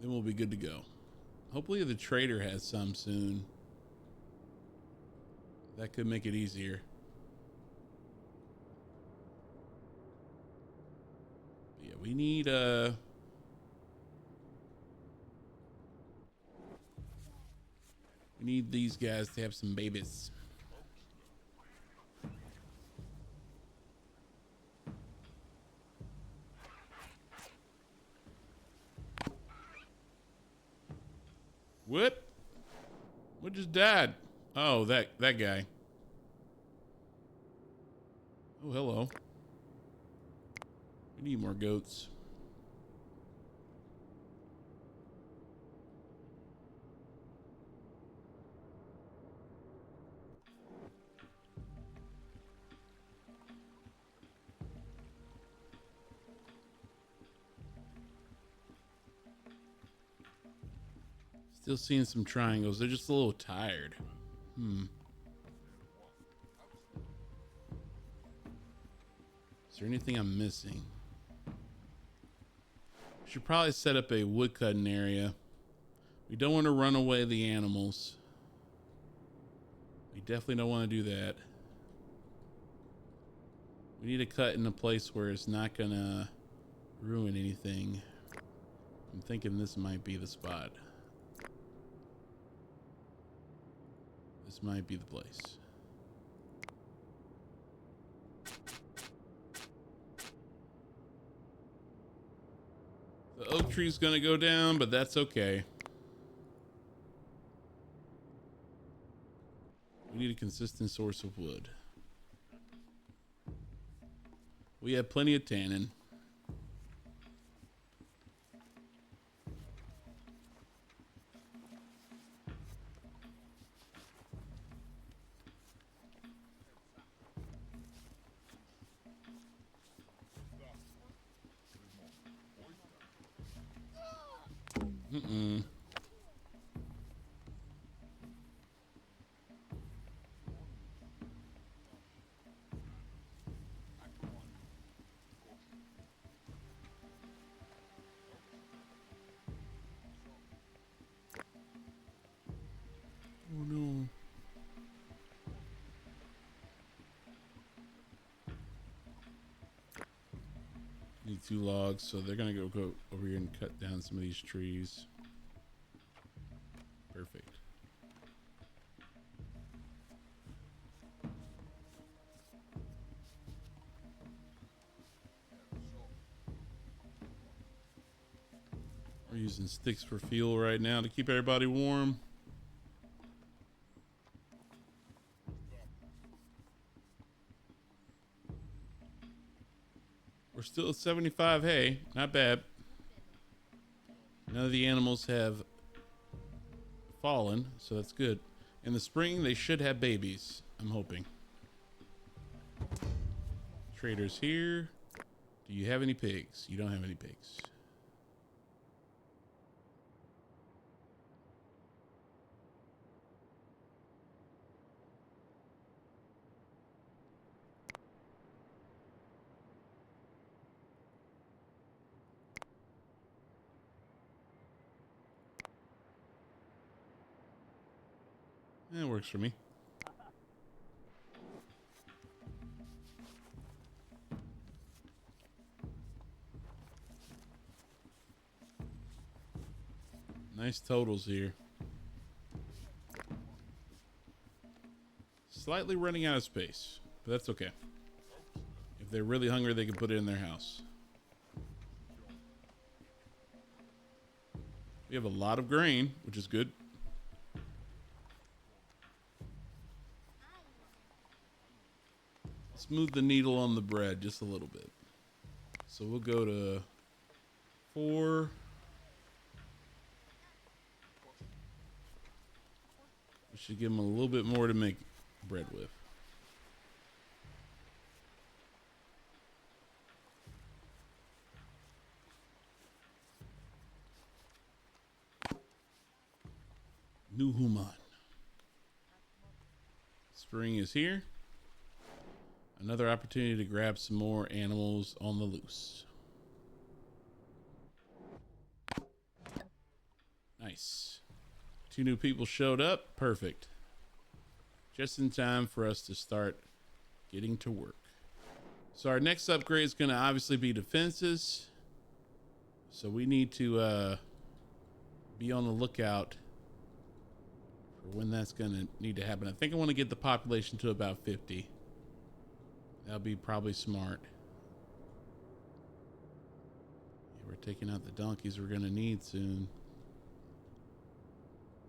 we'll be good to go. Hopefully the trader has some soon. That could make it easier. Yeah, we need these guys to have some babies. What? What just died? Oh, that guy. Oh, hello. We need more goats. Still seeing some triangles. They're just a little tired. Is there anything I'm missing? Should probably set up a woodcutting area. We don't want to run away the animals. We definitely don't want to do that. We need to cut in a place where it's not gonna ruin anything. I'm thinking this might be the spot. This might be the place. The oak tree's gonna go down, but that's okay. We need a consistent source of wood. We have plenty of tannin. Oh no. Need 2 logs, so they're gonna go over here and cut down some of these trees. Perfect. We're using sticks for fuel right now to keep everybody warm. We're still at 75 hay. Not bad. None of the animals have fallen, so that's good. In the spring, they should have babies. I'm hoping. Trader's here. Do you have any pigs? You don't have any pigs. It works for me. Nice totals here. Slightly running out of space, but that's okay. If they're really hungry, they can put it in their house. We have a lot of grain, which is good. Let's move the needle on the bread just a little bit. So we'll go to 4. We should give them a little bit more to make bread with. New human. Spring is here. Another opportunity to grab some more animals on the loose. Nice. 2 new people showed up. Perfect. Just in time for us to start getting to work. So our next upgrade is going to obviously be defenses. So we need to be on the lookout for when that's going to need to happen. I think I want to get the population to about 50. That'll be probably smart. Yeah, we're taking out the donkeys we're going to need soon.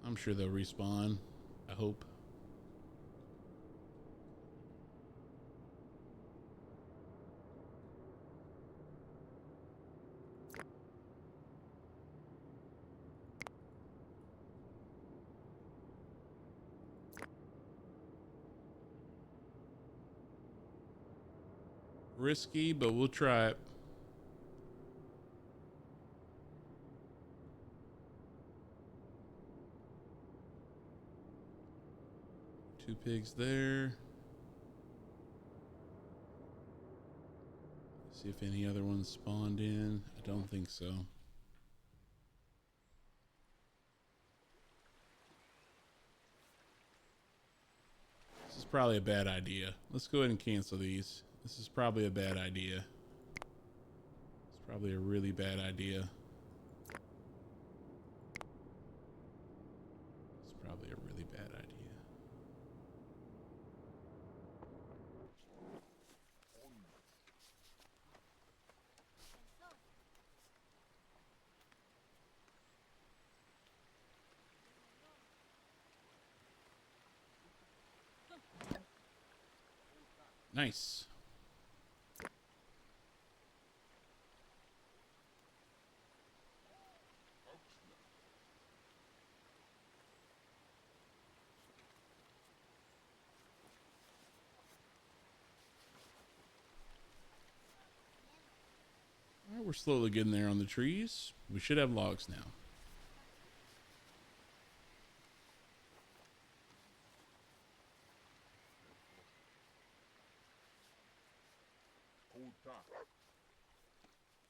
I'm sure they'll respawn. I hope. Risky, but we'll try it. Two pigs there. See if any other ones spawned in. I don't think so. This is probably a bad idea. Let's go ahead and cancel these. This is probably a bad idea. It's probably a really bad idea. It's probably a really bad idea. Nice. All right, we're slowly getting there on the trees. We should have logs now.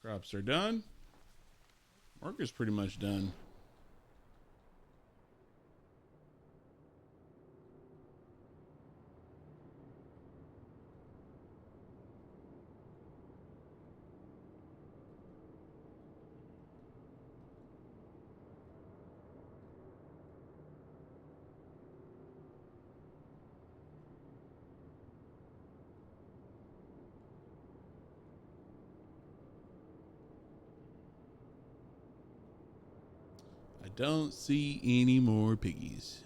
Crops are done. Work is pretty much done. I don't see any more piggies.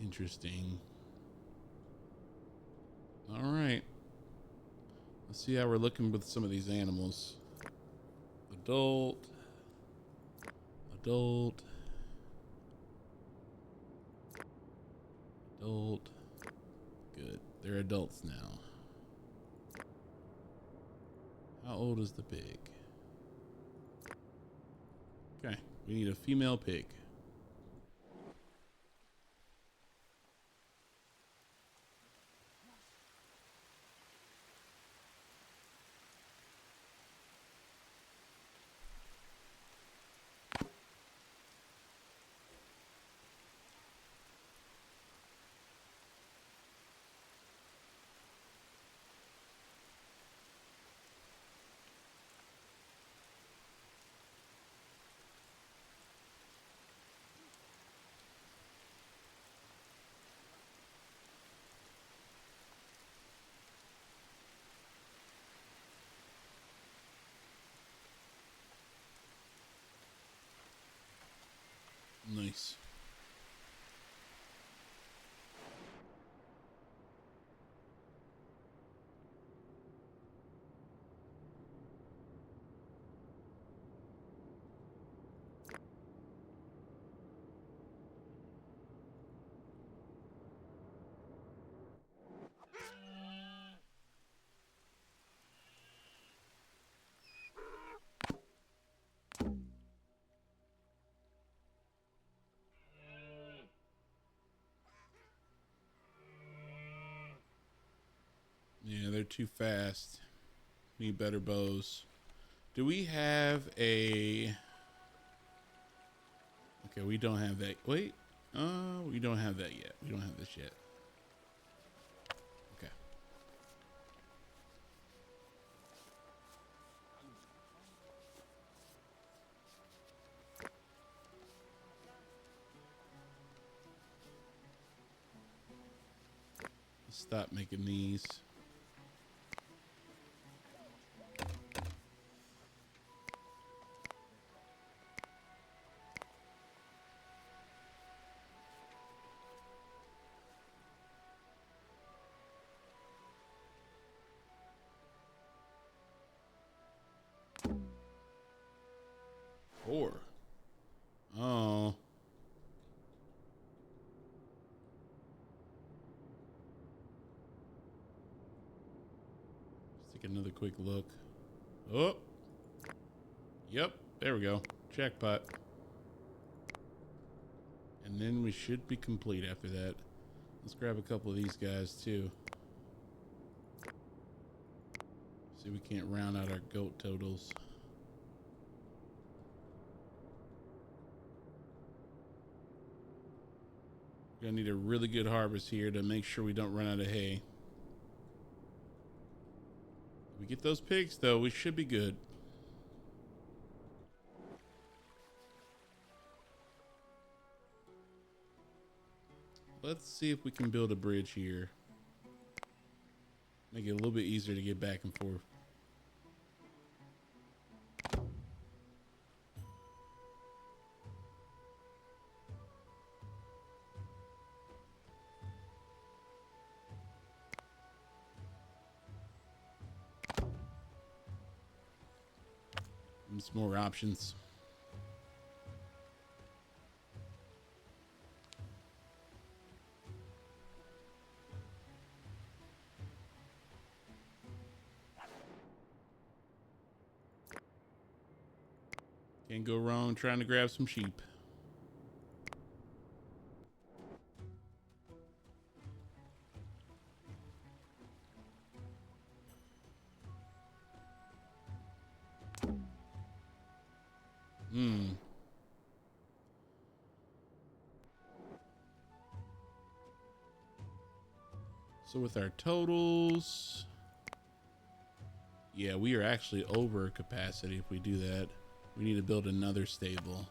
Interesting. All right. Let's see how we're looking with some of these animals. Adult. Adult. Adult. Good. They're adults now. How old is the pig? Okay, we need a female pig. Nice. Yeah, they're too fast. Need better bows. Do we have a... Okay, we don't have that. Wait. We don't have that yet. We don't have this yet. Okay. Let's stop making these. Four. Oh. Let's take another quick look. Oh. Yep. There we go. Jackpot. And then we should be complete after that. Let's grab a couple of these guys too. See if we can't round out our goat totals. We're gonna need a really good harvest here to make sure we don't run out of hay. If we get those pigs though, we should be good. Let's see if we can build a bridge here. Make it a little bit easier to get back and forth. And some more options. Can't go wrong trying to grab some sheep. So with our totals, yeah, we are actually over capacity if we do that. We need to build another stable.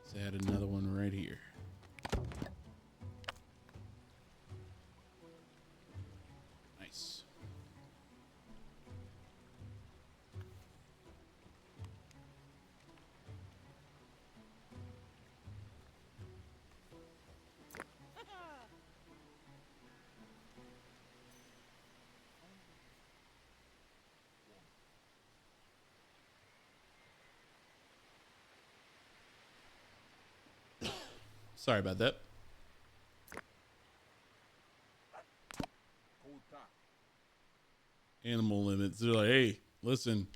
Let's add another one right here. Nice. Sorry about that. Animal limits. They're like, hey, listen,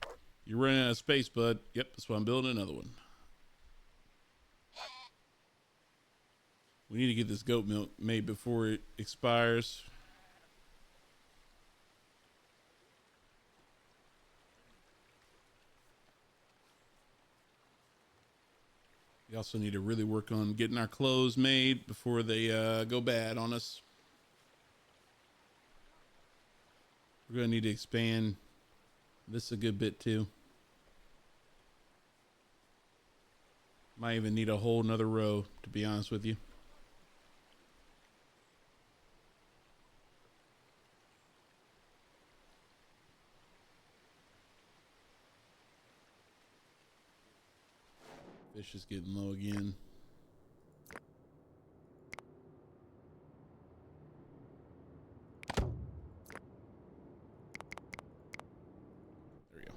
you're running out of space, bud. Yep, that's why I'm building another one. We need to get this goat milk made before it expires. We also need to really work on getting our clothes made before they go bad on us. We're going to need to expand this a good bit too. Might even need a whole nother row, to be honest with you. Fish is getting low again. There we go.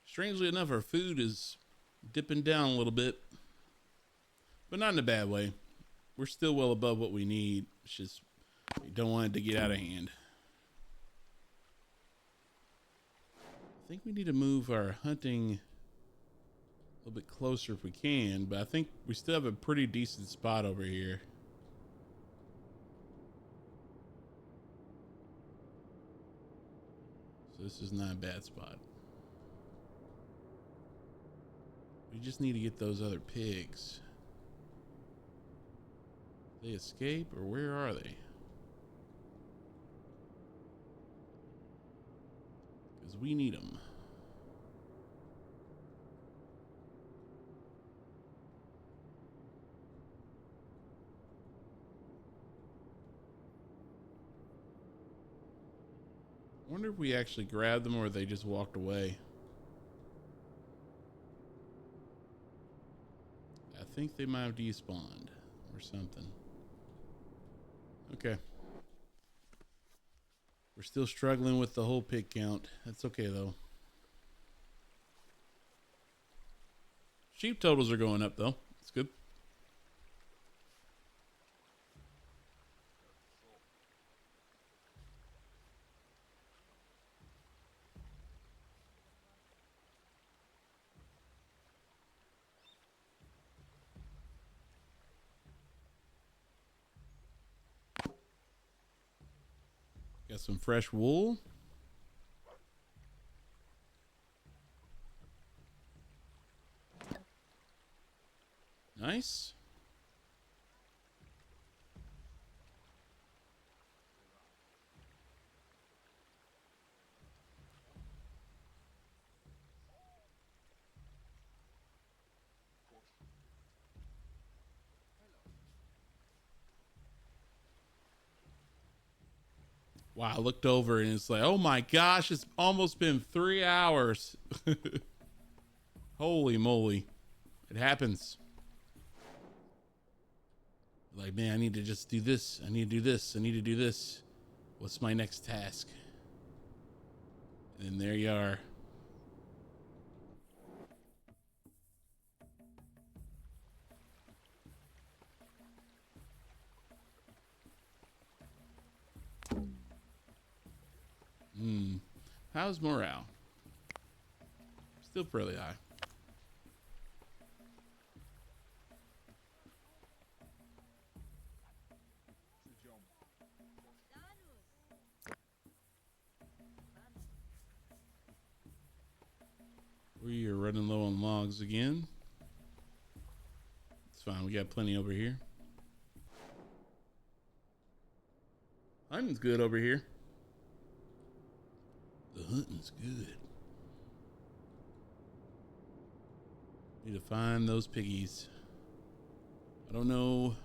Strangely enough, our food is dipping down a little bit, but not in a bad way. We're still well above what we need. It's just we don't want it to get out of hand. I think we need to move our hunting a little bit closer if we can, but I think we still have a pretty decent spot over here. So this is not a bad spot. We just need to get those other pigs. They escape, or where are they? Because we need them. I wonder if we actually grabbed them or they just walked away. I think they might have despawned or something. Okay. We're still struggling with the whole pig count. That's okay though. Sheep totals are going up though. It's good. Got some fresh wool. Nice. Wow, I looked over and it's like, oh my gosh, it's almost been 3 hours. Holy moly. It happens. Like, man, I need to just do this. I need to do this. I need to do this. What's my next task? And there you are. How's morale? Still fairly high. We are running low on logs again. It's fine. We got plenty over here. Hunting's good over here. The hunting's good. Need to find those piggies. I don't know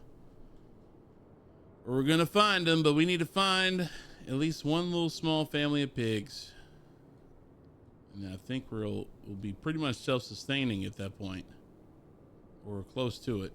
where we're gonna find them, but we need to find at least one little small family of pigs. And I think we'll be pretty much self-sustaining at that point. Or close to it.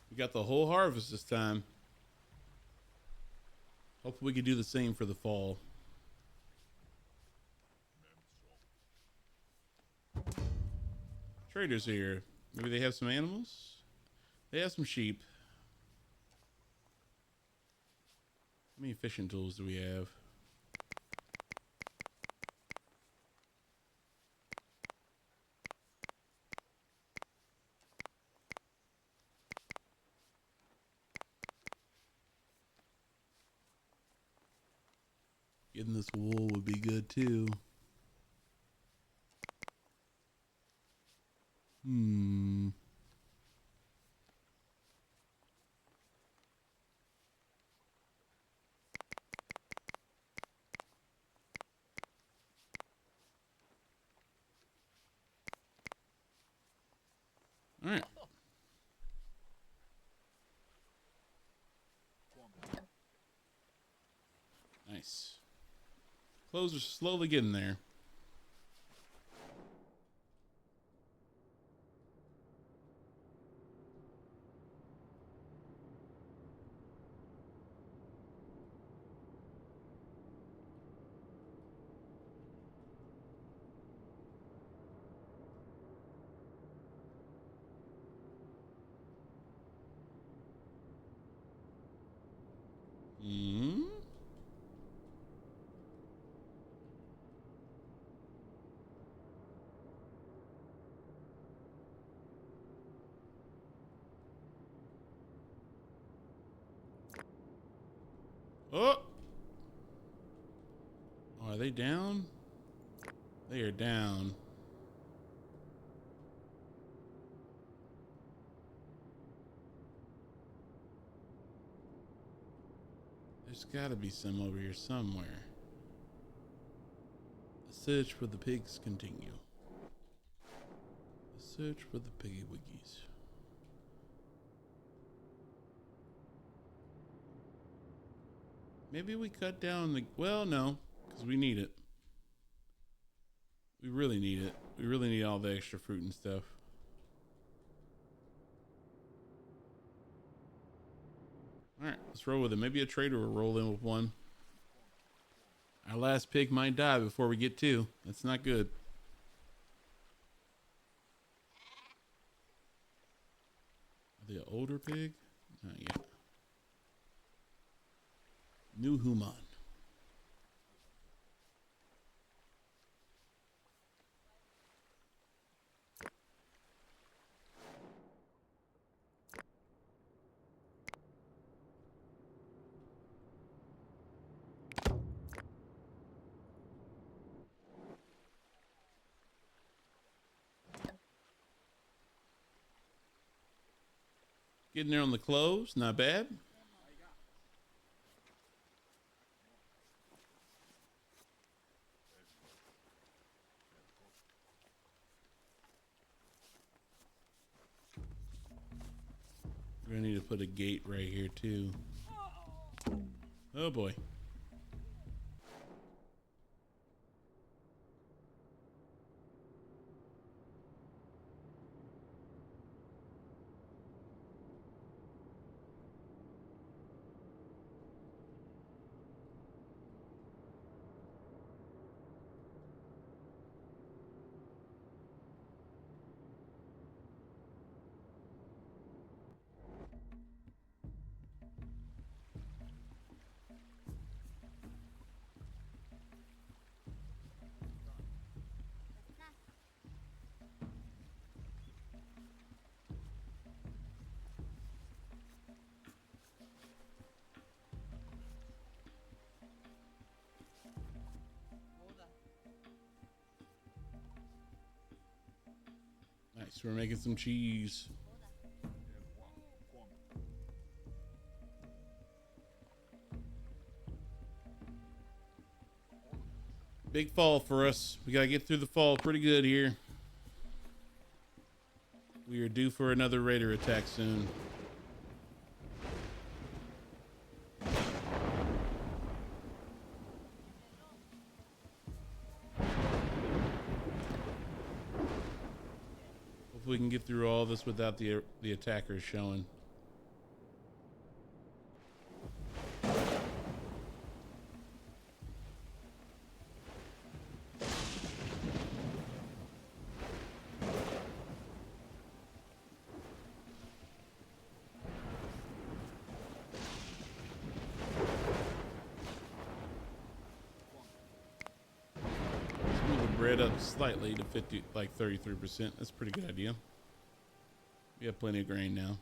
We got the whole harvest this time. Hopefully we can do the same for the fall. Traders here. Maybe they have some animals? They have some sheep. How many fishing tools do we have? Getting this wool would be good too. All right. Nice. Clothes are slowly getting there. Hmm. Oh! Oh, are they down? They are down. There's got to be some over here somewhere. The search for the pigs continue. The search for the piggy wiggies. Maybe we cut down the... Well, no, because we need it. We really need it. We really need all the extra fruit and stuff. Alright, let's roll with it. Maybe a trader will roll in with one. Our last pig might die before we get two. That's not good. Are they an older pig? Not yet. New human. Getting there on the clothes, not bad. We're gonna need to put a gate right here too. Oh boy. Nice, we're making some cheese. Big fall for us. We gotta get through the fall pretty good here. We are due for another raider attack soon. Hopefully we can get through all this without the attackers showing. Bread up slightly to 50, like 33%. That's a pretty good idea. We have plenty of grain now.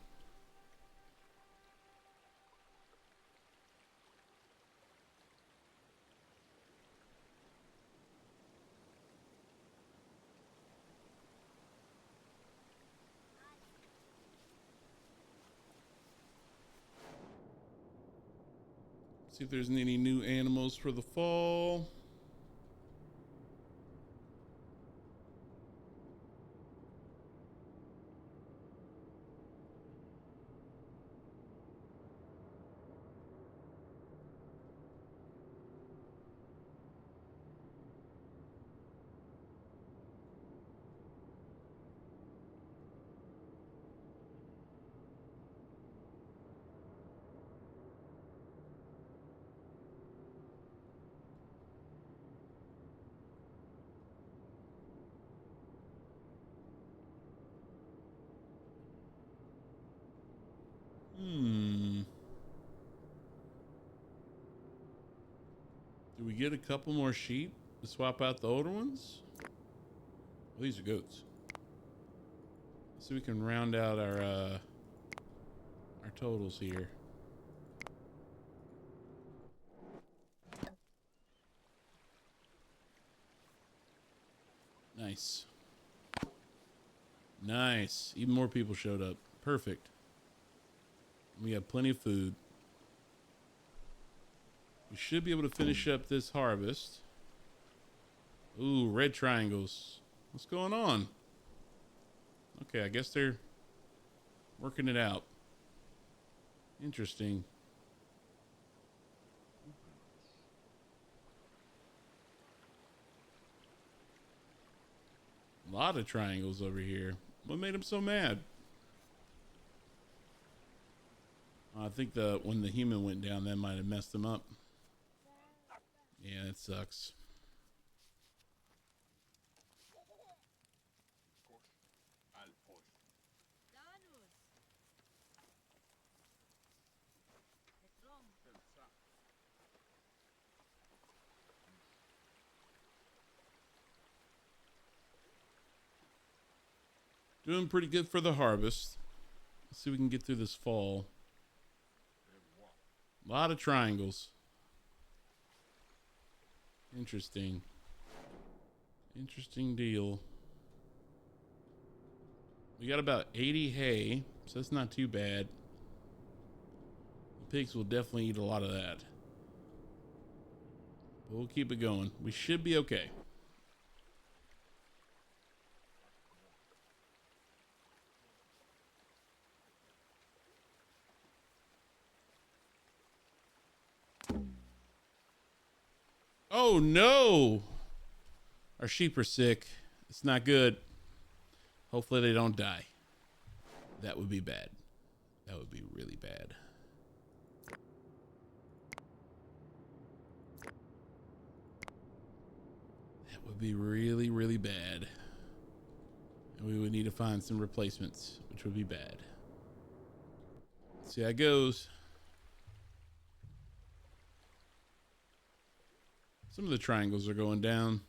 See if there's any new animals for the fall. Do we get a couple more sheep to swap out the older ones? Well, these are goats. So we can round out our totals here. Nice. Nice. Even more people showed up. Perfect. We have plenty of food. We should be able to finish up this harvest. Ooh, red triangles. What's going on? Okay, I guess they're working it out. Interesting. A lot of triangles over here. What made them so mad? I think when the human went down, that might have messed them up. Yeah, it sucks. Doing pretty good for the harvest. Let's see if we can get through this fall. A lot of triangles. Interesting. Interesting deal. We got about 80 hay, so that's not too bad. The pigs will definitely eat a lot of that. But we'll keep it going. We should be okay. Oh no! Our sheep are sick. It's not good. Hopefully they don't die. That would be bad. That would be really bad. That would be really, really bad. And we would need to find some replacements, which would be bad. Let's see how it goes. Some of the triangles are going down.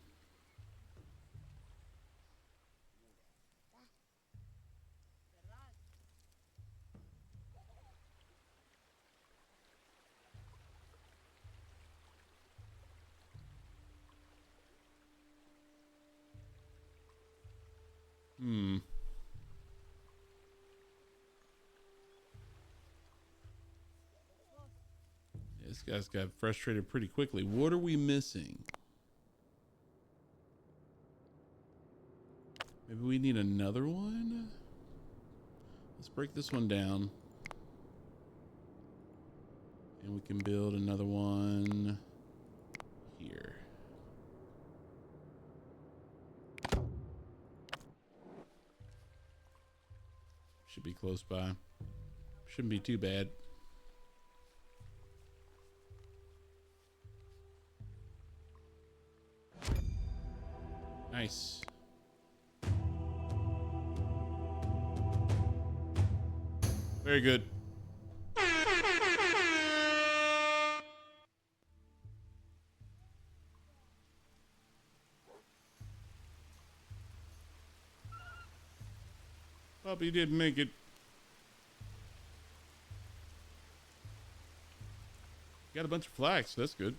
This guy's got frustrated pretty quickly. What are we missing? Maybe we need another one? Let's break this one down. And we can build another one here. Should be close by. Shouldn't be too bad. Nice. Very good. Puppy didn't make it. Got a bunch of flax, so that's good.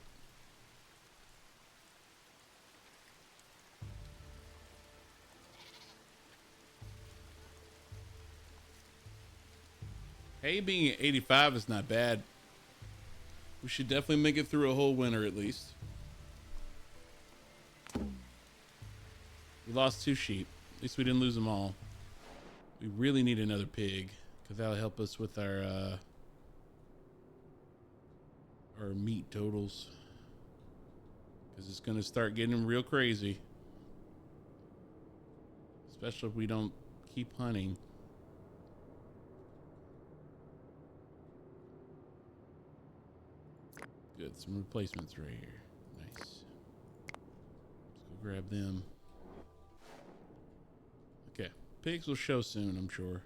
Hay being at 85 is not bad. We should definitely make it through a whole winter at least. We lost 2 sheep. At least we didn't lose them all. We really need another pig because that'll help us with our meat totals. Because it's going to start getting real crazy. Especially if we don't keep hunting. Good, some replacements right here. Nice. Let's go grab them. Okay, pigs will show soon, I'm sure.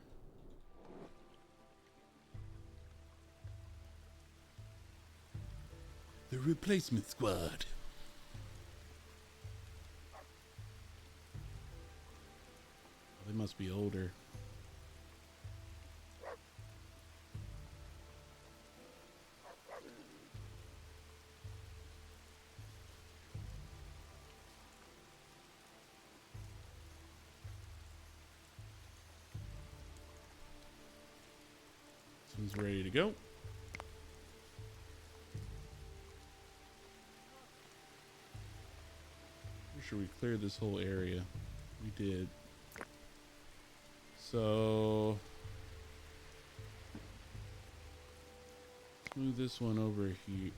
The replacement squad. They must be older. This one's ready to go. Pretty sure we cleared this whole area. We did. So let's move this one over here.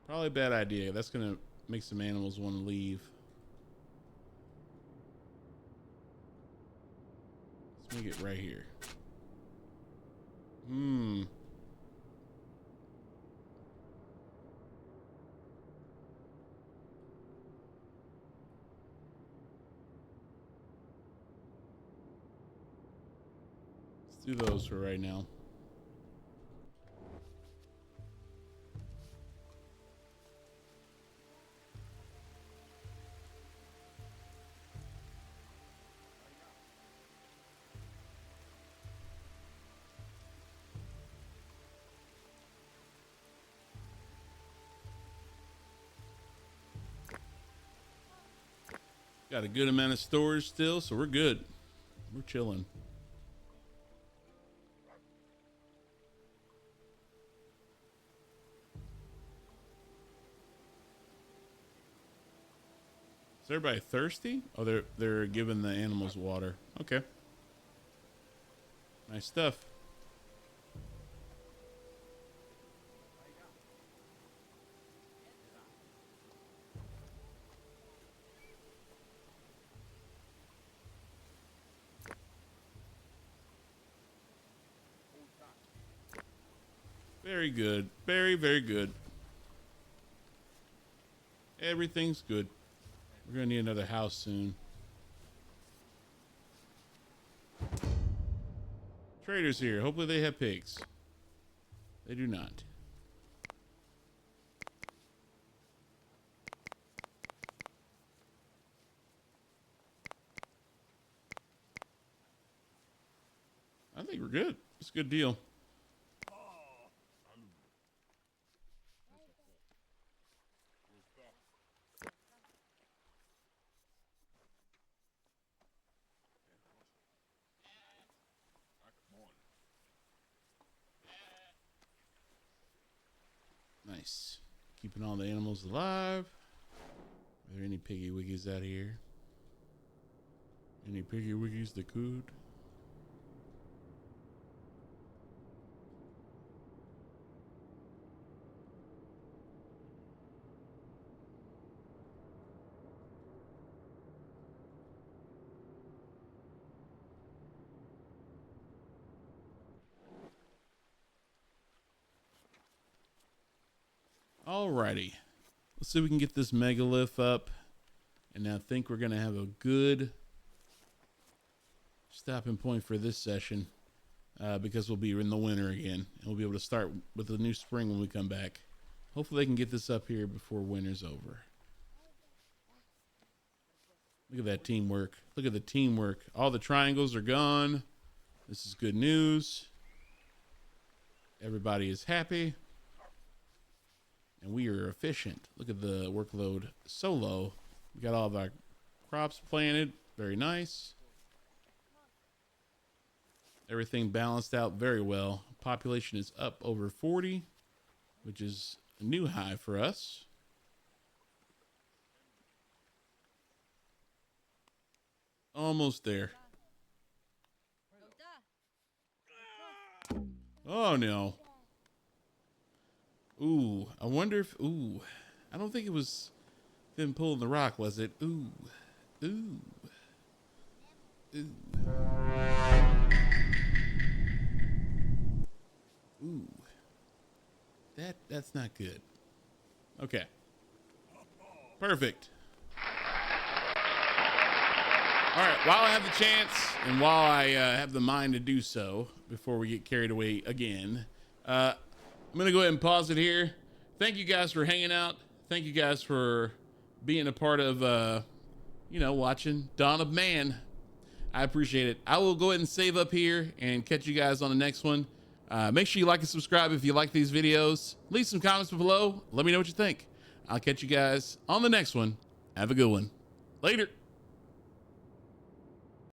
Probably a bad idea. That's gonna make some animals want to leave. Let's make it right here. Do those for right now. Got a good amount of storage still, so we're good. We're chilling. Is everybody thirsty? Oh, they're giving the animals water. Okay. Nice stuff. Very good. Very, very good. Everything's good. We're gonna need another house soon. Traders here. Hopefully they have pigs. They do not. I think we're good. It's a good deal. Nice. Keeping all the animals alive. Are there any piggy wiggies out here? Any piggy wiggies that could? Alrighty. Let's see if we can get this megalith up. And I think we're going to have a good stopping point for this session. Because we'll be in the winter again. And we'll be able to start with the new spring when we come back. Hopefully they can get this up here before winter's over. Look at that teamwork. Look at the teamwork. All the triangles are gone. This is good news. Everybody is happy. And we are efficient. Look at the workload so low. We got all of our crops planted. Very nice. Everything balanced out very well. population is up over 40, which is a new high for us. Almost there. Oh no. Ooh, I wonder if, ooh, I don't think it was them pulling the rock, was it? Ooh, ooh, ooh. Ooh, that's not good. Okay. Perfect. All right, while I have the chance and while I have the mind to do so, before we get carried away again, I'm going to go ahead and pause it here. Thank you guys for hanging out. Thank you guys for being a part of, watching Dawn of Man. I appreciate it. I will go ahead and save up here and catch you guys on the next one. Make sure you like and subscribe if you like these videos. Leave some comments below. Let me know what you think. I'll catch you guys on the next one. Have a good one. Later.